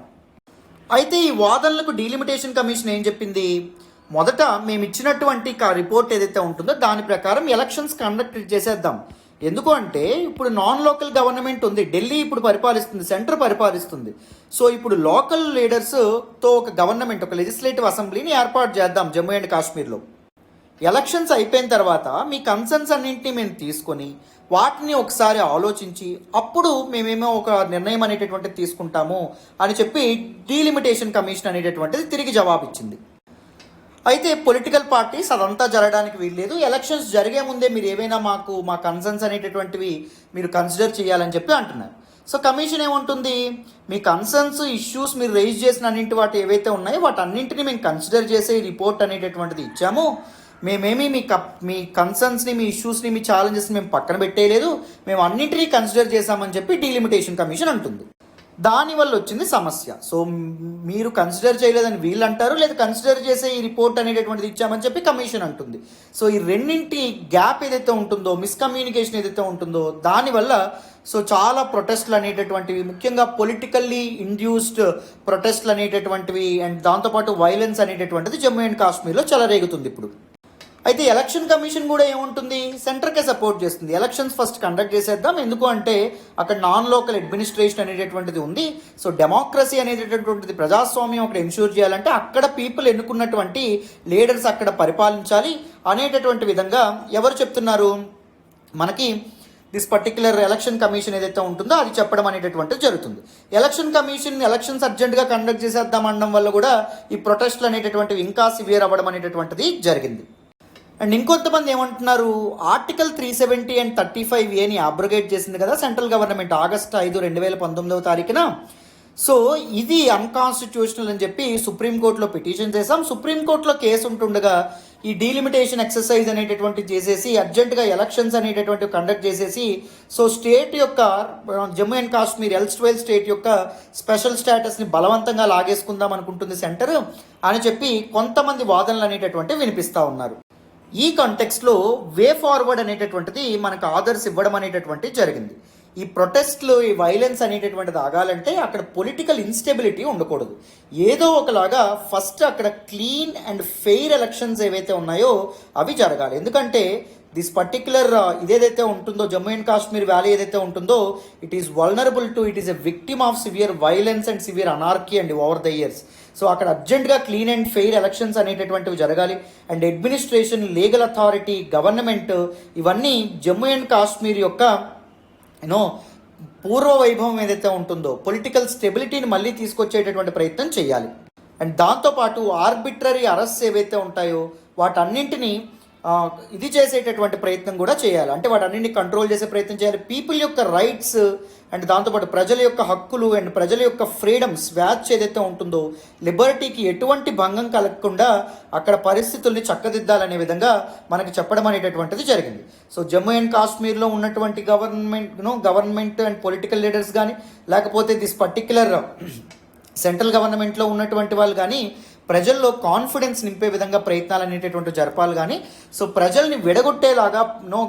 అయితే ఈ వాదనలకు డీలిమిటేషన్ కమిషన్ ఏం చెప్పింది, మొదట మేము ఇచ్చినటువంటి రిపోర్ట్ ఏదైతే ఉంటుందో దాని ప్రకారం ఎలక్షన్స్ కండక్ట్ చేసేద్దాం. ఎందుకు అంటే ఇప్పుడు నాన్ లోకల్ గవర్నమెంట్ ఉంది, ఢిల్లీ ఇప్పుడు పరిపాలిస్తుంది, సెంటర్ పరిపాలిస్తుంది. సో ఇప్పుడు లోకల్ లీడర్స్తో ఒక గవర్నమెంట్, ఒక లెజిస్లేటివ్ అసెంబ్లీని ఏర్పాటు చేద్దాం జమ్మూ అండ్ కాశ్మీర్లో. ఎలక్షన్స్ అయిపోయిన తర్వాత మీ కన్సర్న్స్ అన్నింటినీ మేము తీసుకొని వాటిని ఒకసారి ఆలోచించి అప్పుడు మేమేమో ఒక నిర్ణయం అనేటటువంటిది తీసుకుంటాము అని చెప్పి డీలిమిటేషన్ కమిషన్ అనేటటువంటిది తిరిగి జవాబిచ్చింది. అయితే పొలిటికల్ పార్టీస్ అదంతా జరగడానికి వీల్లేదు, ఎలక్షన్స్ జరిగే ముందే మీరు ఏవైనా మా కన్సర్న్స్ అనేటటువంటివి మీరు కన్సిడర్ చేయాలని చెప్పి అంటున్నారు. సో కమిషన్ ఏముంటుంది, మీ కన్సర్న్స్ ఇష్యూస్ మీరు రైజ్ చేసిన అన్నింటి వాటి ఏవైతే ఉన్నాయో వాటన్నింటినీ మేము కన్సిడర్ చేసే రిపోర్ట్ అనేటటువంటిది ఇచ్చాము. మేమేమి మీ కన్సర్న్స్ని, మీ ఇష్యూస్ని, మీ ఛాలెంజెస్ని మేము పక్కన పెట్టేయలేదు, మేము అన్నింటినీ కన్సిడర్ చేశామని చెప్పి డీలిమిటేషన్ కమిషన్ అంటుంది. దానివల్ల వచ్చింది సమస్య. సో మీరు కన్సిడర్ చేయలేదని వీళ్ళు అంటారు, లేదా కన్సిడర్ చేసే ఈ రిపోర్ట్ అనేటటువంటిది ఇచ్చామని చెప్పి కమిషన్ అంటుంది. సో ఈ రెండింటి గ్యాప్ ఏదైతే ఉంటుందో, మిస్కమ్యూనికేషన్ ఏదైతే ఉంటుందో దానివల్ల సో చాలా ప్రొటెస్ట్లు అనేటటువంటివి, ముఖ్యంగా పొలిటికల్లీ ఇండ్యూస్డ్ ప్రొటెస్ట్లు అనేటటువంటివి అండ్ దాంతోపాటు వైలెన్స్ అనేటటువంటిది జమ్మూ అండ్ కాశ్మీర్లో చెలరేగుతుంది ఇప్పుడు. అయితే ఎలక్షన్ కమిషన్ కూడా ఏముంటుంది, సెంటర్కే సపోర్ట్ చేస్తుంది. ఎలక్షన్స్ ఫస్ట్ కండక్ట్ చేసేద్దాం, ఎందుకు అంటే అక్కడ నాన్ లోకల్ అడ్మినిస్ట్రేషన్ అనేటటువంటిది ఉంది. సో డెమోక్రసీ అనేటటువంటిది, ప్రజాస్వామ్యం అక్కడ ఎన్ష్యూర్ చేయాలంటే అక్కడ పీపుల్ ఎన్నుకున్నటువంటి లీడర్స్ అక్కడ పరిపాలించాలి అనేటటువంటి విధంగా ఎవరు చెప్తున్నారు మనకి, దిస్ పర్టిక్యులర్ ఎలక్షన్ కమిషన్ ఏదైతే ఉంటుందో అది చెప్పడం అనేటటువంటిది జరుగుతుంది. ఎలక్షన్ కమిషన్ ఎలక్షన్స్ అర్జెంటుగా కండక్ట్ చేసేద్దాం అనడం వల్ల కూడా ఈ ప్రొటెస్ట్లు అనేటటువంటివి ఇంకా సివియర్ అవ్వడం అనేటటువంటిది జరిగింది. అండ్ ఇంకొంతమంది ఏమంటున్నారు, ఆర్టికల్ 370 అండ్ 35A అబ్రోగేట్ చేసింది కదా సెంట్రల్ గవర్నమెంట్ ఆగస్టు 5, 2019 సో ఇది అన్కాన్స్టిట్యూషనల్ అని చెప్పి సుప్రీంకోర్టులో పిటిషన్ చేశాం. సుప్రీంకోర్టులో కేసు ఉంటుండగా ఈ డీలిమిటేషన్ ఎక్సర్సైజ్ అనేటటువంటిది చేసేసి అర్జెంటుగా ఎలక్షన్స్ అనేటటువంటివి కండక్ట్ చేసేసి సో స్టేట్ యొక్క జమ్మూ అండ్ కాశ్మీర్ ఎల్స్ట్వెల్ స్టేట్ యొక్క స్పెషల్ స్టేటస్ని బలవంతంగా లాగేసుకుందాం అనుకుంటుంది సెంటర్ అని చెప్పి కొంతమంది వాదనలు అనేటటువంటివి వినిపిస్తూ ఉన్నారు. ఈ కాంటెక్స్ట్లో వే ఫార్వర్డ్ అనేటటువంటిది మనకు ఆర్డర్స్ ఇవ్వడం అనేటటువంటిది జరిగింది. ఈ ప్రొటెస్ట్లు, ఈ వైలెన్స్ అనేటటువంటిది ఆగాలంటే అక్కడ పొలిటికల్ ఇన్స్టెబిలిటీ ఉండకూడదు. ఏదో ఒకలాగా ఫస్ట్ అక్కడ క్లీన్ అండ్ ఫెయిర్ ఎలక్షన్స్ ఏవైతే ఉన్నాయో అవి జరగాలి. ఎందుకంటే దిస్ పర్టిక్యులర్ ఇదేదైతే ఉంటుందో జమ్మూ అండ్ కాశ్మీర్ వ్యాలీ ఏదైతే ఉంటుందో it is vulnerable to, it is a victim of severe violence and severe anarchy and over the years. So అక్కడ అర్జెంట్గా క్లీన్ అండ్ ఫెయిర్ ఎలక్షన్స్ అనేటటువంటివి జరగాలి. And administration, legal authority, government ఇవన్నీ జమ్మూ అండ్ కాశ్మీర్ యొక్క పూర్వ వైభవం ఏదైతే ఉంటుందో పొలిటికల్ స్టెబిలిటీని మళ్ళీ తీసుకొచ్చేటటువంటి ప్రయత్నం చేయాలి. అండ్ దాంతోపాటు ఆర్బిట్రరీ అరెస్ట్ ఏవైతే ఉంటాయో వాటన్నింటినీ ఇది చేసేటటువంటి ప్రయత్నం కూడా చేయాలి. అంటే వాటన్నింటినీ కంట్రోల్ చేసే ప్రయత్నం చేయాలి. పీపుల్ యొక్క రైట్స్ అండ్ దాంతోపాటు ప్రజల యొక్క హక్కులు అండ్ ప్రజల యొక్క ఫ్రీడమ్స్, స్వేచ్ఛ ఏదైతే ఉంటుందో, లిబర్టీకి ఎటువంటి భంగం కలగకుండా అక్కడ పరిస్థితుల్ని చక్కదిద్దాలనే విధంగా మనకి చెప్పడం అనేటటువంటిది జరిగింది. సో జమ్మూ అండ్ కాశ్మీర్లో ఉన్నటువంటి గవర్నమెంట్ అండ్ పొలిటికల్ లీడర్స్ కానీ లేకపోతే దిస్ పర్టిక్యులర్ సెంట్రల్ గవర్నమెంట్లో ఉన్నటువంటి వాళ్ళు కానీ ప్రజల్లో కాన్ఫిడెన్స్ నింపే విధంగా ప్రయత్నాలు అనేటటువంటి జరపాలి. కానీ సో ప్రజల్ని విడగొట్టేలాగా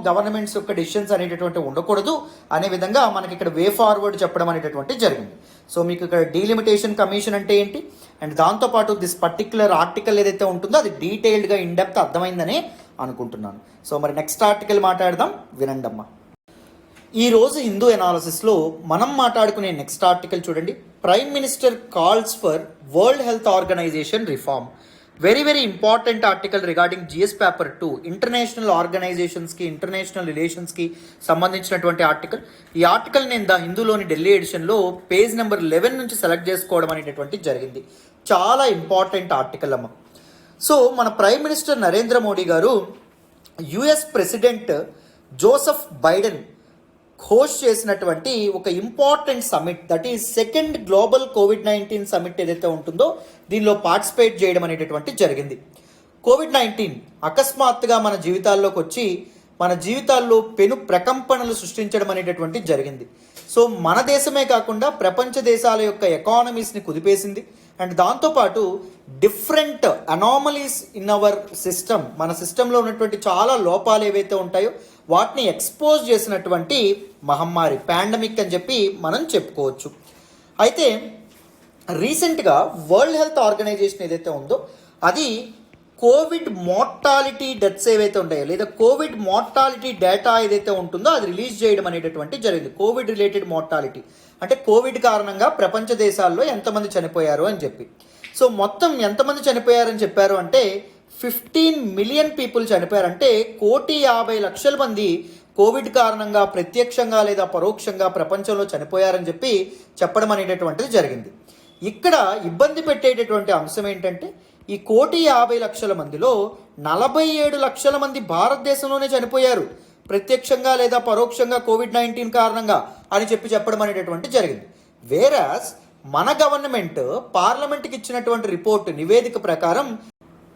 గవర్నమెంట్స్ యొక్క డిసిషన్స్ అనేటటువంటి ఉండకూడదు అనే విధంగా మనకి ఇక్కడ వే ఫార్వర్డ్ చెప్పడం అనేటటువంటి జరిగింది. సో మీకు ఇక్కడ డీలిమిటేషన్ కమిషన్ అంటే ఏంటి అండ్ దాంతోపాటు దిస్ పర్టిక్యులర్ ఆర్టికల్ ఏదైతే ఉంటుందో అది డీటెయిల్డ్గా ఇన్డెప్త్ అర్థమైందని అనుకుంటున్నాను. సో మరి నెక్స్ట్ ఆర్టికల్ మాట్లాడదాం, వినండమ్మా. ఈరోజు హిందూ ఎనాలిసిస్లో మనం మాట్లాడుకునే నెక్స్ట్ ఆర్టికల్ చూడండి. Prime minister calls for world health organization reform. Very very important article regarding GS paper 2, international ఆర్గనైజేషన్స్కి, ఇంటర్నేషనల్ రిలేషన్స్కి సంబంధించినటువంటి ఆర్టికల్. ఈ ఆర్టికల్ నేను ద హిందూలోని ఢిల్లీ ఎడిషన్లో పేజ్ నెంబర్ 11 నుంచి సెలెక్ట్ చేసుకోవడం అనేటటువంటి జరిగింది. చాలా ఇంపార్టెంట్ ఆర్టికల్ అమ్మ. సో మన prime minister Narendra Modi garu US president Joseph Biden host చేసినటువంటి ఒక important summit, that is second global COVID-19 summit ఏదైతే ఉంటుందో దీనిలో పార్టిసిపేట్ చేయడం అనేటటువంటి జరిగింది. COVID-19 అకస్మాత్తుగా మన జీవితాల్లోకి వచ్చి మన జీవితాల్లో పెను ప్రకంపనలు సృష్టించడం అనేటటువంటి జరిగింది. సో మన దేశమే కాకుండా ప్రపంచ దేశాల యొక్క ఎకానమీస్ని కుదిపేసింది. అండ్ దాంతోపాటు different anomalies in our system, మన సిస్టంలో ఉన్నటువంటి చాలా లోపాలు ఏవైతే ఉంటాయో వాటిని ఎక్స్పోజ్ చేసినటువంటి మహమ్మారి, పాండమిక్ అని చెప్పి మనం చెప్పుకోవచ్చు. అయితే రీసెంట్గా వరల్డ్ హెల్త్ ఆర్గనైజేషన్ ఏదైతే ఉందో అది కోవిడ్ మోర్టాలిటీ డెత్స్ ఏవైతే ఉంటాయో లేదా కోవిడ్ మోర్టాలిటీ డేటా ఏదైతే ఉంటుందో అది రిలీజ్ చేయడం అనేటటువంటి జరిగింది. కోవిడ్ రిలేటెడ్ మోర్టాలిటీ అంటే కోవిడ్ కారణంగా ప్రపంచ దేశాల్లో ఎంతమంది చనిపోయారు అని చెప్పి. సో మొత్తం ఎంతమంది చనిపోయారని చెప్పారు అంటే 15 మిలియన్ పీపుల్ చనిపోయారంటే 1,50,00,000 మంది కోవిడ్ కారణంగా ప్రత్యక్షంగా లేదా పరోక్షంగా ప్రపంచంలో చనిపోయారని చెప్పి చెప్పడం అనేటటువంటిది జరిగింది. ఇక్కడ ఇబ్బంది పెట్టేటటువంటి అంశం ఏంటంటే ఈ 1,50,00,000 మందిలో 47 లక్షల మంది భారతదేశంలోనే చనిపోయారు, ప్రత్యక్షంగా లేదా పరోక్షంగా కోవిడ్-19 కారణంగా అని చెప్పడం అనేటటువంటి జరిగింది. వేరాస్ మన గవర్నమెంట్ పార్లమెంట్కి ఇచ్చినటువంటి రిపోర్ట్ నివేదిక ప్రకారం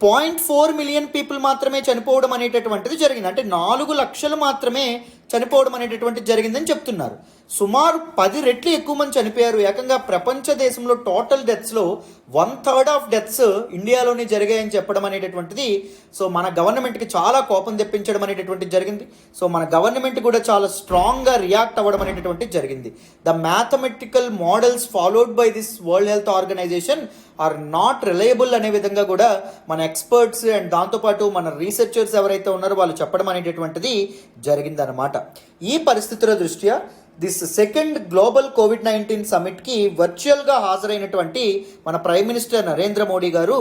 0.4 మిలియన్ పీపుల్ మాత్రమే చనిపోవడం అనేటటువంటిది జరిగింది. అంటే 4 లక్షలు మాత్రమే చనిపోవడం అనేటటువంటిది జరిగిందని చెప్తున్నారు. సుమారు 10 రెట్లు ఎక్కువ మంది చనిపోయారు. ఏకంగా ప్రపంచ దేశంలో టోటల్ డెత్స్లో 1/3 ఆఫ్ డెత్స్ ఇండియాలోనే జరిగాయని చెప్పడం అనేటటువంటిది సో మన గవర్నమెంట్కి చాలా కోపం తెప్పించడం అనేటటువంటిది జరిగింది. సో మన గవర్నమెంట్ కూడా చాలా స్ట్రాంగ్గా రియాక్ట్ అవ్వడం అనేటటువంటిది జరిగింది. The mathematical models followed by this World health Organization are not reliable అనే విధంగా కూడా మన ఎక్స్పర్ట్స్ అండ్ దాంతోపాటు మన రీసెర్చర్స్ ఎవరైతే ఉన్నారో వాళ్ళు చెప్పడం అనేటటువంటిది జరిగిందనమాట. ఈ పరిస్థితుల దృష్ట్యా దిస్ సెకండ్ గ్లోబల్ కోవిడ్-19 సమిట్కి వర్చువల్గా హాజరైనటువంటి మన ప్రైమ్ మినిస్టర్ నరేంద్ర మోడీ గారు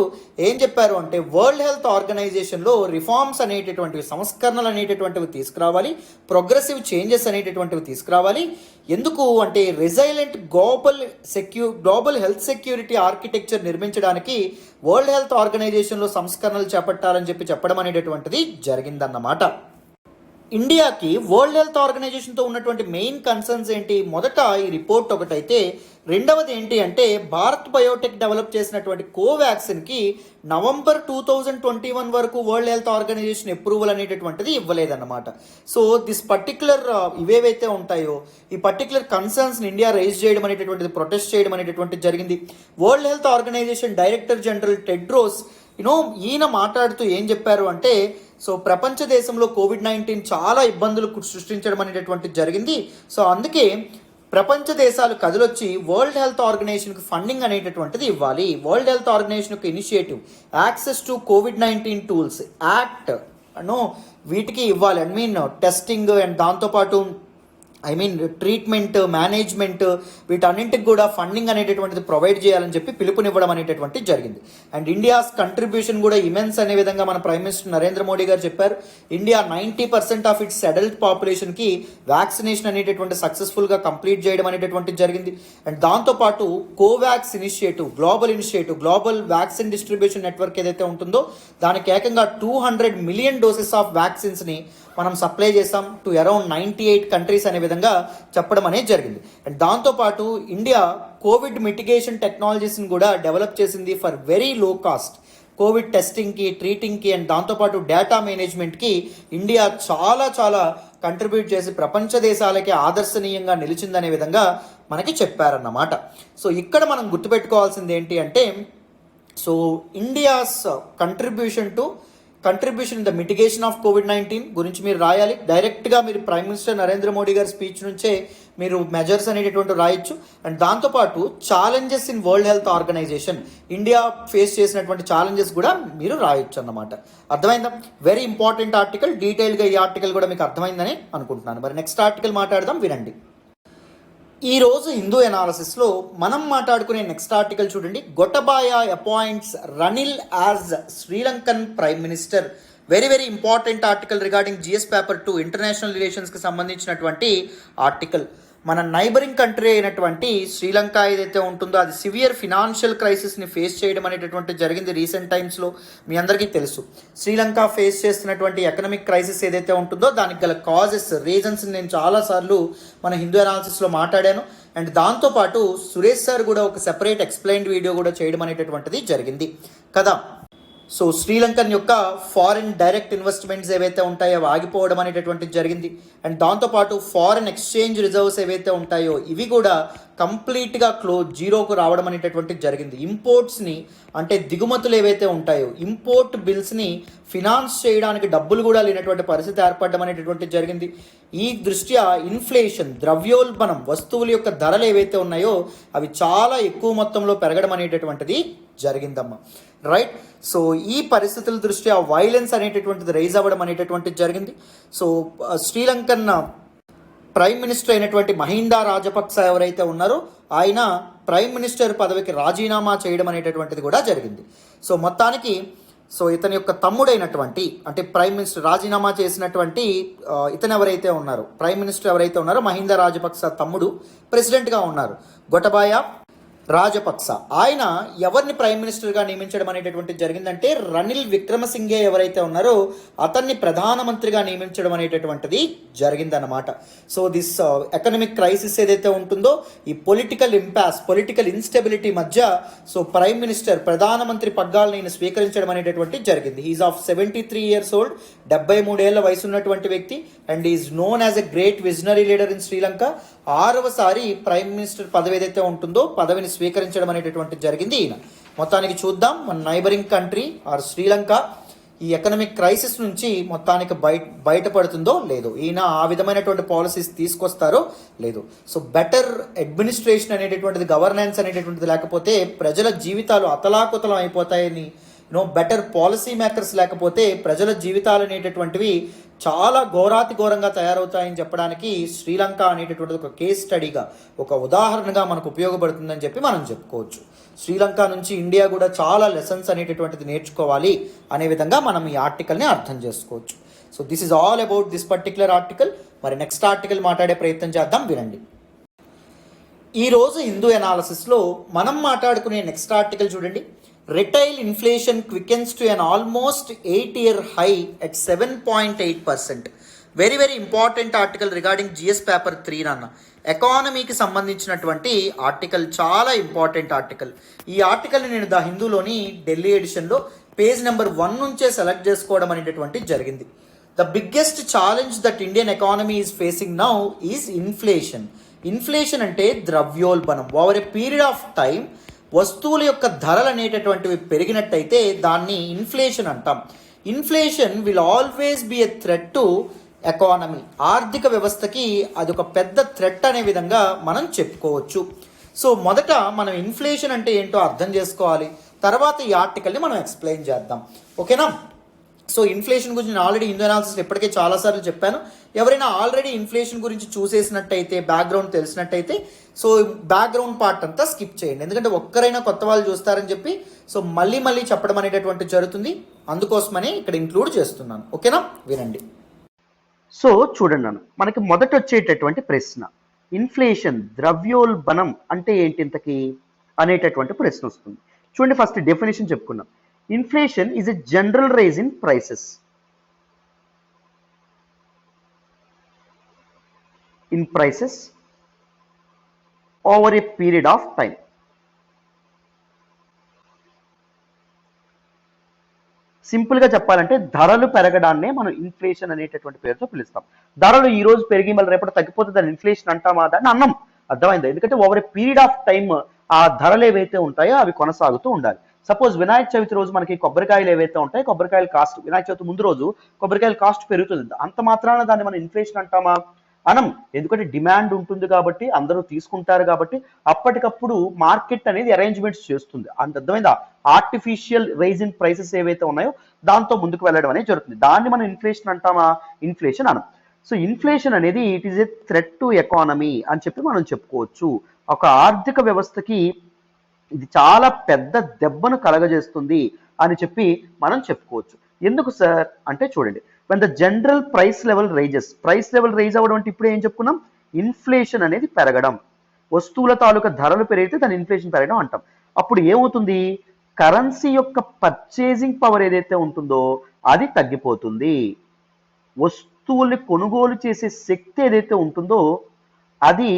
ఏం చెప్పారు అంటే వరల్డ్ హెల్త్ ఆర్గనైజేషన్లో రిఫార్మ్స్ అనేటటువంటివి, సంస్కరణలు అనేటటువంటివి తీసుకురావాలి, ప్రోగ్రెసివ్ చేంజెస్ అనేటటువంటివి తీసుకురావాలి. ఎందుకు అంటే రెజైలెంట్ గ్లోబల్ హెల్త్ సెక్యూరిటీ ఆర్కిటెక్చర్ నిర్మించడానికి వరల్డ్ హెల్త్ ఆర్గనైజేషన్లో సంస్కరణలు చేపట్టాలని చెప్పడం అనేటటువంటిది జరిగిందన్నమాట. ఇండియాకి వరల్డ్ హెల్త్ ఆర్గనైజేషన్తో ఉన్నటువంటి మెయిన్ కన్సర్న్స్ ఏంటి? మొదట ఈ రిపోర్ట్ ఒకటైతే, రెండవది ఏంటి అంటే భారత్ బయోటెక్ డెవలప్ చేసినటువంటి కోవాక్సిన్కి నవంబర్ 2021 వరకు వరల్డ్ హెల్త్ ఆర్గనైజేషన్ అప్రూవల్ అనేటటువంటిది ఇవ్వలేదన్నమాట. సో దిస్ పర్టికులర్ ఇవేవైతే ఉంటాయో ఈ పర్టికులర్ కన్సర్న్స్ని ఇండియా రైజ్ చేయడం అనేటటువంటిది, ప్రొటెస్ట్ చేయడం అనేటటువంటిది జరిగింది. World health Organization director general Tedros ఈయన మాట్లాడుతూ ఏం చెప్పారు అంటే సో ప్రపంచ దేశంలో కోవిడ్-19 చాలా ఇబ్బందులు సృష్టించడం అనేటటువంటిది జరిగింది. సో అందుకే ప్రపంచ దేశాలు కదిలొచ్చి వరల్డ్ హెల్త్ ఆర్గనైజేషన్కి ఫండింగ్ అనేటటువంటిది ఇవ్వాలి. వరల్డ్ హెల్త్ ఆర్గనైజేషన్ యొక్క initiative access to COVID tools act వీటికి ఇవ్వాలి. టెస్టింగ్ అండ్ దాంతోపాటు ట్రీట్మెంట్, మేనేజ్మెంట్ వీటన్నింటికి కూడా ఫండింగ్ అనేటటువంటిది ప్రొవైడ్ చేయాలని చెప్పి పిలుపునివ్వడం అనేటటువంటిది జరిగింది. అండ్ ఇండియాస్ కంట్రిబ్యూషన్ కూడా ఇమెన్స్ అనే విధంగా మన ప్రైమ్ మినిస్టర్ నరేంద్ర మోడీ గారు చెప్పారు. ఇండియా 90% ఆఫ్ ఇట్స్ అడల్ట్ పాపులేషన్కి వ్యాక్సినేషన్ అనేటటువంటి సక్సెస్ఫుల్గా కంప్లీట్ చేయడం అనేటటువంటిది జరిగింది. అండ్ దాంతోపాటు COVAX initiative, global vaccine distribution network ఏదైతే ఉంటుందో దానికి ఏకంగా 200 మిలియన్ డోసెస్ ఆఫ్ వ్యాక్సిన్స్ని మనం సప్లై చేసాం టు అరౌండ్ 98 కంట్రీస్ అనే విధంగా చెప్పడం అనేది జరిగింది. అండ్ దాంతోపాటు ఇండియా కోవిడ్ మిటిగేషన్ టెక్నాలజీస్ని కూడా డెవలప్ చేసింది for very low cost. COVID టెస్టింగ్కి, ట్రీటింగ్కి అండ్ దాంతోపాటు డేటా మేనేజ్మెంట్కి ఇండియా చాలా కంట్రిబ్యూట్ చేసి ప్రపంచ దేశాలకి ఆదర్శనీయంగా నిలిచిందనే విధంగా మనకి చెప్పారన్నమాట. సో ఇక్కడ మనం గుర్తుపెట్టుకోవాల్సింది ఏంటి అంటే so India's contribution in the mitigation of COVID-19 గురించి మీరు రాయాలి. డైరెక్ట్గా మీరు ప్రైమ్ మినిస్టర్ నరేంద్ర మోడీ గారి స్పీచ్ నుంచే మీరు మెజర్స్ అనేటటువంటి రాయొచ్చు. అండ్ దాంతోపాటు challenges in World health Organization, India face చేసినటువంటి ఛాలెంజెస్ కూడా మీరు రాయొచ్చు అన్నమాట. అర్థమైందా? Very important article. డీటెయిల్గా ఈ ఆర్టికల్ కూడా మీకు అర్థమైందని అనుకుంటున్నాను. మరి నెక్స్ట్ ఆర్టికల్ మాట్లాడదాం, వినండి. ఈరోజు హిందూ ఎనాలిసిస్లో మనం మాట్లాడుకునే నెక్స్ట్ ఆర్టికల్ చూడండి. Gotabaya appoints Ranil as Sri Lankan prime minister. Very important article regarding GS paper 2 international రిలేషన్స్కి సంబంధించినటువంటి ఆర్టికల్. మన నైబరింగ్ కంట్రీ అయినటువంటి శ్రీలంక ఏదైతే ఉంటుందో అది సివియర్ ఫినాన్షియల్ క్రైసిస్ని ఫేస్ చేయడం అనేటటువంటి జరిగింది రీసెంట్ టైమ్స్లో. మీ అందరికీ తెలుసు శ్రీలంక ఫేస్ చేస్తున్నటువంటి ఎకనామిక్ క్రైసిస్ ఏదైతే ఉంటుందో దానికి గల కాజెస్, రీజన్స్ నేను చాలాసార్లు మన హిందూ అనాలిసిస్లో మాట్లాడాను. అండ్ దాంతోపాటు సురేష్ సార్ కూడా ఒక సెపరేట్ ఎక్స్ప్లెయిన్డ్ వీడియో కూడా చేయడం అనేటటువంటిది జరిగింది కదా. సో శ్రీలంకన్ యొక్క ఫారిన్ డైరెక్ట్ ఇన్వెస్ట్మెంట్స్ ఏవైతే ఉంటాయో అవి ఆగిపోవడం అనేటటువంటిది జరిగింది. అండ్ దాంతోపాటు ఫారిన్ ఎక్స్చేంజ్ రిజర్వ్స్ ఏవైతే ఉంటాయో ఇవి కూడా కంప్లీట్గా జీరోకు రావడం అనేటటువంటిది జరిగింది. ఇంపోర్ట్స్ని అంటే దిగుమతులు ఏవైతే ఉంటాయో ఇంపోర్ట్ బిల్స్ని ఫినాన్స్ చేయడానికి డబ్బులు కూడా లేనటువంటి పరిస్థితి ఏర్పడడం అనేటటువంటిది జరిగింది. ఈ దృష్ట్యా ఇన్ఫ్లేషన్, ద్రవ్యోల్బణం, వస్తువుల యొక్క ధరలు ఏవైతే ఉన్నాయో అవి చాలా ఎక్కువ మొత్తంలో పెరగడం అనేటటువంటిది జరిగిందమ్మా. రైట్. సో ఈ పరిస్థితుల దృష్ట్యా వైలెన్స్ అనేటటువంటిది రైజ్ అవ్వడం అనేటటువంటిది జరిగింది. సో శ్రీలంకన్ ప్రైమ్ మినిస్టర్ అయినటువంటి మహిందా రాజపక్స ఎవరైతే ఉన్నారో ఆయన ప్రైమ్ మినిస్టర్ పదవికి రాజీనామా చేయడం అనేటటువంటిది కూడా జరిగింది. సో మొత్తానికి ఇతని యొక్క తమ్ముడైనటువంటి అంటే ప్రైమ్ మినిస్టర్ రాజీనామా చేసినటువంటి ఇతను ఎవరైతే ఉన్నారో ప్రైమ్ మినిస్టర్ ఎవరైతే ఉన్నారో మహిందా రాజపక్స తమ్ముడు ప్రెసిడెంట్గా ఉన్నారు. గొటబాయ రాజపక్స. ఆయన ఎవరిని ప్రైమ్ మినిస్టర్గా నియమించడం అనేటటువంటిది జరిగిందంటే రనిల్ విక్రమసింఘే ఎవరైతే ఉన్నారో అతన్ని ప్రధానమంత్రిగా నియమించడం అనేటటువంటిది జరిగిందన్నమాట. సో దిస్ ఎకనమిక్ క్రైసిస్ ఏదైతే ఉంటుందో, ఈ పొలిటికల్ ఇంపాస్, పొలిటికల్ ఇన్స్టెబిలిటీ మధ్య సో ప్రైమ్ మినిస్టర్, ప్రధానమంత్రి పగ్గాలను ఈయన స్వీకరించడం అనేటటువంటిది జరిగింది. హీఈస్ ఆఫ్ 73 years old, 73 ఏళ్ల వయసు ఉన్నటువంటి వ్యక్తి, and is known as a great visionary leader in Sri Lanka. 6వసారి ప్రైమ్ మినిస్టర్ పదవి ఏదైతే ఉంటుందో పదవిని స్వీకరించడం అనేటటువంటిది జరిగింది ఈయన. మొత్తానికి చూద్దాం, మన నైబరింగ్ కంట్రీ ఆర్ శ్రీలంక ఈ ఎకనమిక్ క్రైసిస్ నుంచి మొత్తానికి బయటపడుతుందో లేదో, ఈయన ఆ విధమైనటువంటి పాలసీస్ తీసుకొస్తారో లేదో. సో బెటర్ అడ్మినిస్ట్రేషన్ అనేటటువంటిది, గవర్నెన్స్ అనేటటువంటిది లేకపోతే ప్రజల జీవితాలు అతలాకుతలం అయిపోతాయని, బెటర్ పాలసీ మేకర్స్ లేకపోతే ప్రజల జీవితాలు అనేటటువంటివి చాలా ఘోరాతి ఘోరంగా తయారవుతాయని చెప్పడానికి శ్రీలంక అనేటటువంటిది ఒక కేస్ స్టడీగా, ఒక ఉదాహరణగా మనకు ఉపయోగపడుతుందని చెప్పి మనం చెప్పుకోవచ్చు. శ్రీలంక నుంచి ఇండియా కూడా చాలా లెసన్స్ అనేటటువంటిది నేర్చుకోవాలి అనే విధంగా మనం ఈ ఆర్టికల్ని అర్థం చేసుకోవచ్చు. So this is all about this particular article. మరి నెక్స్ట్ ఆర్టికల్ మాట్లాడే ప్రయత్నం చేద్దాం, వినండి. ఈరోజు హిందూ ఎనాలిసిస్లో మనం మాట్లాడుకునే నెక్స్ట్ ఆర్టికల్ చూడండి. Retail inflation quickens to an almost 8-year high at 7.8%. Very very important article regarding GS paper 3 నాన్న. ఎకానమీకి సంబంధించినటువంటి ఆర్టికల్, చాలా ఇంపార్టెంట్ ఆర్టికల్. ఈ ఆర్టికల్ని నేను ద హిందూలోని ఢిల్లీ ఎడిషన్లో పేజ్ నెంబర్ 1 నుంచే సెలెక్ట్ చేసుకోవడం అనేటటువంటి జరిగింది. The biggest challenge that Indian economy is facing now is inflation. Inflation అంటే ద్రవ్యోల్బణం. Over a period of time వస్తువుల యొక్క ధరలు అనేటటువంటివి పెరిగినట్టయితే దాన్ని ఇన్ఫ్లేషన్ అంటాం. Inflation will always be a threat to economy. ఆర్థిక వ్యవస్థకి అది ఒక పెద్ద థ్రెట్ అనే విధంగా మనం చెప్పుకోవచ్చు. సో మొదట మనం ఇన్ఫ్లేషన్ అంటే ఏంటో అర్థం చేసుకోవాలి, తర్వాత ఈ ఆర్టికల్ని మనం ఎక్స్ప్లెయిన్ చేద్దాం, ఓకేనా? సో ఇన్ఫ్లేషన్ గురించి నేను ఆల్రెడీ హిందూ అనాలిసిస్ ఇప్పటికే చాలాసార్లు చెప్పాను. ఎవరైనా ఆల్రెడీ ఇన్ఫ్లేషన్ గురించి చూసేసినట్టయితే, బ్యాక్గ్రౌండ్ తెలిసినట్టయితే, సో బ్యాక్గ్రౌండ్ పార్ట్ అంతా స్కిప్ చేయండి. ఎందుకంటే ఒక్కరైనా కొత్త వాళ్ళు చూస్తారని చెప్పి సో మళ్ళీ మళ్ళీ చెప్పడం అనేటటువంటి జరుగుతుంది. అందుకోసమని ఇక్కడ ఇంక్లూడ్ చేస్తున్నాను, ఓకేనా? వినండి. సో చూడండి అన్న, మనకి మొదట వచ్చేటటువంటి ప్రశ్న, ఇన్ఫ్లేషన్, ద్రవ్యోల్బణం అంటే ఏంటి ఇంతకి అనేటటువంటి ప్రశ్న వస్తుంది. చూడండి, ఫస్ట్ డెఫినేషన్ చెప్పుకున్నాం. Inflation is a general rise in prices. in prices over a period of time. Simple గా చెప్పాలంటే ధరలు పెరగడాన్నే మనం ఇన్ఫ్లేషన్ అనేటటువంటి పేరుతో పిలుస్తాం. ధరలు ఈ రోజు పెరిగి మళ్ళీ రేపటి తగ్గిపోతే దాన్ని ఇన్ఫ్లేషన్ అంటామా? దాన్ని అన్నం. అర్థమైందా? ఎందుకంటే over a period of time ఆ ధరలు ఏవైతే ఉంటాయో అవి కొనసాగుతూ ఉండాలి. సపోజ్ వినాయక చవితి రోజు మనకి కొబ్బరికాయలు ఏవైతే ఉంటాయో కొబ్బరికాయల కాస్ట్, వినాయక చవితి ముందు రోజు కొబ్బరికాయల కాస్ట్ పెరుగుతుంది. అంత మాత్రాన దాన్ని మనం ఇన్ఫ్లేషన్ అంటామా? అనం. ఎందుకంటే డిమాండ్ ఉంటుంది కాబట్టి, అందరూ తీసుకుంటారు కాబట్టి అప్పటికప్పుడు మార్కెట్ అనేది అరేంజ్మెంట్స్ చేస్తుంది. అంత అర్థమైందా? ఆర్టిఫిషియల్ రైజ్ ఇన్ ప్రైసెస్ ఏవైతే ఉన్నాయో దాంతో ముందుకు వెళ్ళడం అనేది జరుగుతుంది. దాన్ని మనం ఇన్ఫ్లేషన్ అంటామా? ఇన్ఫ్లేషన్ అనం. సో ఇన్ఫ్లేషన్ అనేది it is a threat to economy అని చెప్పి మనం చెప్పుకోవచ్చు. ఒక ఆర్థిక వ్యవస్థకి ఇది చాలా పెద్ద దెబ్బను కలగజేస్తుంది అని చెప్పి మనం చెప్పుకోవచ్చు. ఎందుకు సార్ అంటే చూడండి, when the general price level raises, price level rise అవ్వడం అంటే ఇప్పుడు ఏం చెప్పుకున్నాం? ఇన్ఫ్లేషన్ అనేది పెరగడం. వస్తువుల తాలూకా ధరలు పెరిగితే దాన్ని ఇన్ఫ్లేషన్ పెరగడం అంటాం. అప్పుడు ఏమవుతుంది? కరెన్సీ యొక్క పర్చేసింగ్ పవర్ ఏదైతే ఉంటుందో అది తగ్గిపోతుంది. వస్తువుల్ని కొనుగోలు చేసే శక్తి ఏదైతే ఉంటుందో అది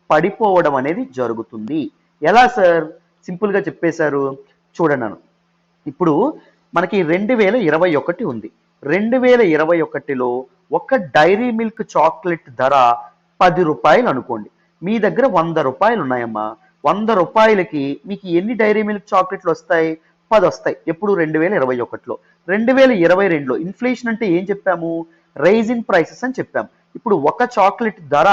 పడిపోవడం అనేది జరుగుతుంది. ఎలా సార్? సింపుల్ గా చెప్పేశారు. చూడండి, ఇప్పుడు మనకి 2021 ఉంది. 2021లో ఒక డైరీ మిల్క్ చాక్లెట్ ధర 10 రూపాయలు అనుకోండి. మీ దగ్గర 100 రూపాయలు ఉన్నాయమ్మా. 100 రూపాయలకి మీకు ఎన్ని డైరీ మిల్క్ చాక్లెట్లు వస్తాయి? 10 వస్తాయి. ఎప్పుడు? 2021లో. 2022లో ఇన్ఫ్లేషన్ అంటే ఏం చెప్పాము? రైజ్ ఇన్ ప్రైసెస్ అని చెప్పాము. ఇప్పుడు ఒక చాక్లెట్ ధర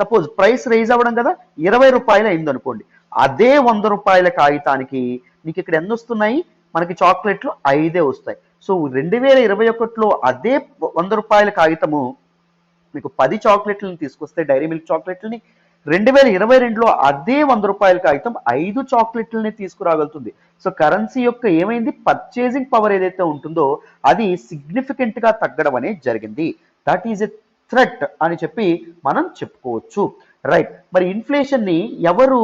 సపోజ్ ప్రైస్ రైజ్ అవ్వడం కదా, 20 రూపాయలు అయింది అనుకోండి. అదే 100 రూపాయల కాగితానికి మీకు ఇక్కడ ఎన్ని వస్తున్నాయి? మనకి చాక్లెట్లు 5 వస్తాయి. సో 2021లో అదే 100 రూపాయల కాగితము మీకు 10 చాక్లెట్లను తీసుకొస్తే, డైరీ మిల్క్ చాక్లెట్లని, 2022లో అదే 100 రూపాయల కాగితం 5 చాక్లెట్లని తీసుకురాగలుగుతుంది. సో కరెన్సీ యొక్క ఏమైంది? పర్చేసింగ్ పవర్ ఏదైతే ఉంటుందో అది సిగ్నిఫికెంట్ గా తగ్గడం అనేది జరిగింది. దట్ ఈజ్ ఎ థ్రెట్ అని చెప్పి మనం చెప్పుకోవచ్చు. రైట్. మరి ఇన్ఫ్లేషన్ ని ఎవరు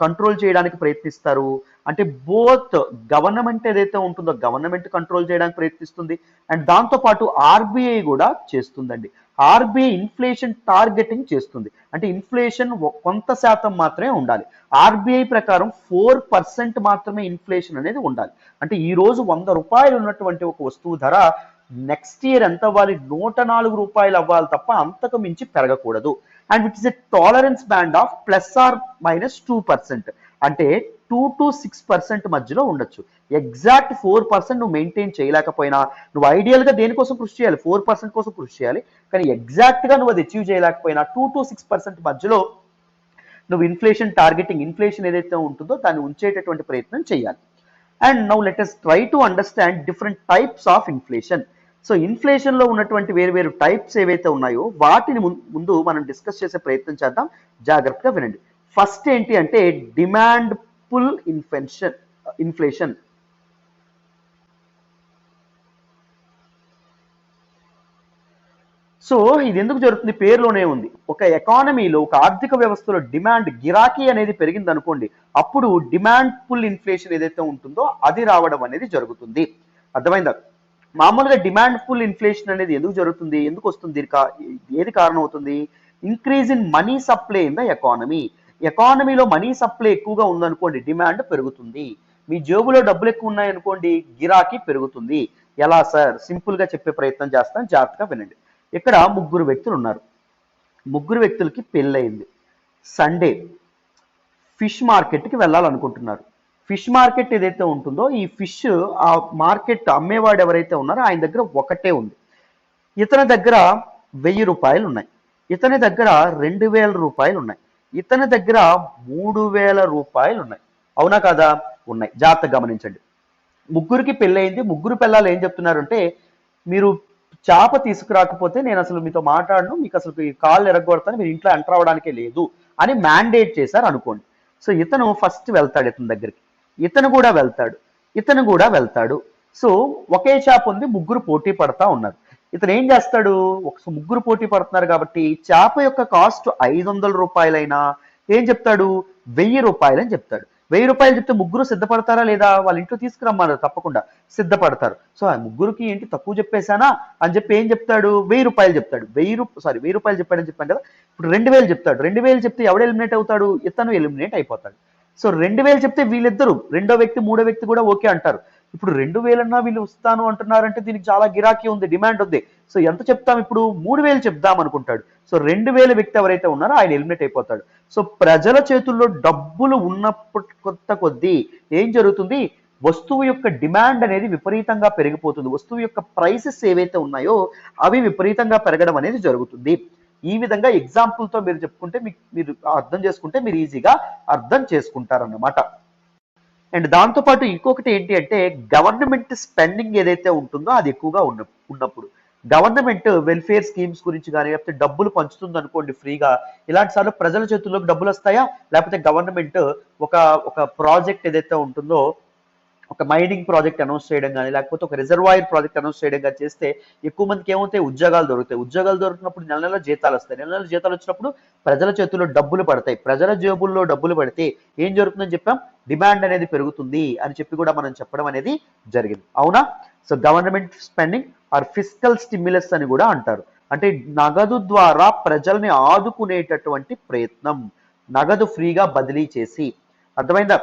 కంట్రోల్ చేయడానికి ప్రయత్నిస్తారు అంటే బోత్ గవర్నమెంట్ ఏదైతే ఉంటుందో గవర్నమెంట్ కంట్రోల్ చేయడానికి ప్రయత్నిస్తుంది అండ్ దాంతో పాటు ఆర్బీఐ కూడా చేస్తుందండి. ఆర్బీఐ ఇన్ఫ్లేషన్ టార్గెటింగ్ చేస్తుంది అంటే ఇన్ఫ్లేషన్ కొంత శాతం మాత్రమే ఉండాలి. ఆర్బీఐ ప్రకారం 4% మాత్రమే ఇన్ఫ్లేషన్ అనేది ఉండాలి. అంటే ఈ రోజు ₹100 ఉన్నటువంటి ఒక వస్తువు ధర నెక్స్ట్ ఇయర్ ఎంత అవ్వాలి? ₹104 అవ్వాలి తప్ప అంతకు మించి పెరగకూడదు. And it is a tolerance band of +or-2%. అంటే 2 to 6% మధ్యలో ఉండొచ్చు. ఎగ్జాక్ట్ 4% నువ్వు మెయింటైన్ చేయలేకపోయినా నువ్వు ఐడియల్ గా దేనికోసం కృషి చేయాలి? 4% కోసం కృషి చేయాలి. కానీ ఎగ్జాక్ట్ గా నువ్వు అది అచీవ్ చేయలేకపోయినా 2 to 6% మధ్యలో నువ్వు ఇన్ఫ్లేషన్ ఏదైతే ఉంటుందో దాన్ని ఉంచేటటువంటి ప్రయత్నం చేయాలి. And now let us try to understand different types of inflation. So inflation లో ఉన్నటువంటి వేరు టైప్స్ ఏవైతే ఉన్నాయో వాటిని ముందు మనం డిస్కస్ చేసే ప్రయత్నం చేద్దాం. జాగ్రత్తగా వినండి. ఫస్ట్ ఏంటి అంటే డిమాండ్ పుల్ ఇన్ఫ్లేషన్. సో ఇది ఎందుకు జరుగుతుంది? పేరులోనే ఉంది. ఒక ఎకానమీలో ఒక ఆర్థిక వ్యవస్థలో డిమాండ్ గిరాకీ అనేది పెరిగింది అనుకోండి, అప్పుడు డిమాండ్ పుల్ ఇన్ఫ్లేషన్ ఏదైతే ఉంటుందో అది రావడం అనేది జరుగుతుంది. అర్థమైందా? మామూలుగా డిమాండ్ పుల్ ఇన్ఫ్లేషన్ అనేది ఎందుకు జరుగుతుంది, ఎందుకు వస్తుంది, ఏది కారణం అవుతుంది? Increase in money supply in the economy. ఎకానమీలో మనీ సప్లై ఎక్కువగా ఉందనుకోండి డిమాండ్ పెరుగుతుంది. మీ జేబులో డబ్బులు ఎక్కువ ఉన్నాయనుకోండి గిరాకీ పెరుగుతుంది. ఎలా సార్? సింపుల్ గా చెప్పే ప్రయత్నం చేస్తాను, జాగ్రత్తగా వినండి. ఇక్కడ 3 వ్యక్తులు ఉన్నారు. 3 వ్యక్తులకి పెళ్ళయింది. సండే ఫిష్ మార్కెట్కి వెళ్ళాలనుకుంటున్నారు. ఫిష్ మార్కెట్ ఏదైతే ఉంటుందో ఈ ఫిష్ ఆ మార్కెట్ అమ్మేవాడు ఎవరైతే ఉన్నారో ఆయన దగ్గర ఒకటే ఉంది. ఇతని దగ్గర ₹1000 ఉన్నాయి, ఇతని దగ్గర ₹2000 ఉన్నాయి, ఇతని దగ్గర ₹3000 ఉన్నాయి. అవునా కాదా? ఉన్నాయి. జాగ్రత్తగా గమనించండి. 3కి పెళ్ళయింది. 3 పిల్లలు ఏం చెప్తున్నారంటే మీరు చేప తీసుకురాకపోతే నేను అసలు మీతో మాట్లాడను, మీకు అసలు ఈ కాళ్ళు ఎరగొడతాను, మీరు ఇంట్లో ఎంటర్ అవ్వడానికే లేదు అని మ్యాండేట్ చేశారు అనుకోండి. సో ఇతను ఫస్ట్ వెళ్తాడు ఇతని దగ్గరికి, ఇతను కూడా వెళ్తాడు, ఇతను కూడా వెళ్తాడు. సో ఒకే చేప ఉంది, 3 పోటీ పడతా ఉన్నారు. ఇతను ఏం చేస్తాడు? 3 పోటీ పడుతున్నారు కాబట్టి చేప యొక్క కాస్ట్ ₹500 అయినా ఏం చెప్తాడు? ₹1000 అని చెప్తాడు. ₹1000 చెప్తే 3 సిద్ధపడతారా లేదా? వాళ్ళ ఇంట్లో తీసుకురమ్మన్నారు, తప్పకుండా సిద్ధపడతారు. సో ఆ 3కి ఏంటి తక్కువ చెప్పేశానా అని చెప్పి ఏం చెప్తాడు? ₹1000 చెప్తాడు. ₹1000 చెప్పాడని చెప్పాను కదా. ఇప్పుడు 2000 చెప్తాడు. 2000 చెప్తే ఎవడు ఎలిమినేట్ అవుతాడు? ఇతను ఎలిమినేట్ అయిపోతాడు. సో 2000 చెప్తే వీళ్ళిద్దరు రెండో వ్యక్తి మూడో వ్యక్తి కూడా ఓకే అంటారు. ఇప్పుడు 2000 అన్నా వీళ్ళు వస్తాను అంటున్నారంటే దీనికి చాలా గిరాకీ ఉంది, డిమాండ్ ఉంది. సో ఎంత చెప్తాం? ఇప్పుడు 3000 చెప్దాం అనుకుంటాడు. సో 2000 వ్యక్తి ఎవరైతే ఉన్నారో ఆయన ఎలిమినేట్ అయిపోతాడు. సో ప్రజల చేతుల్లో డబ్బులు ఉన్నప్పుడు కొద్దీ ఏం జరుగుతుంది? వస్తువు యొక్క డిమాండ్ అనేది విపరీతంగా పెరిగిపోతుంది. వస్తువు యొక్క ప్రైసెస్ ఏవైతే ఉన్నాయో అవి విపరీతంగా పెరగడం అనేది జరుగుతుంది. ఈ విధంగా ఎగ్జాంపుల్ తో మీరు చెప్పుకుంటే మీరు అర్థం చేసుకుంటే మీరు ఈజీగా అర్థం చేసుకుంటారన్నమాట. అండ్ దాంతోపాటు ఇంకొకటి ఏంటి అంటే గవర్నమెంట్ స్పెండింగ్ ఏదైతే ఉంటుందో అది ఎక్కువగా ఉన్నప్పుడు గవర్నమెంట్ వెల్ఫేర్ స్కీమ్స్ గురించి కానీ లేకపోతే డబ్బులు పంచుతుంది అనుకోండి ఫ్రీగా, ఇలాంటి సార్లు ప్రజల చేతుల్లోకి డబ్బులు వస్తాయా? లేకపోతే గవర్నమెంట్ ఒక ఒక ప్రాజెక్ట్ ఏదైతే ఉంటుందో ఒక మైనింగ్ ప్రాజెక్ట్ అనౌన్స్ చేయడం కానీ లేకపోతే ఒక రిజర్వాయర్ ప్రాజెక్ట్ అనౌన్స్ చేయడం కానీ చేస్తే ఎక్కువ మందికి ఏమవుతాయి? ఉద్యోగాలు దొరుకుతాయి. ఉద్యోగాలు దొరికినప్పుడు నెల నెల జీతాలు వస్తాయి. నెల నెల జీతాలు వచ్చినప్పుడు ప్రజల చేతుల్లో డబ్బులు పడతాయి. ప్రజల జేబుల్లో డబ్బులు పడితే ఏం జరుగుతుందని చెప్పాం? డిమాండ్ అనేది పెరుగుతుంది అని చెప్పి కూడా మనం చెప్పడం అనేది జరిగింది. అవునా? So government spending or fiscal stimulus అని కూడా అంటారు. అంటే నగదు ద్వారా ప్రజల్ని ఆదుకునేటటువంటి ప్రయత్నం, నగదు ఫ్రీగా బదిలీ చేసి. అర్థమైందా?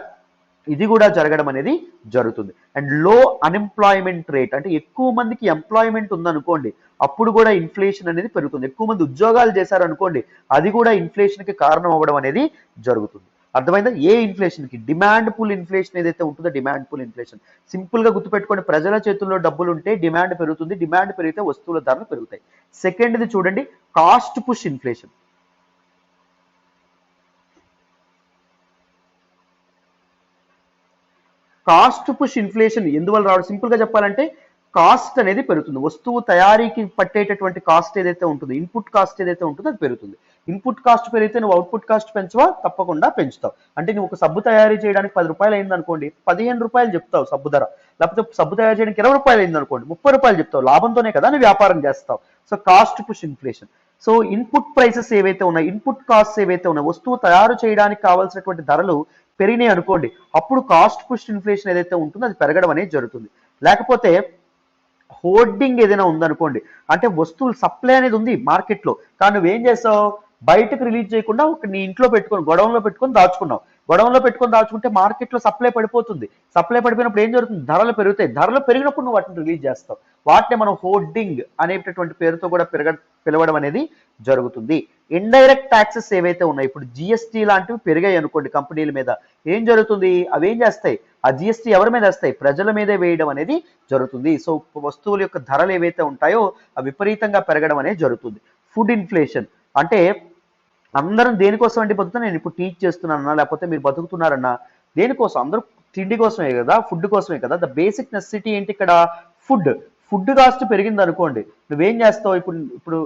ఇది కూడా జరగడం అనేది జరుగుతుంది. అండ్ లో అన్ఎంప్లాయ్మెంట్ రేట్ అంటే ఎక్కువ మందికి ఎంప్లాయ్మెంట్ ఉందనుకోండి అప్పుడు కూడా ఇన్ఫ్లేషన్ అనేది పెరుగుతుంది. ఎక్కువ మంది ఉద్యోగాలు చేశారు అనుకోండి అది కూడా ఇన్ఫ్లేషన్ కి కారణం అవ్వడం అనేది జరుగుతుంది. అర్థమైందా? ఏ ఇన్ఫ్లేషన్ కి? డిమాండ్ పుల్ ఇన్ఫ్లేషన్ ఏదైతే ఉంటుందో డిమాండ్ పుల్ ఇన్ఫ్లేషన్. సింపుల్ గా గుర్తుపెట్టుకోండి, ప్రజల చేతుల్లో డబ్బులు ఉంటే డిమాండ్ పెరుగుతుంది, డిమాండ్ పెరిగితే వస్తువుల ధరలు పెరుగుతాయి. సెకండ్ది చూడండి, cost push inflation. Cost push inflation ఎందువల్ల రావడం? సింపుల్ గా చెప్పాలంటే కాస్ట్ అనేది పెరుగుతుంది. వస్తువు తయారీకి పట్టేటటువంటి కాస్ట్ ఏదైతే ఉంటుందో ఇన్పుట్ కాస్ట్ ఏదైతే ఉంటుందో అది పెరుగుతుంది. ఇన్పుట్ కాస్ట్ పెరిగితే నువ్వు అవుట్పుట్ కాస్ట్ పెంచవా? తప్పకుండా పెంచుతావు. అంటే నువ్వు ఒక సబ్బు తయారీ చేయడానికి ₹10 అయింది అనుకోండి, ₹15 చెప్తావు సబ్బు ధర. లేకపోతే సబ్బు తయారు చేయడానికి ₹20 అయింది అనుకోండి, ₹30 చెప్తావు. లాభంతోనే కదా నువ్వు వ్యాపారం చేస్తావు. So cost push inflation. So input prices ఏవైతే ఉన్నాయి, ఇన్పుట్ కాస్ట్ ఏవైతే ఉన్నాయి, వస్తువు తయారు చేయడానికి కావాల్సినటువంటి ధరలు పెరిగినాయి అనుకోండి, అప్పుడు కాస్ట్ పుష్ ఇన్ఫ్లేషన్ ఏదైతే ఉంటుందో అది పెరగడం అనేది జరుగుతుంది. లేకపోతే హోర్డింగ్ ఏదైనా ఉందనుకోండి, అంటే వస్తువులు సప్లై అనేది ఉంది మార్కెట్లో, కానీ నువ్వేం చేస్తావు, బయటకు రిలీజ్ చేయకుండా ఒక నీ ఇంట్లో పెట్టుకొని గొడవంలో పెట్టుకొని దాచుకున్నావు. గొడవంలో పెట్టుకొని దాచుకుంటే మార్కెట్లో సప్లై పడిపోతుంది. సప్లై పడిపోయినప్పుడు ఏం జరుగుతుంది, ధరలు పెరుగుతాయి. ధరలు పెరిగినప్పుడు నువ్వు వాటిని రిలీజ్ చేస్తావు. వాటిని మనం హోర్డింగ్ అనేటటువంటి పేరుతో కూడా పిలవడం అనేది జరుగుతుంది. ఇండైరెక్ట్ ట్యాక్సెస్ ఏవైతే ఉన్నాయి, ఇప్పుడు జిఎస్టీ లాంటివి పెరిగాయి అనుకోండి కంపెనీల మీద, ఏం జరుగుతుంది, అవి ఏం చేస్తాయి, ఆ జిఎస్టీ ఎవరి మీద వస్తాయి, ప్రజల మీదే వేయడం అనేది జరుగుతుంది. సో వస్తువుల యొక్క ధరలు ఏవైతే ఉంటాయో అవి విపరీతంగా పెరగడం అనేది జరుగుతుంది. ఫుడ్ ఇన్ఫ్లేషన్ అంటే అందరం దేనికోసం అండి బతుకుతున్నా, నేను ఇప్పుడు టీచ్ చేస్తున్నానన్నా లేకపోతే మీరు బతుకుతున్నారన్నా దేనికోసం, అందరూ తిండి కోసమే కదా, ఫుడ్ కోసమే కదా. ద బేసిక్ నెసెసిటీ ఏంటి ఇక్కడ, ఫుడ్. ఫుడ్ కాస్ట్ పెరిగింది అనుకోండి, నువ్వేం చేస్తావు, ఇప్పుడు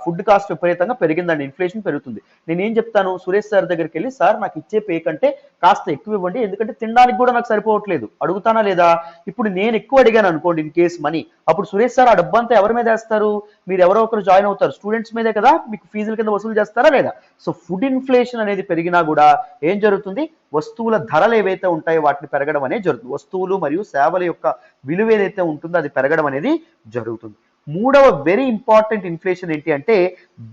ఫుడ్ కాస్ట్ విపరీతంగా పెరిగిందండి, ఇన్ఫ్లేషన్ పెరుగుతుంది. నేనేం చెప్తాను, సురేష్ సార్ దగ్గరికి వెళ్ళి, సార్ నాకు ఇచ్చే పే కంటే కాస్త ఎక్కువ ఇవ్వండి, ఎందుకంటే తినడానికి కూడా నాకు సరిపోవట్లేదు, అడుగుతానా లేదా. ఇప్పుడు నేను ఎక్కువ అడిగాను అనుకోండి ఇన్ కేస్ మనీ, అప్పుడు సురేష్ సార్ ఆ డబ్బు అంతా ఎవరి మీద వేస్తారు, మీరు ఎవరో ఒకరు జాయిన్ అవుతారు, స్టూడెంట్స్ మీదే కదా, మీకు ఫీజుల కింద వసూలు చేస్తారా లేదా. సో ఫుడ్ ఇన్ఫ్లేషన్ అనేది పెరిగినా కూడా ఏం జరుగుతుంది, వస్తువుల ధరలు ఏవైతే ఉంటాయో వాటిని పెరగడం అనేది జరుగుతుంది. వస్తువులు మరియు సేవల యొక్క విలువ ఏదైతే ఉంటుందో అది పెరగడం అనేది జరుగుతుంది. మూడవ వెరీ ఇంపార్టెంట్ ఇన్ఫ్లేషన్ ఏంటి అంటే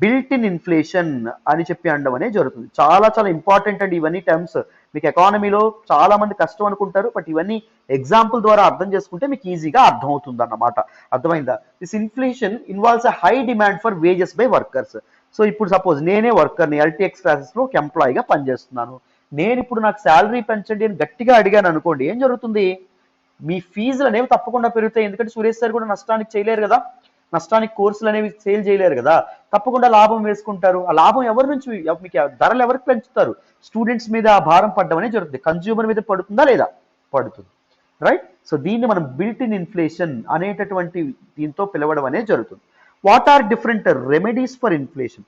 బిల్ట్ ఇన్ ఇన్ఫ్లేషన్ అని చెప్పి అనడం అనేది జరుగుతుంది. చాలా చాలా ఇంపార్టెంట్ అండి ఇవన్నీ టర్మ్స్. మీకు ఎకానమీలో చాలా మంది కష్టం అనుకుంటారు, బట్ ఇవన్నీ ఎగ్జాంపుల్ ద్వారా అర్థం చేసుకుంటే మీకు ఈజీగా అర్థం అవుతుంది అన్నమాట. అర్థమైందా. This inflation involves a high demand for wages by workers. So ఇప్పుడు సపోజ్ నేనే వర్కర్ని, ఎల్టీఎక్స్ క్లాసెస్లో ఒక ఎంప్లాయీగా పనిచేస్తున్నాను. నేను ఇప్పుడు నాకు శాలరీ పెంచండి అని గట్టిగా అడిగాను అనుకోండి, ఏం జరుగుతుంది, మీ ఫీజులు అనేవి తప్పకుండా పెరుగుతాయి. ఎందుకంటే సురేష్ సార్ కూడా నష్టానికి చేయలేరు కదా, నష్టానికి కోర్సులు అనేవి సేల్ చేయలేరు కదా, తప్పకుండా లాభం వేసుకుంటారు. ఆ లాభం ఎవరి నుంచి, మీకు ధరలు ఎవరికి పెంచుతారు, స్టూడెంట్స్ మీద ఆ భారం పడడం అనేది జరుగుతుంది. కన్జ్యూమర్ మీద పడుతుందా లేదా, పడుతుంది. రైట్. సో దీన్ని మనం బిల్ట్ ఇన్ ఇన్ఫ్లేషన్ అనేటటువంటి దీంతో పిలవడం అనేది జరుగుతుంది. What are different remedies for inflation.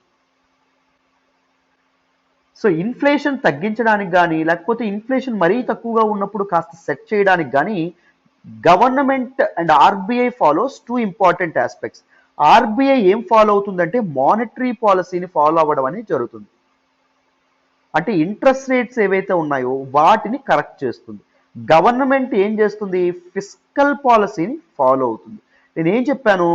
So inflation తగ్గించడానికి కానీ లేకపోతే ఇన్ఫ్లేషన్ మరీ తక్కువగా ఉన్నప్పుడు కాస్త సెట్ చేయడానికి కానీ government and RBI follows two important aspects. RBI ఏం ఫాలో అవుతుందంటే మానిటరీ పాలసీని ఫాలో అవ్వడం అనేది జరుగుతుంది. అంటే ఇంట్రెస్ట్ రేట్స్ ఏవైతే ఉన్నాయో వాటిని కరెక్ట్ చేస్తుంది. గవర్నమెంట్ ఏం చేస్తుంది, ఫిస్కల్ పాలసీని ఫాలో అవుతుంది. నేను ఏం చెప్పాను,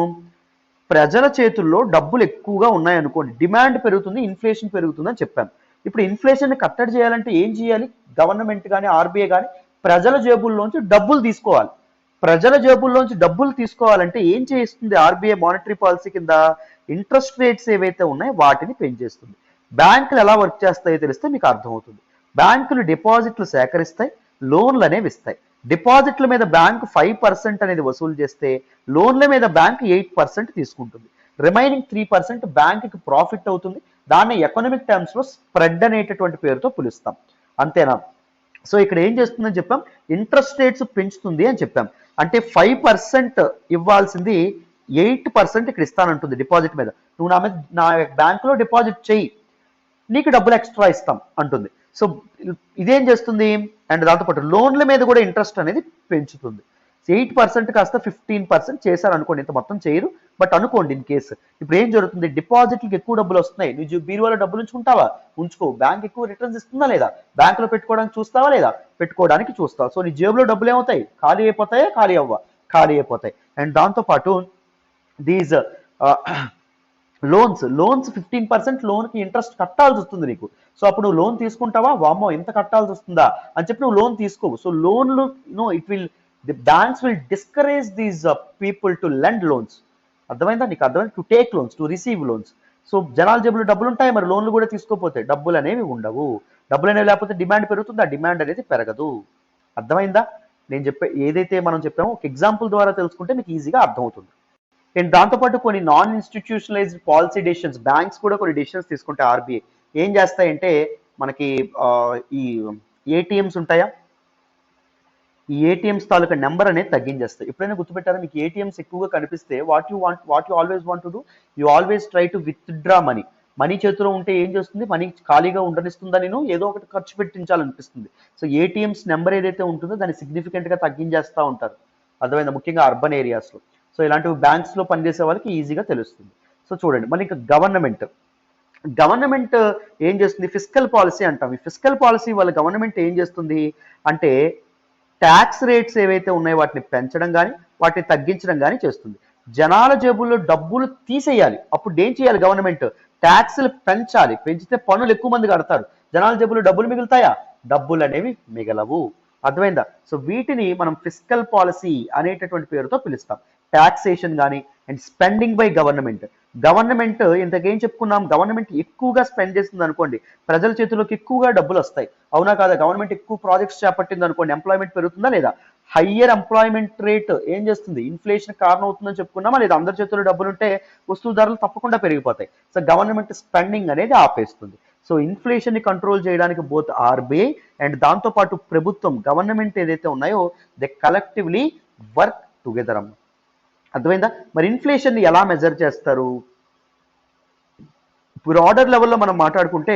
ప్రజల చేతుల్లో డబ్బులు ఎక్కువగా ఉన్నాయనుకోండి, డిమాండ్ పెరుగుతుంది, ఇన్ఫ్లేషన్ పెరుగుతుంది అని చెప్పాను. ఇప్పుడు ఇన్ఫ్లేషన్ కట్టడి చేయాలంటే ఏం చేయాలి, గవర్నమెంట్ కానీ ఆర్బీఐ కానీ ప్రజల జేబుల్లోంచి డబ్బులు తీసుకోవాలి. ప్రజల జేబుల్లోంచి డబ్బులు తీసుకోవాలంటే ఏం చేస్తుంది ఆర్బీఐ మానిటరీ పాలసీ కింద, ఇంట్రెస్ట్ రేట్స్ ఏవైతే ఉన్నాయో వాటిని పెంచేస్తుంది. బ్యాంకులు ఎలా వర్క్ చేస్తాయో తెలిస్తే మీకు అర్థమవుతుంది. బ్యాంకులు డిపాజిట్లు సేకరిస్తాయి, లోన్లు అనేవి ఇస్తాయి. డిపాజిట్ల మీద బ్యాంకు 5% అనేది వసూలు చేస్తే లోన్ల మీద బ్యాంకు 8% తీసుకుంటుంది. రిమైనింగ్ 3% బ్యాంకుకి ప్రాఫిట్ అవుతుంది. దాన్ని ఎకనామిక్ టర్మ్స్ లో స్ప్రెడ్ అనేటటువంటి పేరుతో పిలుస్తాం. అంతేనా. సో ఇక్కడ ఏం చేస్తుందని చెప్పాం, ఇంట్రెస్ట్ రేట్స్ పెంచుతుంది అని చెప్పాం. అంటే 5% ఇవ్వాల్సింది 8% ఇక్కడ ఇస్తానంటుంది డిపాజిట్ మీద. నువ్వు నా బ్యాంకులో డిపాజిట్ చెయ్యి, నీకు డబ్బులు ఎక్స్ట్రా ఇస్తాం అంటుంది. సో ఇదేం చేస్తుంది, అండ్ దాంతోపాటు లోన్ల మీద కూడా ఇంట్రెస్ట్ అనేది పెంచుతుంది. 8% కాస్త 15% చేశారు అనుకోండి, ఇంత మొత్తం చేయరు బట్ అనుకోండి ఇన్ కేసు. ఇప్పుడు ఏం జరుగుతుంది, డిపాజిట్లకు ఎక్కువ డబ్బులు వస్తున్నాయి, నువ్వు బీరువాలో డబ్బులు ఉంచుకుంటావా, ఉంచుకో. బ్యాంక్ ఎక్కువ రిటర్న్స్ ఇస్తుందా లేదా, బ్యాంకులో పెట్టుకోవడానికి చూస్తావా లేదా, పెట్టుకోవడానికి చూస్తావా. సో నీ జేబులో డబ్బులు ఏమవుతాయి, ఖాళీ అయిపోతాయా, ఖాళీ అయిపోతాయి. అండ్ దాంతోపాటు దీస్ లోన్స్ 15% లోన్కి ఇంట్రెస్ట్ కట్టాల్సి వస్తుంది నీకు. సో అప్పుడు నువ్వు లోన్ తీసుకుంటావా, వామ్మో ఎంత కట్టాల్సి వస్తుందా అని చెప్పి నువ్వు లోన్ తీసుకోవు. సో లోన్లు the banks will discourage these people to lend loans. అర్థమైందా నీకు, అర్థమైంది, to take loans, to receive loans. So జనాల జేబులో డబ్బులు ఉంటాయి, మరి లోన్లు కూడా తీసుకోపోతే డబ్బులు అనేవి ఉండవు. డబ్బులు అనేవి లేకపోతే డిమాండ్ పెరుగుతుంది, ఆ డిమాండ్ అనేది పెరగదు. అర్థమైందా. నేను ఏదైతే మనం చెప్పామో ఒక ఎగ్జాంపుల్ ద్వారా తెలుసుకుంటే మీకు ఈజీగా అర్థమవుతుంది. అండ్ దాంతోపాటు కొన్ని non institutionalised policy decisions, banks కూడా కొన్ని డెసిషన్స్ తీసుకుంటాయి. ఆర్బీఐ ఏం చేస్తాయంటే మనకి ఈ ఏటీఎంస్ ఉంటాయా, ఈ ఏటీఎంస్ తాలూకా నెంబర్ అనేది తగ్గించేస్తాయి. ఎప్పుడైనా గుర్తుపెట్టారా, మీకు ఏటీఎంస్ ఎక్కువగా కనిపిస్తే what you always want to do, you always try to withdraw money. Money చేతిలో ఉంటే ఏం చేస్తుంది, మనీ ఖాళీగా ఉండనిస్తుందా, నేను ఏదో ఒకటి ఖర్చు పెట్టించాలనిపిస్తుంది. సో ఏటీఎంస్ నెంబర్ ఏదైతే ఉంటుందో దాన్ని సిగ్నిఫికెంట్గా తగ్గించేస్తూ ఉంటారు. అర్థమైందా, ముఖ్యంగా అర్బన్ ఏరియాస్లో. సో ఇలాంటివి బ్యాంక్స్లో పనిచేసే వాళ్ళకి ఈజీగా తెలుస్తుంది. సో చూడండి మళ్ళీ ఇంకా గవర్నమెంట్ ఏం చేస్తుంది, ఫిస్కల్ పాలసీ అంటాం. ఈ ఫిస్కల్ పాలసీ వల్ల గవర్నమెంట్ ఏం చేస్తుంది అంటే ట్యాక్స్ రేట్స్ ఏవైతే ఉన్నాయో వాటిని పెంచడం కానీ వాటిని తగ్గించడం కానీ చేస్తుంది. జనాల జేబుల్లో డబ్బులు తీసేయాలి, అప్పుడు ఏం చేయాలి గవర్నమెంట్, ట్యాక్స్లు పెంచాలి, పెంచితే పన్నులు ఎక్కువ మంది కడతారు, జనాల జేబుల్లో డబ్బులు మిగులుతాయా, డబ్బులు అనేవి మిగలవు. అర్థమైందా? సో వీటిని మనం ఫిస్కల్ పాలసీ అనేటటువంటి పేరుతో పిలుస్తాం. ట్యాక్సేషన్ కానీ అండ్ స్పెండింగ్ బై గవర్నమెంట్ ఇంతకేం చెప్పుకున్నాం, గవర్నమెంట్ ఎక్కువగా స్పెండ్ చేస్తుంది అనుకోండి, ప్రజల చేతిలోకి ఎక్కువగా డబ్బులు వస్తాయి, అవునా కాదా? గవర్నమెంట్ ఎక్కువ ప్రాజెక్ట్స్ చేపట్టింది అనుకోండి, ఎంప్లాయ్మెంట్ పెరుగుతుందా లేదా? హయ్యర్ ఎంప్లాయ్మెంట్ రేట్ ఏం చేస్తుంది, ఇన్ఫ్లేషన్ కారణం అవుతుందని చెప్పుకున్నామా లేదా? అందరి చేతిలో డబ్బులు ఉంటే వస్తువుల ధరలు తప్పకుండా పెరిగిపోతాయి. సో గవర్నమెంట్ స్పెండింగ్ అనేది ఆపేస్తుంది. సో ఇన్ఫ్లేషన్ ని కంట్రోల్ చేయడానికి బోత్ ఆర్బీఐ అండ్ దాంతో పాటు ప్రభుత్వం, గవర్నమెంట్ ఏదైతే ఉన్నాయో దే కలెక్టివ్లీ వర్క్ టుగెదర్ అమ్మ. అర్థమైందా? మరి ఇన్ఫ్లేషన్ ని ఎలా మెజర్ చేస్తారు? బ్రాడర్ లెవెల్లో మనం మాట్లాడుకుంటే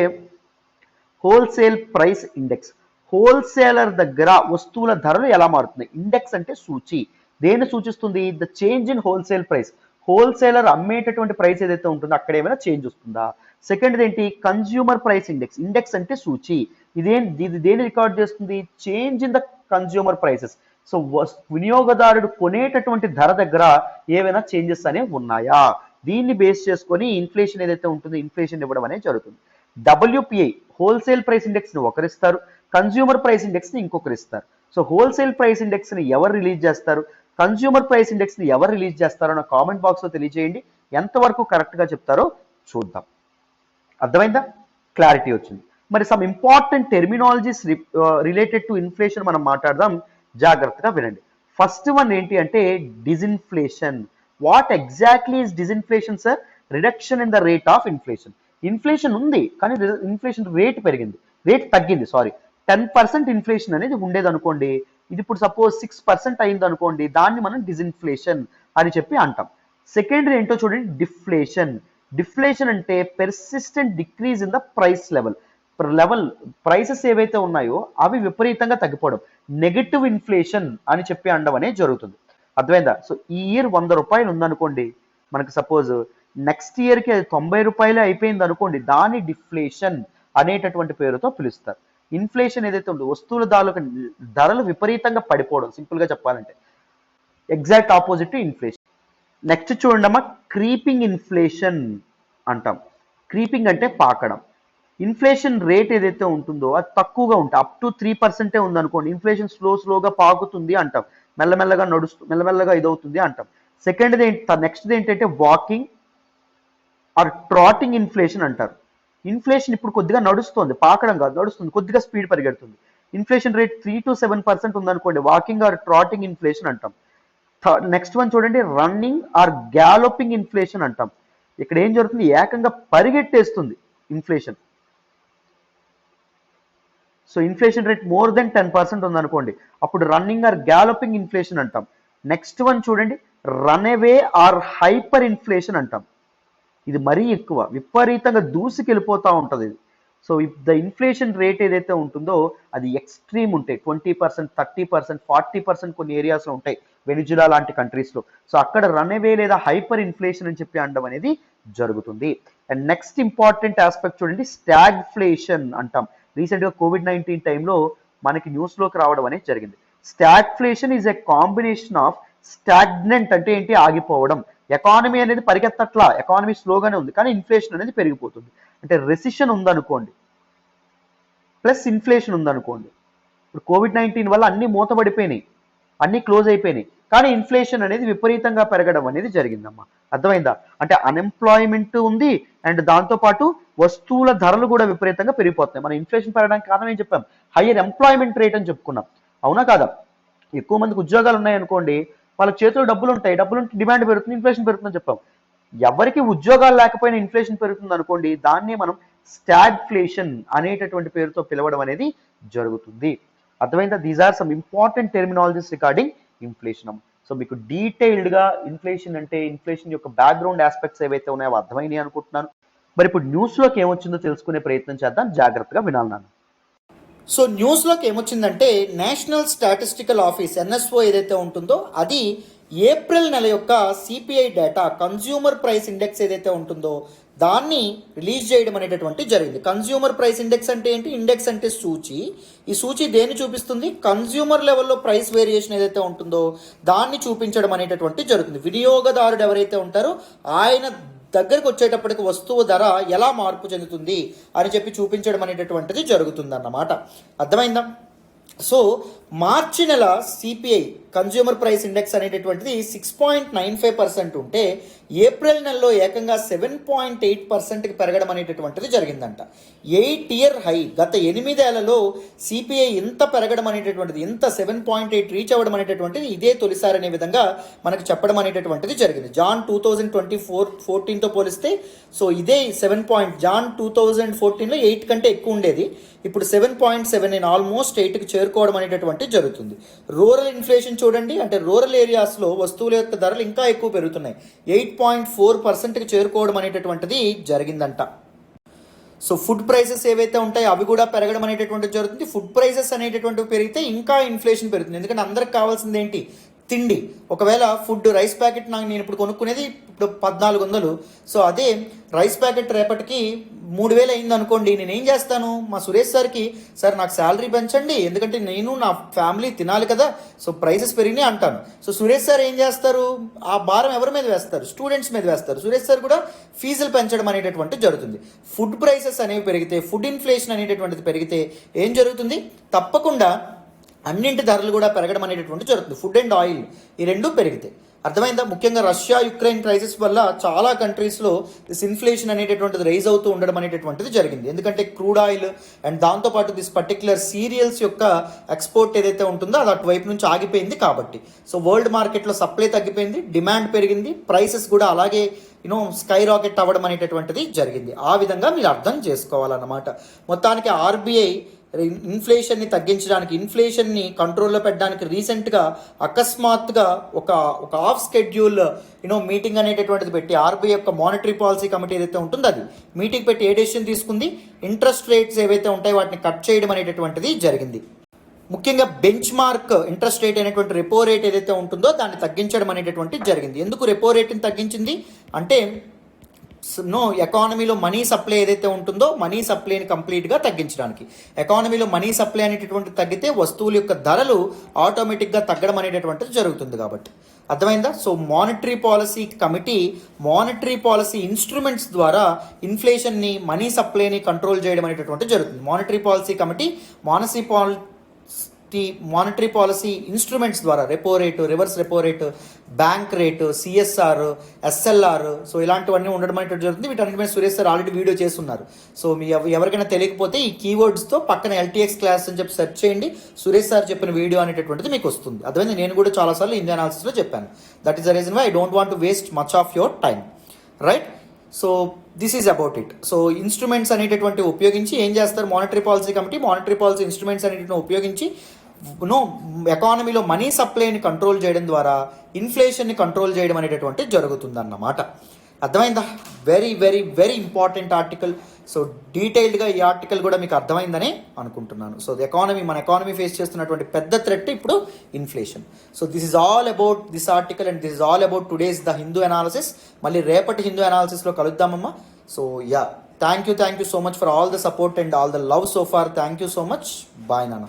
హోల్సేల్ ప్రైస్ ఇండెక్స్, హోల్సేలర్ దగ్గర వస్తువుల ధరలు ఎలా మారుతున్నాయి. ఇండెక్స్ అంటే సూచి, దేన్ని సూచిస్తుంది, the change in wholesale price, wholesaler అమ్మేటటువంటి ప్రైస్ ఏదైతే ఉంటుందో అక్కడ ఏమైనా చేంజ్ వస్తుందా. సెకండ్ ఏంటి, కన్జ్యూమర్ ప్రైస్ ఇండెక్స్, ఇండెక్స్ అంటే సూచి, ఇది దేని రికార్డ్ చేస్తుంది, change in the consumer prices. So వినియోగదారుడు కొనేటటువంటి ధర దగ్గర ఏవైనా చేంజెస్ అనేవి ఉన్నాయా, దీన్ని బేస్ చేసుకొని ఇన్ఫ్లేషన్ ఏదైతే ఉంటుందో ఇన్ఫ్లేషన్ ఇవ్వడం అనేది జరుగుతుంది. డబ్ల్యూపిఐ హోల్సేల్ ప్రైస్ ఇండెక్స్ ని ఒకరిస్తారు, కన్జ్యూమర్ ప్రైస్ ఇండెక్స్ ని ఇంకొకరు ఇస్తారు. సో హోల్సేల్ ప్రైస్ ఇండెక్స్ ని ఎవరు రిలీజ్ చేస్తారు, కన్జ్యూమర్ ప్రైస్ ఇండెక్స్ ని ఎవరు రిలీజ్ చేస్తారో నా కామెంట్ బాక్స్ లో తెలియజేయండి. ఎంతవరకు కరెక్ట్ గా చెప్తారో చూద్దాం. అర్థమైందా? క్లారిటీ వచ్చింది. మరి some important terminologies related to inflation మనం మాట్లాడదాం, జాగ్రత్తగా వినండి. ఫస్ట్ వన్ ఏంటి అంటే disinflation. What exactly is disinflation sir? Reduction in the rate of inflation. Inflation ఉంది కానీ ఇన్ఫ్లేషన్ రేట్ పెరిగింది, రేట్ తగ్గింది, సారీ. 10% ఇన్ఫ్లేషన్ అనేది ఉండేది అనుకోండి, ఇది ఇప్పుడు సపోజ్ 6% అయింది అనుకోండి, దాన్ని మనం డిజిన్ఫ్లేషన్ అని చెప్పి అంటాం. సెకండ్ ఏంటో చూడండి, డిఫ్లేషన్. డిఫ్లేషన్ అంటే persistent decrease in the price level, prices ఏవైతే ఉన్నాయో అవి విపరీతంగా తగ్గిపోవడం, నెగటివ్ ఇన్ఫ్లేషన్ అని చెప్పి అనడం అనేది జరుగుతుంది. అర్థమైందా? సో ఈ ఇయర్ 100 రూపాయలు ఉందనుకోండి, మనకు సపోజ్ నెక్స్ట్ ఇయర్కి అది 90 రూపాయలే అయిపోయింది అనుకోండి, దాని డిఫ్లేషన్ అనేటటువంటి పేరుతో పిలుస్తారు. ఇన్ఫ్లేషన్ ఏదైతే ఉందో వస్తువుల ధరలు విపరీతంగా పడిపోవడం, సింపుల్ గా చెప్పాలంటే exact opposite to inflation. Next చూడండి అమ్మా, క్రీపింగ్ ఇన్ఫ్లేషన్ అంటాం. క్రీపింగ్ అంటే పాకడం. ఇన్ఫ్లేషన్ రేట్ ఏదైతే ఉంటుందో అది తక్కువగా ఉంటుంది, అప్ టు 3% ఉందనుకోండి, ఇన్ఫ్లేషన్ స్లోగా పాకుతుంది అంటాం, మెల్లమెల్లగా ఇదవుతుంది అంటాం. నెక్స్ట్ ఏంటంటే వాకింగ్ ఆర్ ట్రాటింగ్ ఇన్ఫ్లేషన్ అంటారు. ఇన్ఫ్లేషన్ ఇప్పుడు కొద్దిగా నడుస్తుంది, పాకడం కాదు, నడుస్తుంది, కొద్దిగా స్పీడ్ పరిగెడుతుంది. ఇన్ఫ్లేషన్ రేట్ 3 to 7% ఉందనుకోండి, వాకింగ్ ఆర్ ట్రాటింగ్ ఇన్ఫ్లేషన్ అంటాం. నెక్స్ట్ వన్ చూడండి, రన్నింగ్ ఆర్ గ్యాలోపింగ్ ఇన్ఫ్లేషన్ అంటాం. ఇక్కడ ఏం జరుగుతుంది, ఏకంగా పరిగెట్టేస్తుంది inflation. So inflation rate more than 10% ఉందనుకోండి, అప్పుడు రన్నింగ్ ఆర్ గ్యాలోపింగ్ ఇన్ఫ్లేషన్ అంటాం. నెక్స్ట్ వన్ చూడండి, run away or hyper inflation అంటాం. ఇది మరీ ఎక్కువ, విపరీతంగా దూసుకెళ్ళిపోతూ ఉంటుంది ఇది. సో ద ఇన్ఫ్లేషన్ రేట్ ఏదైతే ఉంటుందో అది ఎక్స్ట్రీమ్ ఉంటాయి, 20%, 30%, 40% కొన్ని ఏరియాస్లో ఉంటాయి, వెనిజులా లాంటి కంట్రీస్లో. సో అక్కడ రన్ అవే లేదా హైపర్ ఇన్ఫ్లేషన్ అని చెప్పి అనడం అనేది జరుగుతుంది. అండ్ నెక్స్ట్ ఇంపార్టెంట్ ఆస్పెక్ట్ చూడండి, స్టాగ్ఫ్లేషన్ అంటాం. రీసెంట్గా COVID-19 టైంలో మనకి న్యూస్లోకి రావడం అనేది జరిగింది. Stagflation is a combination of stagnant అంటే ఏంటి, ఆగిపోవడం. ఎకానమీ అనేది పరిగెత్తట్లా, ఎకానమీ స్లోగానే ఉంది కానీ ఇన్ఫ్లేషన్ అనేది పెరిగిపోతుంది. అంటే రెసిషన్ ఉందనుకోండి ప్లస్ ఇన్ఫ్లేషన్ ఉందనుకోండి, ఇప్పుడు COVID-19 వల్ల అన్ని మూతపడిపోయినాయి, అన్ని క్లోజ్ అయిపోయినాయి, కానీ ఇన్ఫ్లేషన్ అనేది విపరీతంగా పెరగడం అనేది జరిగిందమ్మా. అర్థమైందా? అంటే అన్ఎంప్లాయ్మెంట్ ఉంది అండ్ దాంతోపాటు వస్తువుల ధరలు కూడా విపరీతంగా పెరిగిపోతున్నాయి. మన ఇన్ఫ్లేషన్ పెరగడానికి కారణం ఏం చెప్పాం, హయ్యర్ ఎంప్లాయ్మెంట్ రేట్ అని చెప్పుకున్నాం, అవునా కాదా? ఎక్కువ మందికి ఉద్యోగాలు ఉన్నాయనుకోండి, వాళ్ళ చేతిలో డబ్బులు ఉంటాయి, డబ్బులుంటే డిమాండ్ పెరుగుతుంది, ఇన్ఫ్లేషన్ పెరుగుతుందని చెప్పాం. ఎవరికి ఉద్యోగాలు లేకపోయినా ఇన్ఫ్లేషన్ పెరుగుతుంది అనుకోండి, దాన్ని మనం స్టాగ్ఫ్లేషన్ అనేటటువంటి పేరుతో పిలవడం అనేది జరుగుతుంది. అర్థమైందా? These are some important terminologies regarding inflation. So మీకు డీటెయిల్డ్గా ఇన్ఫ్లేషన్ అంటే ఇన్ఫ్లేషన్ యొక్క బ్యాక్గ్రౌండ్ ఆస్పెక్ట్స్ ఏవైతే ఉన్నాయో అర్థమైనాయి అనుకుంటున్నాను. మరి ఇప్పుడు న్యూస్లోకి ఏమొచ్చిందో తెలుసుకునే ప్రయత్నం చేద్దాం, జాగ్రత్తగా వినాలి నాన్న. సో న్యూస్లోకి ఏమొచ్చిందంటే నేషనల్ స్టాటిస్టికల్ ఆఫీస్ ఎన్ఎస్ఓ ఏదైతే ఉంటుందో అది ఏప్రిల్ నెల యొక్క CPI data consumer price index ఏదైతే ఉంటుందో దాన్ని రిలీజ్ చేయడం అనేటటువంటి జరిగింది. కన్జ్యూమర్ ప్రైస్ ఇండెక్స్ అంటే ఏంటి? ఇండెక్స్ అంటే సూచి. ఈ సూచి దేన్ని చూపిస్తుంది? కన్జ్యూమర్ లెవెల్లో ప్రైస్ వేరియేషన్ ఏదైతే ఉంటుందో దాన్ని చూపించడం అనేటటువంటి జరుగుతుంది. వినియోగదారుడు ఎవరైతే ఉంటారో ఆయన దగ్గరకు వచ్చేటప్పటికి వస్తువు ధర ఎలా మార్పు చెందుతుంది అని చెప్పి చూపించడం అనేటటువంటిది జరుగుతుంది అన్నమాట. అర్థమైందా? సో మార్చి నెల సిపిఐ కన్జ్యూమర్ ప్రైస్ ఇండెక్స్ అనేటటువంటిది 6.95% ఉంటే ఏప్రిల్ నెలలో ఏకంగా 7.8%కి పెరగడం అనేటటువంటిది జరిగిందంట. 8 ఇయర్ హై. గత 8 ఏళ్లలో సిపిఐ ఇంత పెరగడం అనేటటువంటిది, ఇంత 7.8 రీచ్ అవ్వడం అనేటటువంటిది ఇదే తొలిసారి అనే విధంగా మనకు చెప్పడం అనేటటువంటిది జరిగింది. జాన్ 2014తో పోలిస్తే సో ఇదే జాన్ 2014లో 8 కంటే ఎక్కువ ఉండేది. ఇప్పుడు 7.7 ఆల్మోస్ట్ 8కి చేరుకోవడం అనేటటువంటి జరుగుతుంది. రూరల్ ఇన్ఫ్లేషన్ చూడండి, అంటే రూరల్ ఏరియాస్లో వస్తువుల యొక్క ధరలు ఇంకా ఎక్కువ పెరుగుతున్నాయి. 8.4%కి చేరుకోవడం అనేటటువంటిది జరిగిందంట. సో ఫుడ్ ప్రైసెస్ ఏవైతే ఉంటాయో అవి కూడా పెరగడం అనేటటువంటిది జరుగుతుంది. ఫుడ్ ప్రైసెస్ అనేటటువంటివి పెరిగితే ఇంకా ఇన్ఫ్లేషన్ పెరుగుతుంది. ఎందుకంటే అందరికి కావాల్సింది ఏంటి? తిండి. ఒకవేళ ఫుడ్ రైస్ ప్యాకెట్ నేను ఇప్పుడు కొనుక్కునేది ఇప్పుడు 1400. సో అదే రైస్ ప్యాకెట్ రేపటికి 3000 అయింది అనుకోండి, నేను ఏం చేస్తాను? మా సురేష్ సార్కి, సార్ నాకు శాలరీ పెంచండి, ఎందుకంటే నేను నా ఫ్యామిలీ తినాలి కదా, సో ప్రైసెస్ పెరిగినాయి అంటాను. సో సురేష్ సార్ ఏం చేస్తారు? ఆ భారం ఎవరి మీద వేస్తారు? స్టూడెంట్స్ మీద వేస్తారు. సురేష్ సార్ కూడా ఫీజులు పెంచడం అనేటటువంటి జరుగుతుంది. ఫుడ్ ప్రైసెస్ అనేవి పెరిగితే, ఫుడ్ ఇన్ఫ్లేషన్ అనేటటువంటిది పెరిగితే ఏం జరుగుతుంది? తప్పకుండా అన్నింటి ధరలు కూడా పెరగడం అనేటటువంటి జరుగుతుంది. ఫుడ్ అండ్ ఆయిల్ ఈ రెండు పెరిగితే. అర్థమైందా? ముఖ్యంగా రష్యా యుక్రెయిన్ క్రైసిస్ వల్ల చాలా కంట్రీస్లో దిస్ ఇన్ఫ్లేషన్ అనేటటువంటిది రైజ్ అవుతూ ఉండడం అనేటటువంటిది జరిగింది. ఎందుకంటే క్రూడ్ ఆయిల్ అండ్ దాంతోపాటు దిస్ పర్టికులర్ సీరియల్స్ యొక్క ఎక్స్పోర్ట్ ఏదైతే ఉంటుందో అది అటువైపు నుంచి ఆగిపోయింది కాబట్టి. సో వరల్డ్ మార్కెట్లో సప్లై తగ్గిపోయింది, డిమాండ్ పెరిగింది, ప్రైసెస్ కూడా అలాగే స్కై రాకెట్ అవ్వడం అనేటటువంటిది జరిగింది. ఆ విధంగా మీరు అర్థం చేసుకోవాలన్నమాట. మొత్తానికి ఆర్బీఐ ఇన్ఫ్లేషన్ని తగ్గించడానికి, ఇన్ఫ్లేషన్ని కంట్రోల్లో పెట్టడానికి రీసెంట్గా అకస్మాత్తుగా ఒక ఆఫ్ స్కెడ్యూల్ మీటింగ్ అనేటటువంటిది పెట్టి ఆర్బీఐ యొక్క మానిటరీ పాలసీ కమిటీ ఏదైతే ఉంటుందో అది మీటింగ్ పెట్టి ఏ డెసిషన్ తీసుకుంది? ఇంట్రెస్ట్ రేట్స్ ఏవైతే ఉంటాయో వాటిని కట్ చేయడం అనేటటువంటిది జరిగింది. ముఖ్యంగా బెంచ్ మార్క్ ఇంట్రెస్ట్ రేట్ అనేటువంటి రెపో రేట్ ఏదైతే ఉంటుందో దాన్ని తగ్గించడం అనేటటువంటి జరిగింది. ఎందుకు రెపో రేట్ని తగ్గించింది అంటే ఎకానమీలో మనీ సప్లై ఏదైతే ఉంటుందో మనీ సప్లైని కంప్లీట్గా తగ్గించడానికి. ఎకానమీలో మనీ సప్లై అనేటటువంటి తగ్గితే వస్తువుల యొక్క ధరలు ఆటోమేటిక్గా తగ్గడం అనేటటువంటిది జరుగుతుంది కాబట్టి. అర్థమైందా? So monetary policy committee monetary policy instruments ద్వారా ఇన్ఫ్లేషన్ని, మనీ సప్లైని కంట్రోల్ చేయడం అనేటటువంటి జరుగుతుంది. Monetary policy committee monetary policy instruments ద్వారా repo rate, reverse repo rate, bank rate, CSR, SLR, so ఇలాంటివన్నీ ఉండడం అనేటువంటి జరుగుతుంది. వీటన్నిటి మీద సురేష్ సార్ ఆల్రెడీ వీడియో చేస్తున్నారు. సో మీ ఎవరికైనా తెలియకపోతే ఈ కీవర్డ్స్తో పక్కన ఎల్టీఎక్స్ క్లాస్ అని చెప్పి సెర్చ్ చేయండి. సురేష్ సార్ చెప్పిన వీడియో అనేటటువంటిది మీకు వస్తుంది. అదేవిధంగా నేను కూడా చాలాసార్లు ఇండియా అనాలిసిస్లో చెప్పాను. That is the reason why I don't want to waste much of your time, right? So this is about it. So instruments అనేటటువంటి ఉపయోగించి ఏం చేస్తారు monetary policy committee? Monetary policy instruments అనేటివి ఉపయోగించి ఎకానమీలో మనీ సప్లైని కంట్రోల్ చేయడం ద్వారా ఇన్ఫ్లేషన్ని కంట్రోల్ చేయడం అనేటటువంటి జరుగుతుందన్నమాట. అర్థమైందా? Very very very important article. So డీటెయిల్డ్గా ఈ ఆర్టికల్ కూడా మీకు అర్థమైందని అనుకుంటున్నాను. సో మన ఎకానమీ ఫేస్ చేస్తున్నటువంటి పెద్ద థ్రెట్ ఇప్పుడు inflation. So this is all about this article and this is all about today's the Hindu analysis. మళ్ళీ రేపటి హిందూ అనాలిసిస్లో కలుద్దామమ్మా. So thank you so much for all the support and all the love so far. Thank you so much. Bye నాన్న.